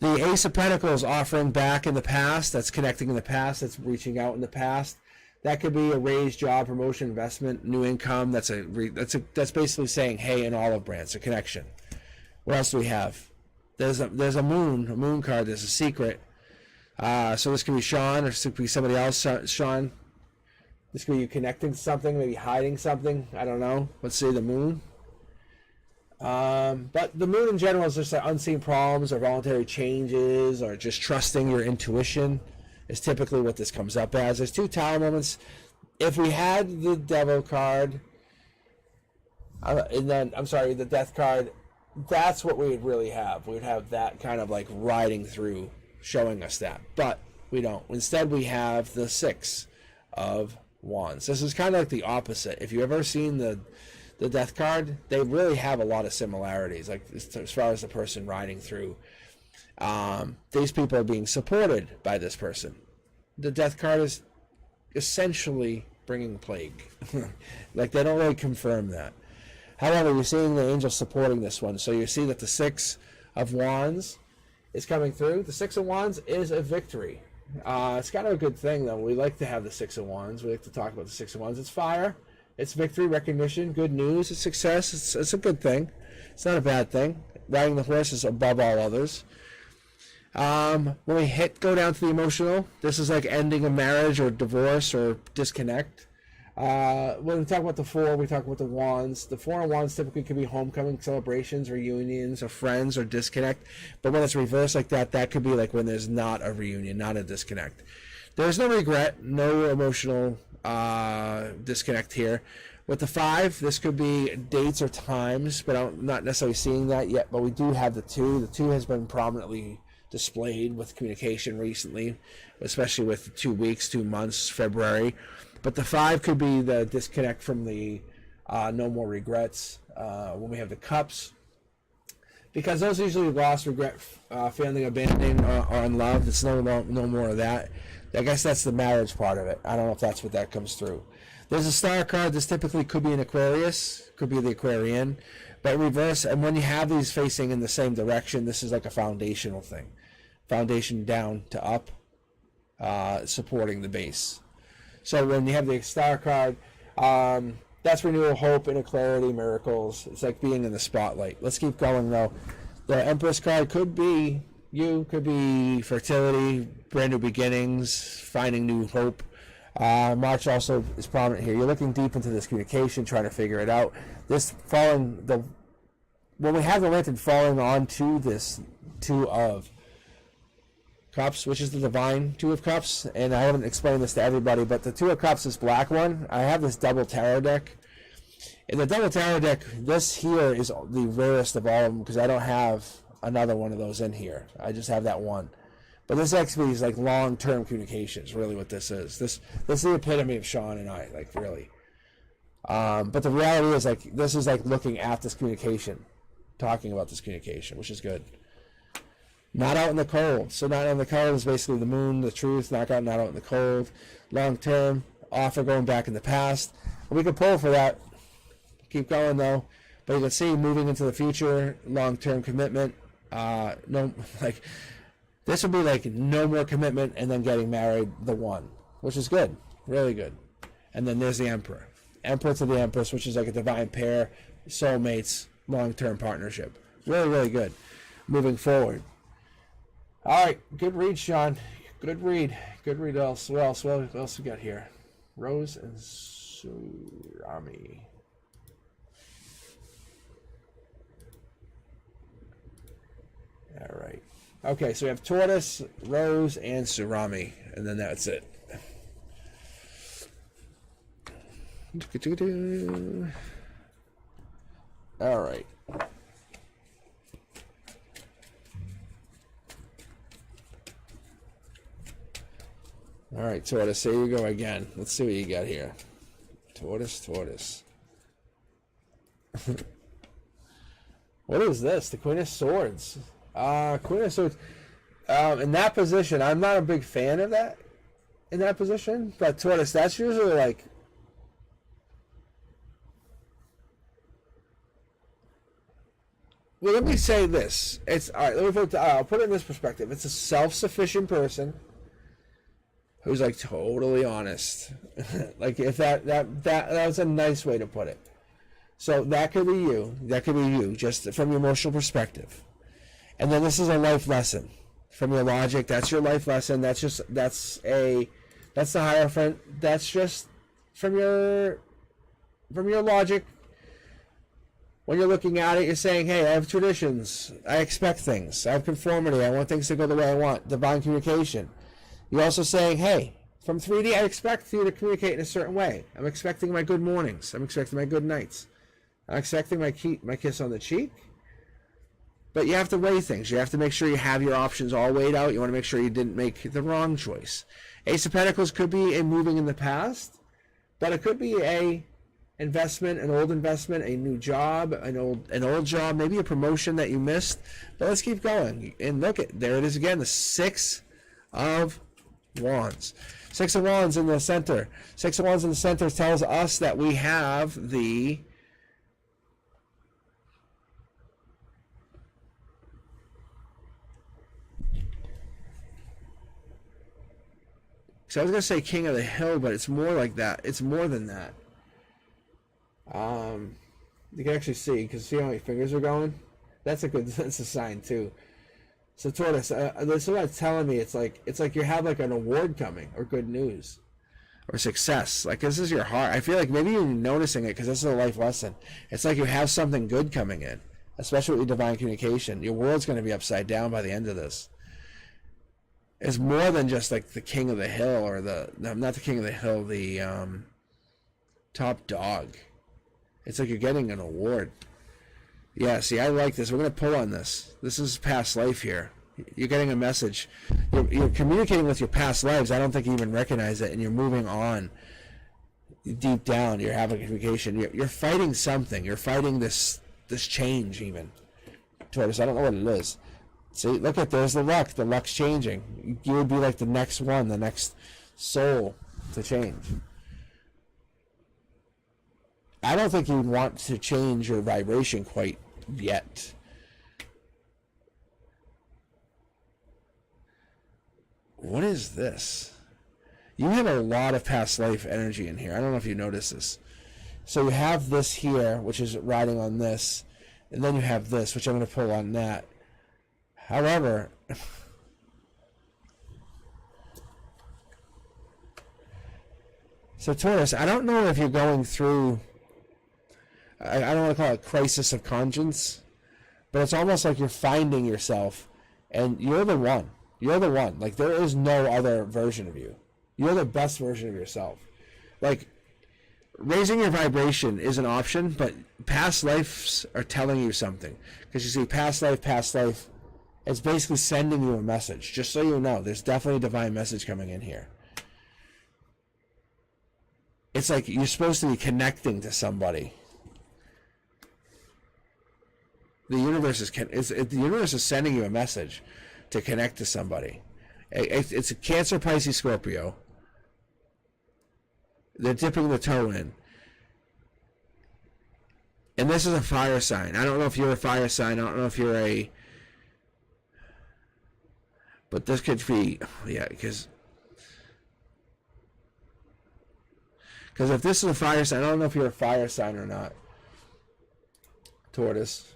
The Ace of Pentacles, offering back in the past. That's connecting in the past. That's reaching out in the past. That could be a raised job, promotion, investment, new income. That's basically saying, hey, an olive branch, a connection. What else do we have? There's a moon card. There's a secret. So this could be Sean, or this could be somebody else. Sean. This could be you connecting to something, maybe hiding something. I don't know. Let's see the moon. But the moon in general is just like unseen problems or voluntary changes or just trusting your intuition is typically what this comes up as. There's 2 tower moments. If we had the Devil card, and then, I'm sorry, the Death card, that's what we would really have. We would have that kind of like riding through, showing us that. But we don't. Instead, we have the 6 of Wands. This is kind of like the opposite. If you've ever seen the the death card, they really have a lot of similarities. Like as far as the person riding through, these people are being supported by this person. The death card is essentially bringing plague. Like they don't really confirm that. However, you're seeing the angel supporting this one. So you see that the Six of Wands is coming through. The Six of Wands is a victory. It's kind of a good thing, though. We like to have the Six of Wands. We like to talk about the Six of Wands. It's fire. It's victory, recognition, good news. It's success. It's a good thing. It's not a bad thing. Riding the horse is above all others. When we go down to the emotional, this is like ending a marriage or divorce or disconnect. When we talk about the Four, we talk about the Wands. The Four of Wands typically could be homecoming celebrations, reunions of friends, or disconnect. But when it's reversed like that, that could be like when there's not a reunion, not a disconnect. There's no regret, no emotional disconnect here. With the Five, this could be dates or times, but I'm not necessarily seeing that yet. But we do have the Two. The Two has been prominently displayed with communication recently, especially with the 2 weeks, 2 months, February. But the Five could be the disconnect from the no more regrets. When we have the Cups, because those are usually lost, regret, failing, abandoning, or unloved. It's no more of that. I guess that's the marriage part of it. I don't know if that's what that comes through. There's a Star card. This typically could be an Aquarius, could be the Aquarian, but in reverse. And when you have these facing in the same direction, this is like a foundational thing, foundation down to up, supporting the base. So when you have the Star card, that's renewal, hope, inner clarity, miracles. It's like being in the spotlight. Let's keep going, though. The Empress card could be you, could be fertility, brand new beginnings, finding new hope. March also is prominent here. You're looking deep into this communication, trying to figure it out. This when we have the lantern falling onto this Two of Cups, which is the divine Two of Cups, and I haven't explained this to everybody, but the Two of Cups, this black one, I have this double tarot deck. In the double tarot deck, this here is the rarest of all of them because I don't have another one of those in here. I just have that one. But this actually is like long-term communications, really what this is. This is the epitome of Sean and I, like really. But the reality is like this is like looking at this communication, talking about this communication, which is good. Not out in the cold. So not out in the cold is basically the moon, the truth, not out in the cold. Long-term, offer going back in the past. We can pull for that. Keep going though. But you can see moving into the future, long-term commitment. No, like this would be like no more commitment and then getting married, the one, which is good, really good. And then there's the Emperor. Emperor to the Empress, which is like a divine pair, soulmates, long-term partnership. Really, really good. Moving forward. All right, good read, Sean. Good read. Good read. What else we got here? Rose and Surami. All right. Okay, so we have Tortoise, Rose, and Surami, and then that's it. All right. All right, Tortoise, here you go again. Let's see what you got here. Tortoise. What is this? The Queen of Swords. Queen of Swords. In that position, I'm not a big fan of that. In that position, but Tortoise, that's usually like. Well, let me say this. It's all right. I'll put it in this perspective. It's a self-sufficient person who's like totally honest. Like if that was a nice way to put it. So that could be you. That could be you, just from your emotional perspective. And then this is a life lesson from your logic. That's your life lesson. That's the Hierophant. That's just from your logic. When you're looking at it, you're saying, hey, I have traditions. I expect things. I have conformity. I want things to go the way I want. Divine communication. You're also saying, hey, from 3D, I expect you to communicate in a certain way. I'm expecting my good mornings. I'm expecting my good nights. I'm expecting my kiss on the cheek. But you have to weigh things. You have to make sure you have your options all weighed out. You want to make sure you didn't make the wrong choice. Ace of Pentacles could be a moving in the past, but it could be a investment, an old investment, a new job, an old job, maybe a promotion that you missed. But let's keep going. And look at, there it is again, the Six of Wands. Six of Wands in the center. Six of Wands in the center tells us that we have the so I was going to say King of the Hill, but it's more like that. It's more than that. You can actually see, because see how many fingers are going? That's a sign too. So Tortoise, this is what it's telling me. It's like you have like an award coming, or good news, or success. Like this is your heart. I feel like maybe you're noticing it because this is a life lesson. It's like you have something good coming in, especially with divine communication. Your world's going to be upside down by the end of this. It's more than just like the King of the Hill, or not the King of the Hill, the top dog. It's like you're getting an award. Yeah, see, I like this. We're going to pull on this. This is past life here. You're getting a message. You're communicating with your past lives. I don't think you even recognize it, and you're moving on. Deep down, you're having communication. You're fighting something. You're fighting this change even. Tortoise, I don't know what it is. See, look at, there's the luck. The luck's changing. You would be like the next one, the next soul to change. I don't think you'd want to change your vibration quite yet. What is this? You have a lot of past life energy in here. I don't know if you notice this. So you have this here, which is riding on this, and then you have this, which I'm going to pull on that. However, so Taurus, I don't know if you're going through, I don't want to call it crisis of conscience, but it's almost like you're finding yourself, and you're the one. You're the one. Like, there is no other version of you. You're the best version of yourself. Like, raising your vibration is an option, but past lives are telling you something. Because you see, past life, it's basically sending you a message. Just so you know, there's definitely a divine message coming in here. It's like you're supposed to be connecting to somebody. The universe is sending you a message to connect to somebody. It's a Cancer, Pisces, Scorpio. They're dipping the toe in. And this is a fire sign. I don't know if you're a fire sign. I don't know if you're a... But this could be... Yeah, because if this is a fire sign, I don't know if you're a fire sign or not. Tortoise.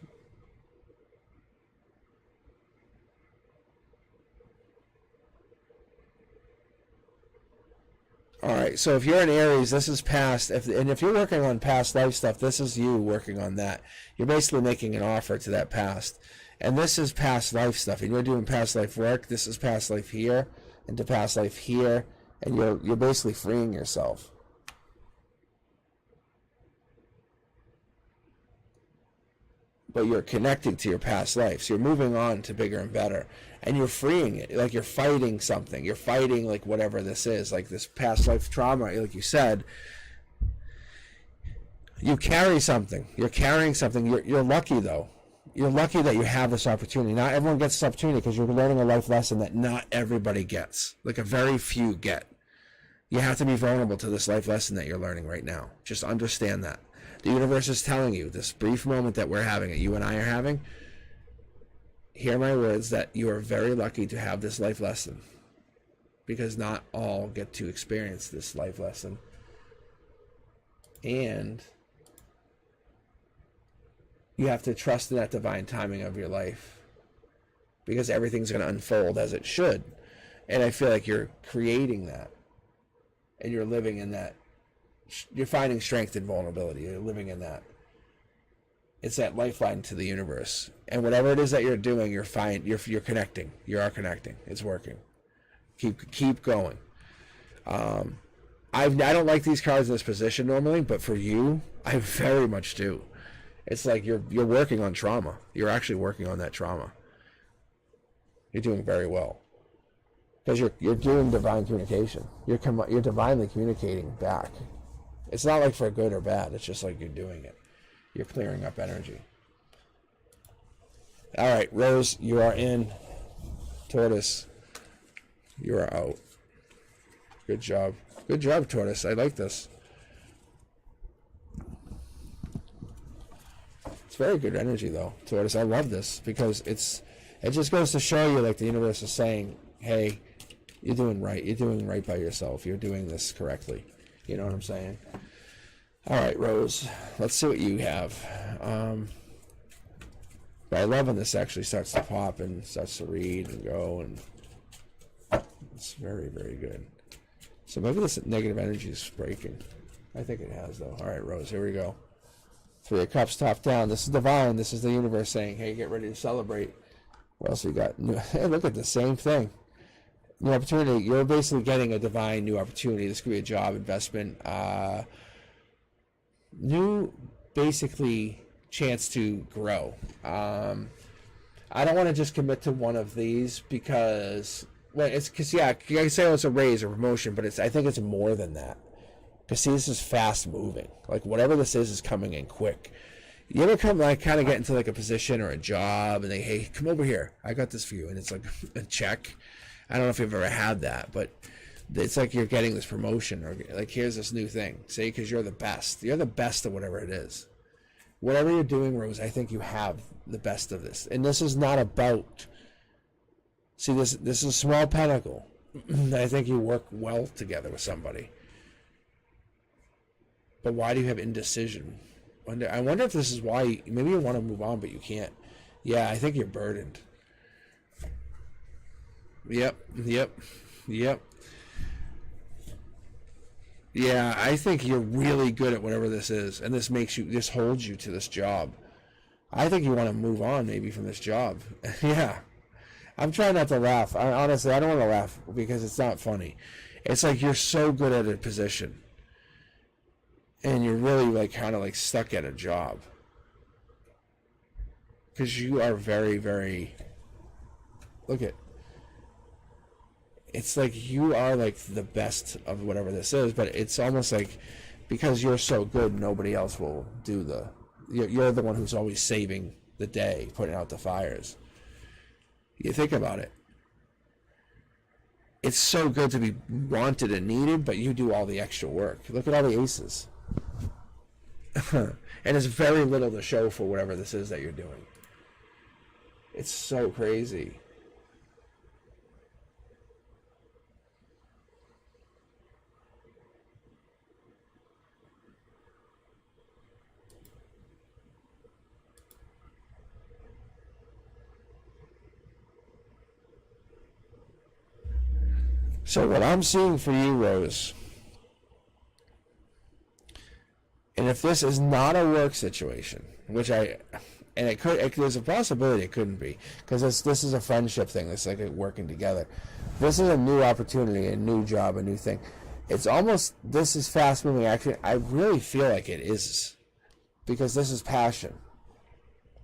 Alright, so if you're an Aries, this is past, and if you're working on past life stuff, this is you working on that. You're basically making an offer to that past. And this is past life stuff, and you're doing past life work. This is past life here, and to past life here, and you're basically freeing yourself. But you're connecting to your past life, so you're moving on to bigger and better. And you're freeing it, like you're fighting something. You're fighting like whatever this is, like this past life trauma, like you said. You carry something. You're carrying something. You're lucky though. You're lucky that you have this opportunity. Not everyone gets this opportunity because you're learning a life lesson that not everybody gets. Like a very few get. You have to be vulnerable to this life lesson that you're learning right now. Just understand that. The universe is telling you, this brief moment that we're having, that you and I are having, hear my words, that you are very lucky to have this life lesson. Because not all get to experience this life lesson. And you have to trust in that divine timing of your life. Because everything's going to unfold as it should. And I feel like you're creating that. And you're living in that. You're finding strength in vulnerability. You're living in that. It's that lifeline to the universe. And whatever it is that you're doing, you're fine. You're connecting. You are connecting. It's working. Keep going. I don't like these cards in this position normally, but for you, I very much do. It's like you're working on trauma. You're actually working on that trauma. You're doing very well. Because you're doing divine communication. You're divinely communicating back. It's not like for good or bad. It's just like you're doing it. You're clearing up energy. All right, Rose, you are in. Tortoise, you are out. Good job. Good job, Tortoise. I like this. It's very good energy, though, Tortoise. I love this because it just goes to show you, like the universe is saying, hey, you're doing right. You're doing right by yourself. You're doing this correctly. You know what I'm saying? All right, Rose. Let's see what you have. But I love when this actually starts to pop and starts to read and go, and it's very, very good. So maybe this negative energy is breaking. I think it has, though. All right, Rose, here we go. 3 of Cups, top down. This is divine. This is the universe saying, hey, get ready to celebrate. What else we got? Hey, look at the same thing. New opportunity. You're basically getting a divine new opportunity. This could be a job, investment, new, basically, chance to grow. I don't want to just commit to one of these because, well, it's because, yeah, you can say it's a raise or promotion, but I think it's more than that. Because, see, this is fast moving. Like, whatever this is coming in quick. You ever come, like, kind of get into, like, a position or a job, and they, hey, come over here. I got this for you. And it's, like, a check. I don't know if you've ever had that, but it's like you're getting this promotion. Or, like, here's this new thing. Say, because you're the best. You're the best at whatever it is. Whatever you're doing, Rose, I think you have the best of this. And this is not about... See, this is a small pentacle. I think you work well together with somebody. But why do you have indecision? I wonder if this is why. Maybe you want to move on, but you can't. Yeah, I think you're burdened. Yep. Yeah, I think you're really good at whatever this is, and this holds you to this job. I think you want to move on maybe from this job. Yeah. I'm trying not to laugh. Honestly, I don't want to laugh because it's not funny. It's like you're so good at a position. And you're really like kind of like stuck at a job. Because you are very, very... Look at... It's like you are like the best of whatever this is, but it's almost like because you're so good, nobody else will do the... You're the one who's always saving the day, putting out the fires. You think about it. It's so good to be wanted and needed, but you do all the extra work. Look at all the aces. And there's very little to show for whatever this is that you're doing. It's so crazy. So what I'm seeing for you, Rose, and if this is not a work situation, which there's a possibility it couldn't be, because this is a friendship thing. It's like working together. This is a new opportunity, a new job, a new thing. It's almost, this is fast moving action. I really feel like it is, because this is passion.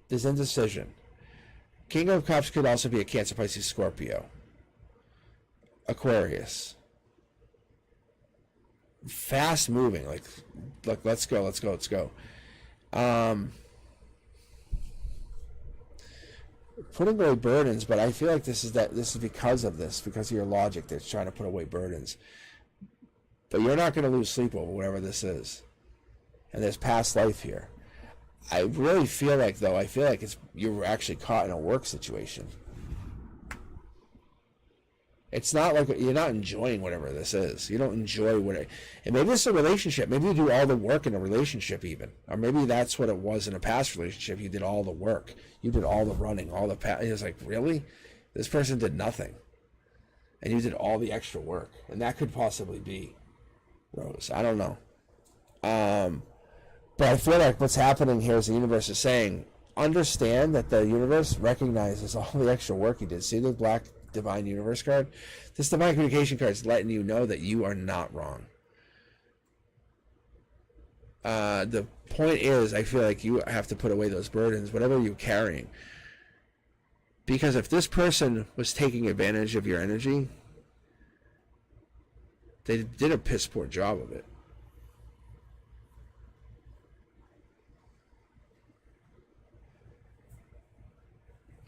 There's indecision. King of Cups could also be a Cancer, Pisces, Scorpio, Aquarius. Fast moving, like let's go. Putting away burdens, but I feel like this is because of your logic that's trying to put away burdens. But you're not going to lose sleep over whatever this is. And there's past life here. I really feel like, though, you're actually caught in a work situation. It's not like you're not enjoying whatever this is. You don't enjoy and maybe it's a relationship. Maybe you do all the work in a relationship even. Or maybe that's what it was in a past relationship. You did all the work. You did all the running, all the It's like, really? This person did nothing. And you did all the extra work. And that could possibly be Rose. I don't know. But I feel like what's happening here is the universe is saying, understand that the universe recognizes all the extra work you did. See the black Divine Universe card? This Divine Communication card is letting you know that you are not wrong. The point is, I feel like you have to put away those burdens, whatever you're carrying. Because if this person was taking advantage of your energy, they did a piss poor job of it.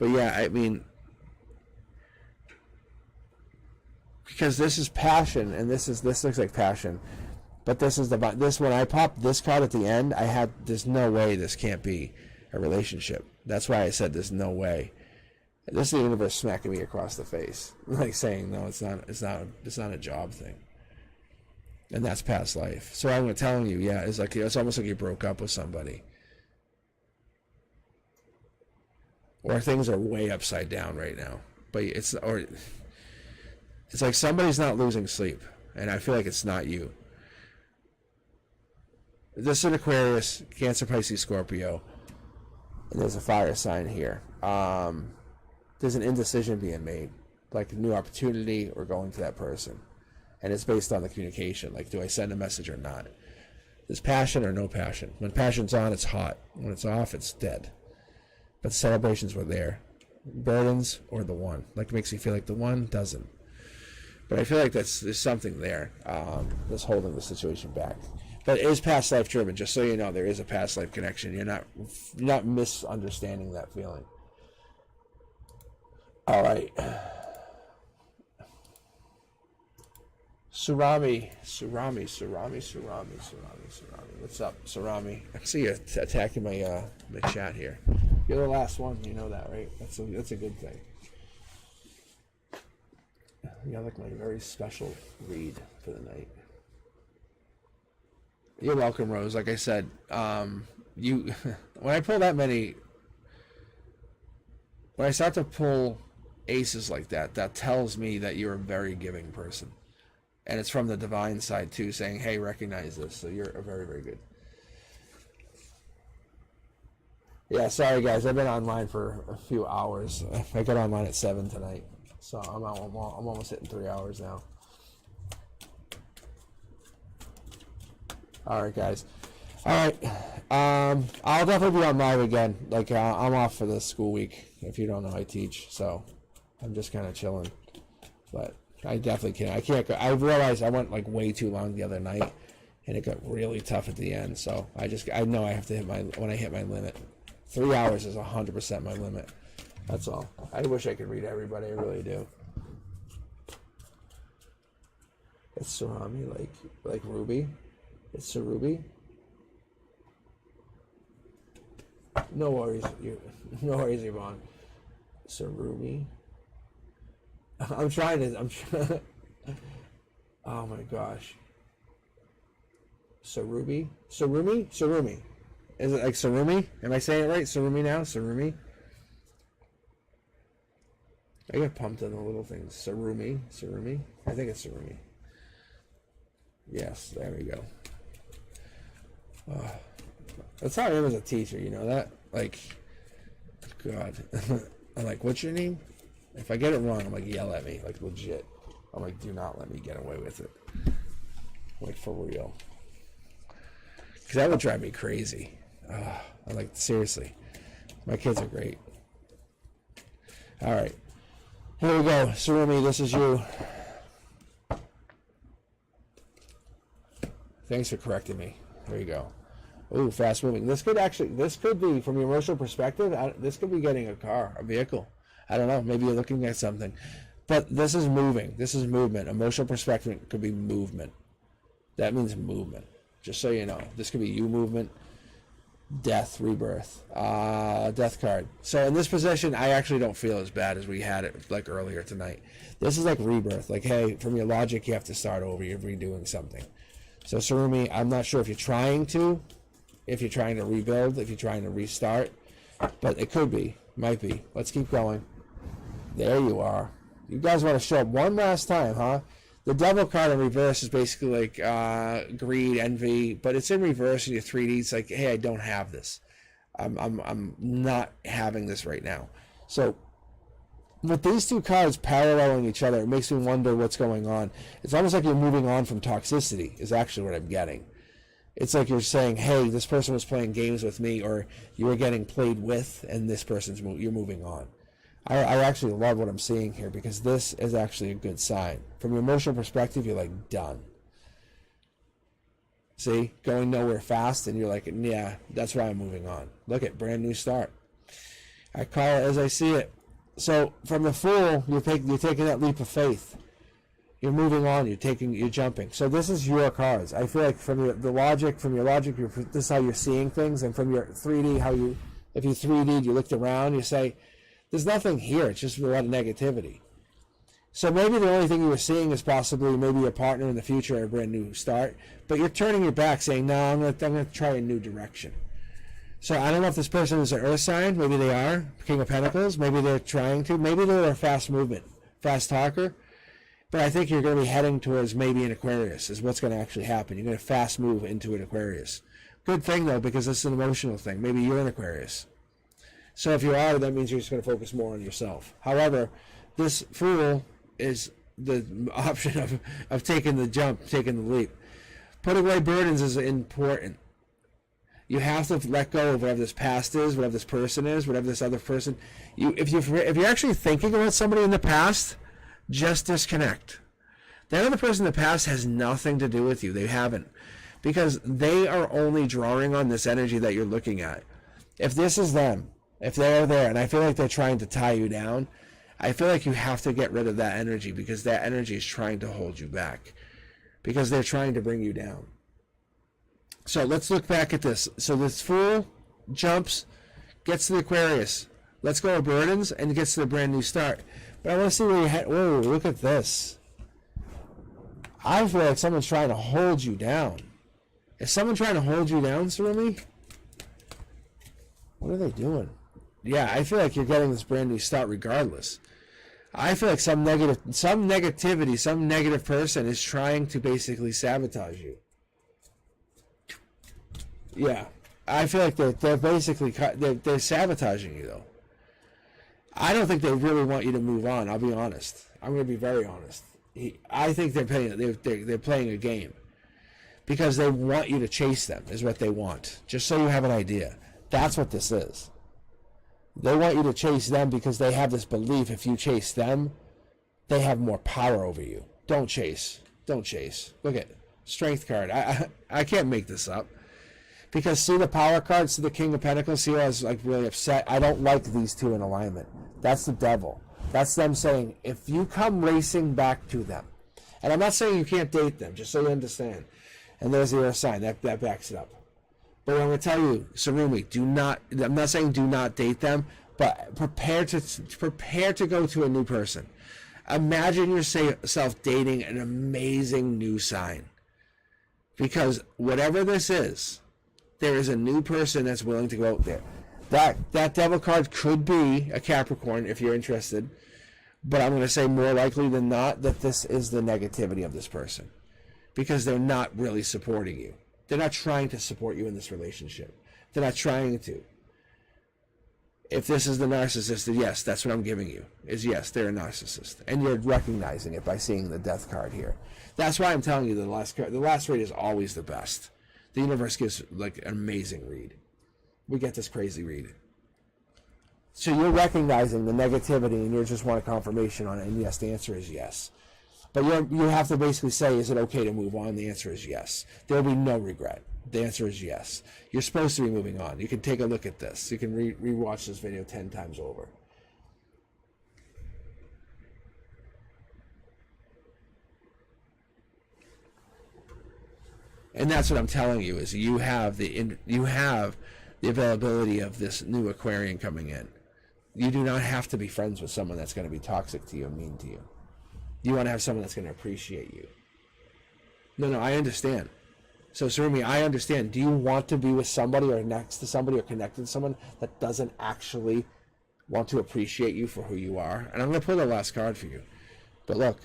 But yeah, I mean, because this is passion, and this looks like passion, but this when I popped this card at the end, there's no way this can't be a relationship. That's why I said there's no way. This is the universe smacking me across the face, like saying, no, it's not a job thing. And that's past life. So I'm telling you, yeah, it's almost like you broke up with somebody. Or things are way upside down right now. But it's like somebody's not losing sleep, and I feel like it's not you. This is an Aquarius, Cancer, Pisces, Scorpio, and there's a fire sign here. There's an indecision being made, like a new opportunity or going to that person. And it's based on the communication, like, do I send a message or not? There's passion or no passion. When passion's on, it's hot. When it's off, it's dead. But celebrations were there. Burdens or the one. Like, it makes me feel like the one doesn't. But I feel like there's something there that's holding the situation back. But it is past life driven, just so you know, there is a past life connection. You're not misunderstanding that feeling. All right. Surami. What's up, Surami? I see you attacking my chat here. You're the last one, you know that, right? That's a good thing. You got like my very special read for the night. You're welcome, Rose. Like I said, when I pull that many, when I start to pull aces like that, that tells me that you're a very giving person. And it's from the divine side too, saying, hey, recognize this. So you're a very, very good. Yeah, sorry guys, I've been online for a few hours. I got online at 7 tonight. So I'm almost hitting 3 hours now. All right, guys. All right. I'll definitely be on live again. Like, I'm off for this school week. If you don't know, I teach. So I'm just kind of chilling. But I definitely can't. I can't go. I realized I went like way too long the other night, and it got really tough at the end. So I know I have to hit when I hit my limit. 3 hours is 100% my limit. That's all. I wish I could read everybody. I really do. It's Surami, like Ruby. It's Sarubi. No worries, Yvonne. Sarubi. I'm trying. Oh my gosh. Sarumi. Is it like Sarumi? Am I saying it right? Sarumi now? Sarumi? I get pumped on the little things. Sarumi. I think it's Sarumi. Yes, there we go. Oh, that's how I am as a teacher, you know that? Like, God. I'm like, what's your name? If I get it wrong, I'm like, yell at me. Like, legit. I'm like, do not let me get away with it. Like, for real. Because that would drive me crazy. I'm like, seriously. My kids are great. All right. Here we go. Surumi, this is you. Thanks for correcting me. There you go. Ooh, fast moving. This could be, from your emotional perspective, this could be getting a car, a vehicle. I don't know. Maybe you're looking at something. But this is moving. This is movement. Emotional perspective could be movement. That means movement. Just so you know. This could be you movement. Death, rebirth. Death card. So in this position, I actually don't feel as bad as we had it like earlier tonight. This is like rebirth. Like, hey, from your logic, you have to start over. You're redoing something. So Surumi, I'm not sure if you're trying to rebuild, if you're trying to restart, but it could be, might be. Let's keep going. There you are. You guys want to show up one last time, huh? The devil card in reverse is basically like greed, envy, but it's in reverse in your 3D. It's like, hey, I don't have this. I'm not having this right now. So with these two cards paralleling each other, it makes me wonder what's going on. It's almost like you're moving on from toxicity is actually what I'm getting. It's like you're saying, hey, this person was playing games with me, or you were getting played with, and this person's you're moving on. I actually love what I'm seeing here, because this is actually a good sign. From your emotional perspective, you're like, done. See? Going nowhere fast, and you're like, yeah, that's why I'm moving on. Look at brand new start. I call it as I see it. So from the Fool, you're taking that leap of faith. You're moving on. You're jumping. So this is your cards. I feel like from your logic, this is how you're seeing things, and from your 3D, if you 3D'd, you looked around, you say, there's nothing here. It's just a lot of negativity. So maybe the only thing you were seeing is possibly maybe a partner in the future or a brand new start, but you're turning your back, saying, no, I'm going to try a new direction. So I don't know if this person is an earth sign. Maybe they are. King of Pentacles. Maybe they're trying to. Maybe they're a fast movement, fast talker. But I think you're going to be heading towards maybe an Aquarius is what's going to actually happen. You're going to fast move into an Aquarius. Good thing, though, because it's an emotional thing. Maybe you're an Aquarius. So if you are, that means you're just going to focus more on yourself. However, this Fool is the option of taking the jump, taking the leap. Putting away burdens is important. You have to let go of whatever this past is, whatever this person is, whatever this other person. If you're actually thinking about somebody in the past, just disconnect. That other person in the past has nothing to do with you. They haven't. Because they are only drawing on this energy that you're looking at. If this is them, if they're there, and I feel like they're trying to tie you down, I feel like you have to get rid of that energy, because that energy is trying to hold you back. Because they're trying to bring you down. So let's look back at this. So this Fool jumps, gets to the Aquarius, lets go of burdens, and gets to the brand new start. But I want to see where you're heading. Whoa, look at this. I feel like someone's trying to hold you down. Is someone trying to hold you down, Surumi? What are they doing? Yeah, I feel like you're getting this brand new start regardless. I feel like some negativity, some negative person is trying to basically sabotage you. Yeah, I feel like they're basically they're sabotaging you, though. I don't think they really want you to move on. I'll be honest. I'm going to be very honest. I think they're playing a game, because they want you to chase them is what they want. Just so you have an idea, that's what this is. They want you to chase them because they have this belief if you chase them, they have more power over you. Don't chase. Don't chase. Look at Strength card. I can't make this up. Because see the Power card, see the King of Pentacles, see how I was like really upset. I don't like these two in alignment. That's the devil. That's them saying, if you come racing back to them, and I'm not saying you can't date them, just so you understand. And there's the Earth sign that backs it up. But I'm going to tell you, Surumi, I'm not saying do not date them, but prepare to go to a new person. Imagine yourself dating an amazing new sign. Because whatever this is, there is a new person that's willing to go out there. That Devil card could be a Capricorn if you're interested, but I'm going to say more likely than not that this is the negativity of this person, because they're not really supporting you. They're not trying to support you in this relationship. They're not trying to. If this is the narcissist, then yes, that's what I'm giving you, is yes, they're a narcissist. And you're recognizing it by seeing the Death card here. That's why I'm telling you the last read is always the best. The universe gives like an amazing read. We get this crazy read. So you're recognizing the negativity and you just want a confirmation on it. And yes, the answer is yes. But you have to basically say, is it okay to move on? The answer is yes. There will be no regret. The answer is yes. You're supposed to be moving on. You can take a look at this. You can re-watch this video 10 times over. And that's what I'm telling you, is you have the availability of this new Aquarian coming in. You do not have to be friends with someone that's going to be toxic to you and mean to you. You want to have someone that's going to appreciate you. No, I understand. So, Surumi, I understand. Do you want to be with somebody or next to somebody or connected to someone that doesn't actually want to appreciate you for who you are? And I'm going to pull the last card for you. But look,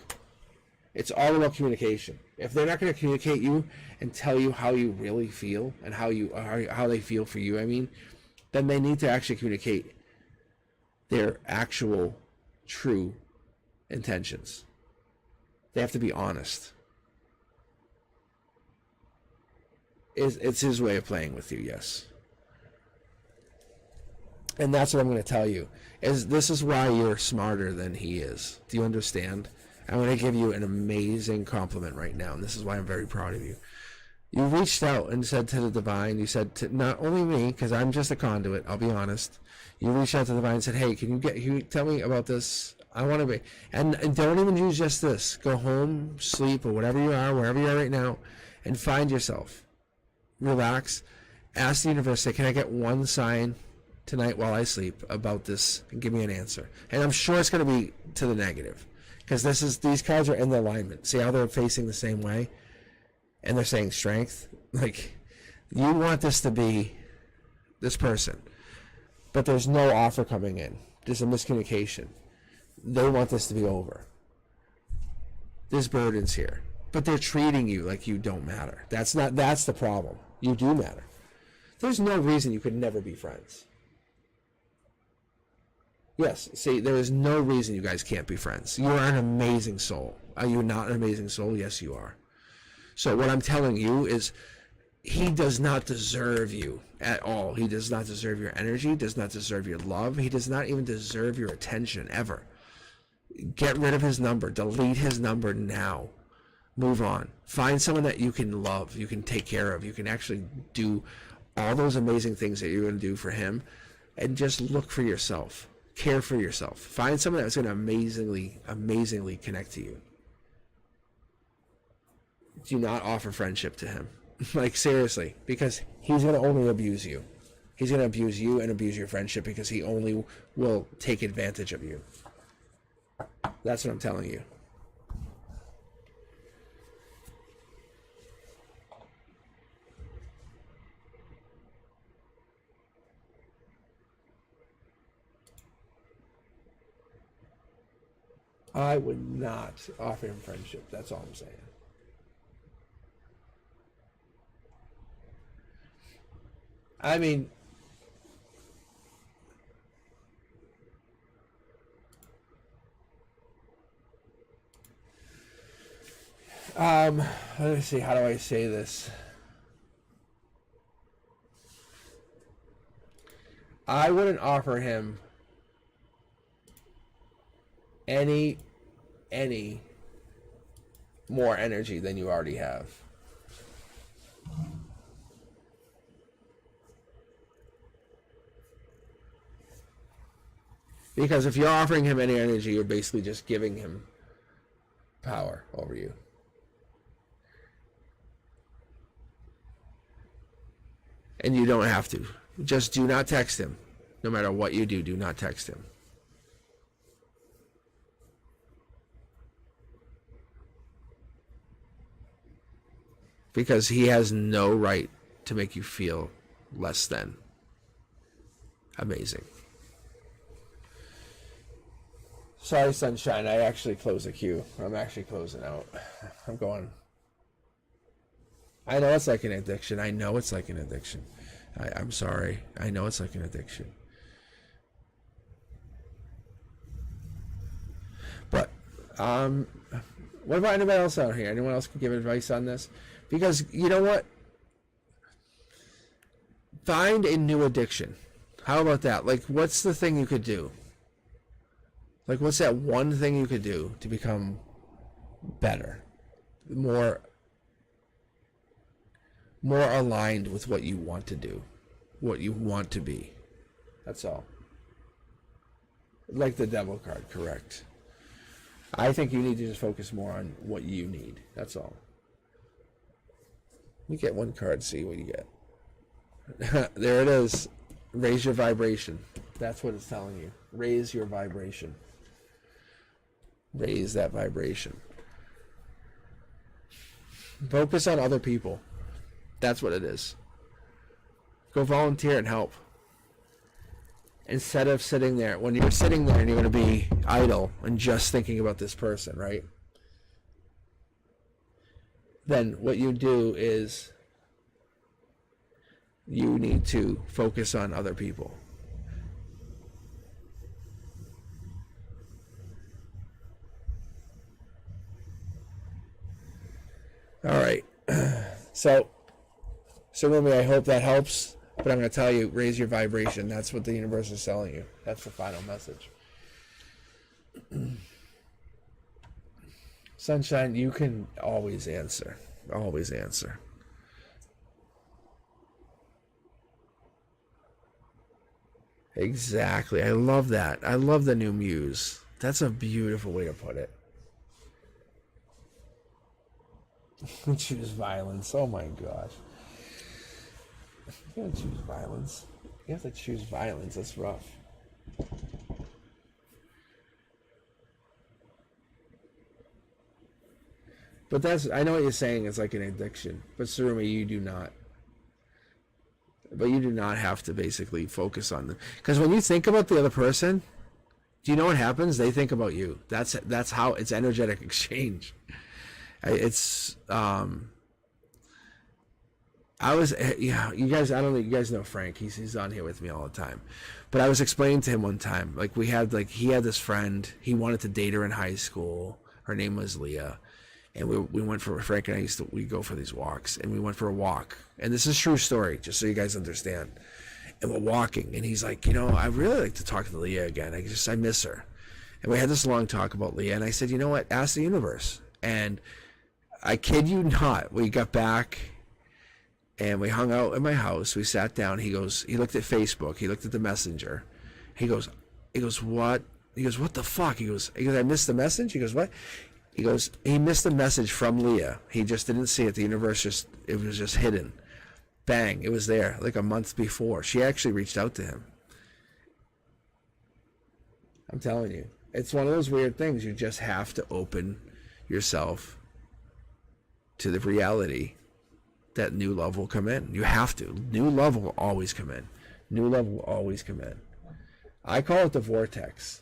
it's all about communication. If they're not going to communicate you and tell you how you really feel and how they feel for you, then they need to actually communicate their actual, true intentions. They have to be honest. It's his way of playing with you, yes. And that's what I'm going to tell you. This is why you're smarter than he is. Do you understand? I'm going to give you an amazing compliment right now, and this is why I'm very proud of you. You reached out and said to the divine, you said to not only me, because I'm just a conduit, I'll be honest. You reached out to the divine and said, hey, can you tell me about this? I want to be. And don't even use just this. Go home, sleep, or whatever you are, wherever you are right now, and find yourself. Relax. Ask the universe, say, can I get one sign tonight while I sleep about this, and give me an answer. And I'm sure it's going to be to the negative, because these cards are in the alignment. See how they're facing the same way? And they're saying strength. Like, you want this to be this person, but there's no offer coming in. There's a miscommunication. They want this to be over. There's burdens here, but they're treating you like you don't matter. That's the problem. You do matter. There's no reason you could never be friends. Yes, see, there is no reason you guys can't be friends. You are an amazing soul. Are you not an amazing soul? Yes, you are. So what I'm telling you is, he does not deserve you at all. He does not deserve your energy, does not deserve your love. He does not even deserve your attention, ever. Get rid of his number. Delete his number now. Move on. Find someone that you can love, you can take care of, you can actually do all those amazing things that you're going to do for him, and just look for yourself. Care for yourself. Find someone that's going to amazingly connect to you. Do not offer friendship to him. Like, seriously, because he's going to only abuse you. He's going to abuse you and abuse your friendship, because he only will take advantage of you. That's what I'm telling you. I would not offer him friendship. That's all I'm saying. I mean, let me see, how do I say this? I wouldn't offer him any more energy than you already have. Because if you're offering him any energy, you're basically just giving him power over you. And you don't have to. Just do not text him. No matter what you do, do not text him. Because he has no right to make you feel less than. Amazing. Sorry, Sunshine. I actually closed the queue. I'm actually closing out. I'm going. I know it's like an addiction. I know it's like an addiction. I'm sorry. I know it's like an addiction. But, what about anybody else out here? Anyone else can give advice on this? Because, you know what? Find a new addiction. How about that? Like, what's the thing you could do? Like, what's that one thing you could do to become better? More aligned with what you want to do. What you want to be. That's all. Like the devil card, correct. I think you need to just focus more on what you need. That's all. You get one card, see what you get. There it is. Raise your vibration. That's what it's telling you. Raise your vibration. Raise that vibration. Focus on other people. That's what it is. Go volunteer and help. Instead of sitting there. When you're sitting there and you're going to be idle and just thinking about this person, right? Then what you do is you need to focus on other people. All right. So Rumi, I hope that helps. But I'm going to tell you, raise your vibration. That's what the universe is telling you. That's the final message. Sunshine, you can always answer. Always answer. Exactly. I love that. I love the new muse. That's a beautiful way to put it. Choose violence. Oh my gosh. You gotta choose violence. You have to choose violence. That's rough. But that's, I know what you're saying. It's like an addiction. But Surumi, you do not. But you do not have to basically focus on them. Because when you think about the other person, do you know what happens? They think about you. That's how it's energetic exchange. It's I was, yeah, you guys, I don't know, you guys know Frank. He's on here with me all the time. But I was explaining to him one time, like he had this friend. He wanted to date her in high school. Her name was Leah, and we went for, Frank and I we go for these walks, and we went for a walk. And this is a true story, just so you guys understand. And we're walking, and he's like, I really like to talk to Leah again. I miss her. And we had this long talk about Leah, and I said, you know what? Ask the universe. And I kid you not, we got back and we hung out at my house. We sat down. He looked at Facebook. He looked at the messenger. He goes, what? He goes, what the fuck? He goes, I missed the message? He goes, what? He goes, he missed the message from Leah. He just didn't see it. The universe it was just hidden. Bang, it was there like a month before. She actually reached out to him. I'm telling you. It's one of those weird things. You just have to open yourself to the reality that new love will come in. You have to. New love will always come in. New love will always come in. I call it the vortex.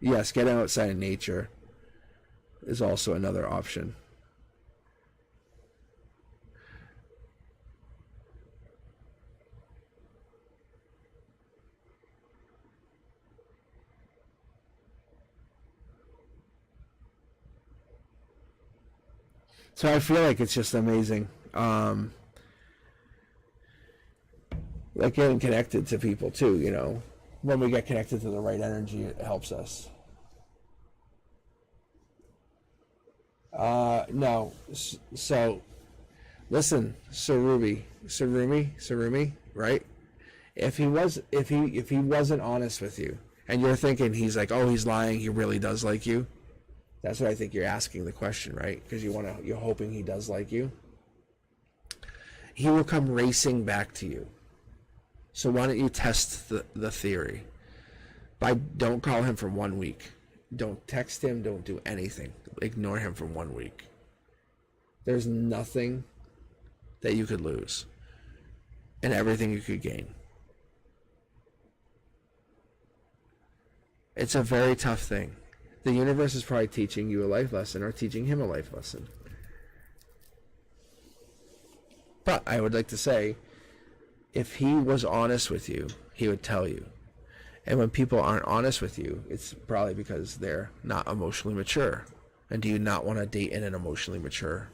Yes, getting outside in nature is also another option. So I feel like it's just amazing. Like getting connected to people too, when we get connected to the right energy, it helps us. No. So listen, Sarumi, right? If he wasn't honest with you, and you're thinking he's like, oh, he's lying, he really does like you. That's what I think you're asking the question, right? Because you're hoping he does like you. He will come racing back to you. So why don't you test the theory? Don't call him for 1 week. Don't text him. Don't do anything. Ignore him for 1 week. There's nothing that you could lose, and everything you could gain. It's a very tough thing. The universe is probably teaching you a life lesson or teaching him a life lesson. But I would like to say, if he was honest with you, he would tell you. And when people aren't honest with you, it's probably because they're not emotionally mature. And do you not want to date in an emotionally mature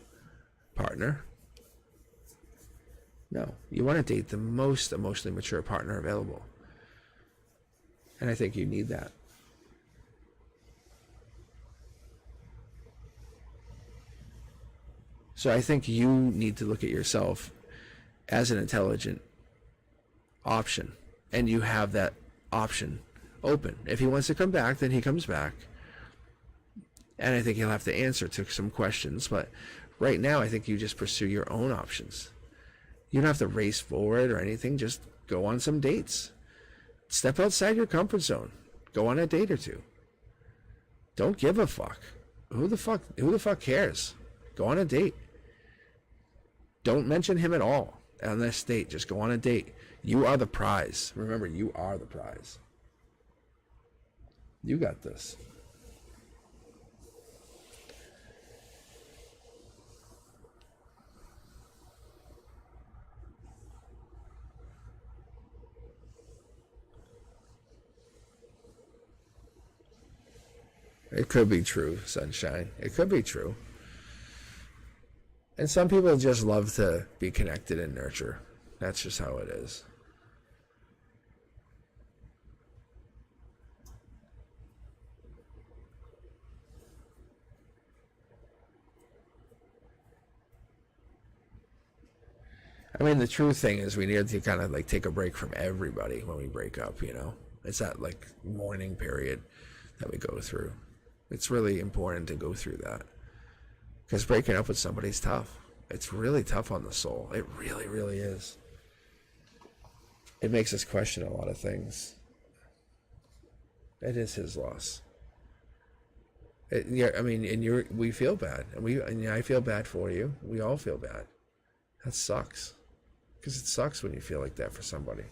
partner? No. You want to date the most emotionally mature partner available. And I think you need that. So I think you need to look at yourself as an intelligent option. And you have that option open. If he wants to come back, then he comes back. And I think he'll have to answer to some questions. But right now, I think you just pursue your own options. You don't have to race forward or anything. Just go on some dates. Step outside your comfort zone. Go on a date or two. Don't give a fuck. Who the fuck cares? Go on a date. Don't mention him at all on this date. Just go on a date. You are the prize. Remember, you are the prize. You got this. It could be true, sunshine. It could be true. And some people just love to be connected and nurture. That's just how it is. I mean, the true thing is we need to kind of like take a break from everybody when we break up, you know? It's that like mourning period that we go through. It's really important to go through that. Because breaking up with somebody is tough. It's really tough on the soul. It really, really is. It makes us question a lot of things. It is his loss. Yeah, I mean, and we feel bad, and I feel bad for you. We all feel bad. That sucks, because it sucks when you feel like that for somebody.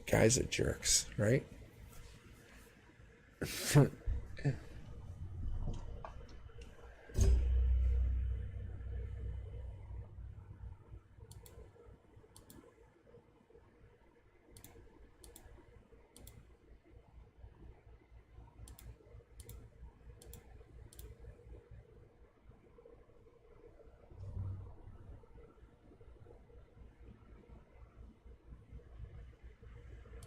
Guys are jerks, right?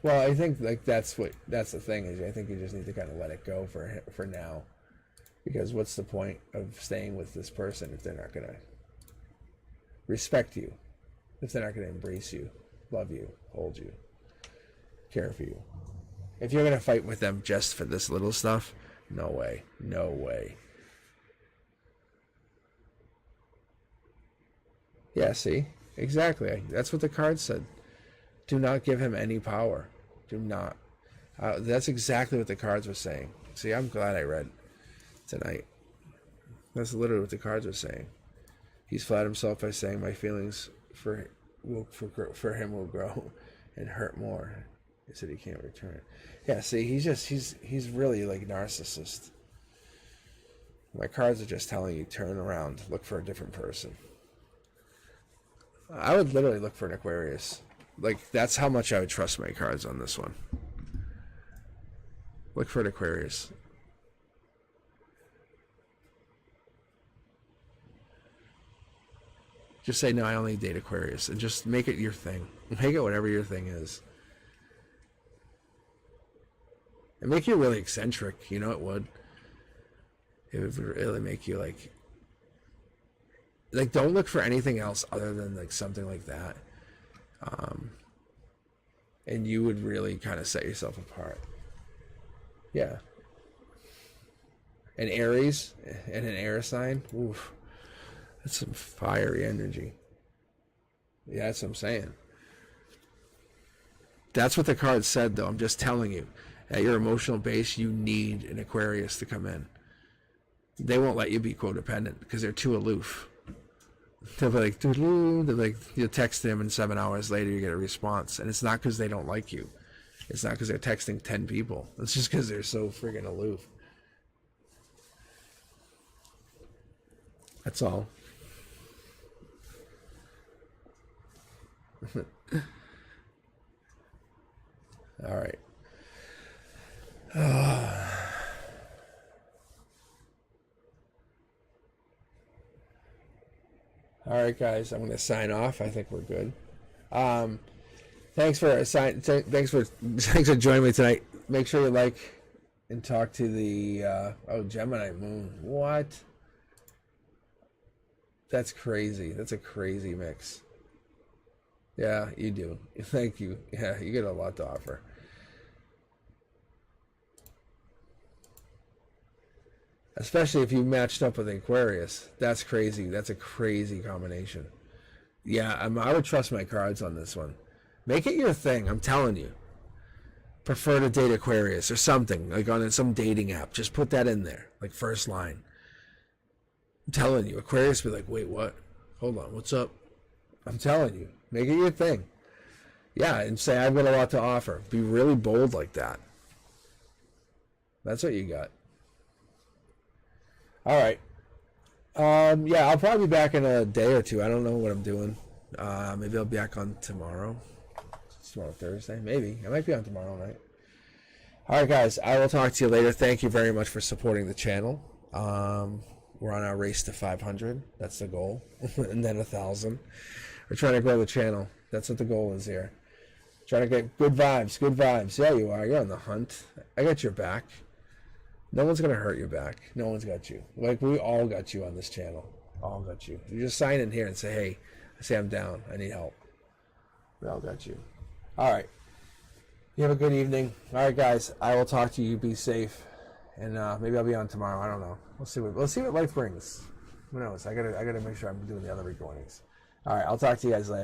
Well, I think like that's the thing is I think you just need to kind of let it go for now, because what's the point of staying with this person if they're not gonna respect you, if they're not gonna embrace you, love you, hold you, care for you? If you're gonna fight with them just for this little stuff, no way, no way. Yeah, see, exactly. That's what the card said. Do not give him any power. Do not. That's exactly what the cards were saying. See, I'm glad I read tonight. That's literally what the cards were saying. He's flattered himself by saying my feelings for him will grow and hurt more. He said he can't return it. Yeah, see, he's really like narcissist. My cards are just telling you turn around, look for a different person. I would literally look for an Aquarius. Like, that's how much I would trust my cards on this one. Look for an Aquarius. Just say, no, I only date Aquarius. And just make it your thing. Make it whatever your thing is. And make you really eccentric. You know it would. It would really make you, like, don't look for anything else other than, like, something like that. And you would really kind of set yourself apart. Yeah. An Aries and an air sign. Oof. That's some fiery energy. Yeah, that's what I'm saying. That's what the card said, though. I'm just telling you. At your emotional base, you need an Aquarius to come in. They won't let you be codependent because they're too aloof. They'll be like, doo-doo. They're like, you text them and 7 hours later you get a response. And it's not because they don't like you. It's not because they're texting 10 people. It's just because they're so friggin' aloof. That's all. All right. All right, guys. I'm going to sign off. I think we're good. Thanks for joining me tonight. Make sure you like and talk to the Gemini Moon. What? That's crazy. That's a crazy mix. Yeah, you do. Thank you. Yeah, you get a lot to offer. Especially if you matched up with Aquarius. That's crazy. That's a crazy combination. Yeah, I would trust my cards on this one. Make it your thing. I'm telling you. Prefer to date Aquarius or something. Like on some dating app. Just put that in there. Like first line. I'm telling you. Aquarius be like, wait, what? Hold on. What's up? I'm telling you. Make it your thing. Yeah, and say I've got a lot to offer. Be really bold like that. That's what you got. All right. Yeah, I'll probably be back in a day or two. I don't know what I'm doing. Maybe I'll be back on tomorrow. It's tomorrow Thursday. Maybe. I might be on tomorrow night. All right, guys. I will talk to you later. Thank you very much for supporting the channel. We're on our race to 500. That's the goal. And then 1,000. We're trying to grow the channel. That's what the goal is here. Trying to get good vibes, good vibes. Yeah, you are. You're on the hunt. I got your back. No one's going to hurt your back. No one's got you. Like, we all got you on this channel. All got you. You just sign in here and say, hey, I say I'm down. I need help. We all got you. All right. You have a good evening. All right, guys. I will talk to you. Be safe. And maybe I'll be on tomorrow. I don't know. Let's see what life brings. Who knows? I gotta make sure I'm doing the other recordings. All right. I'll talk to you guys later.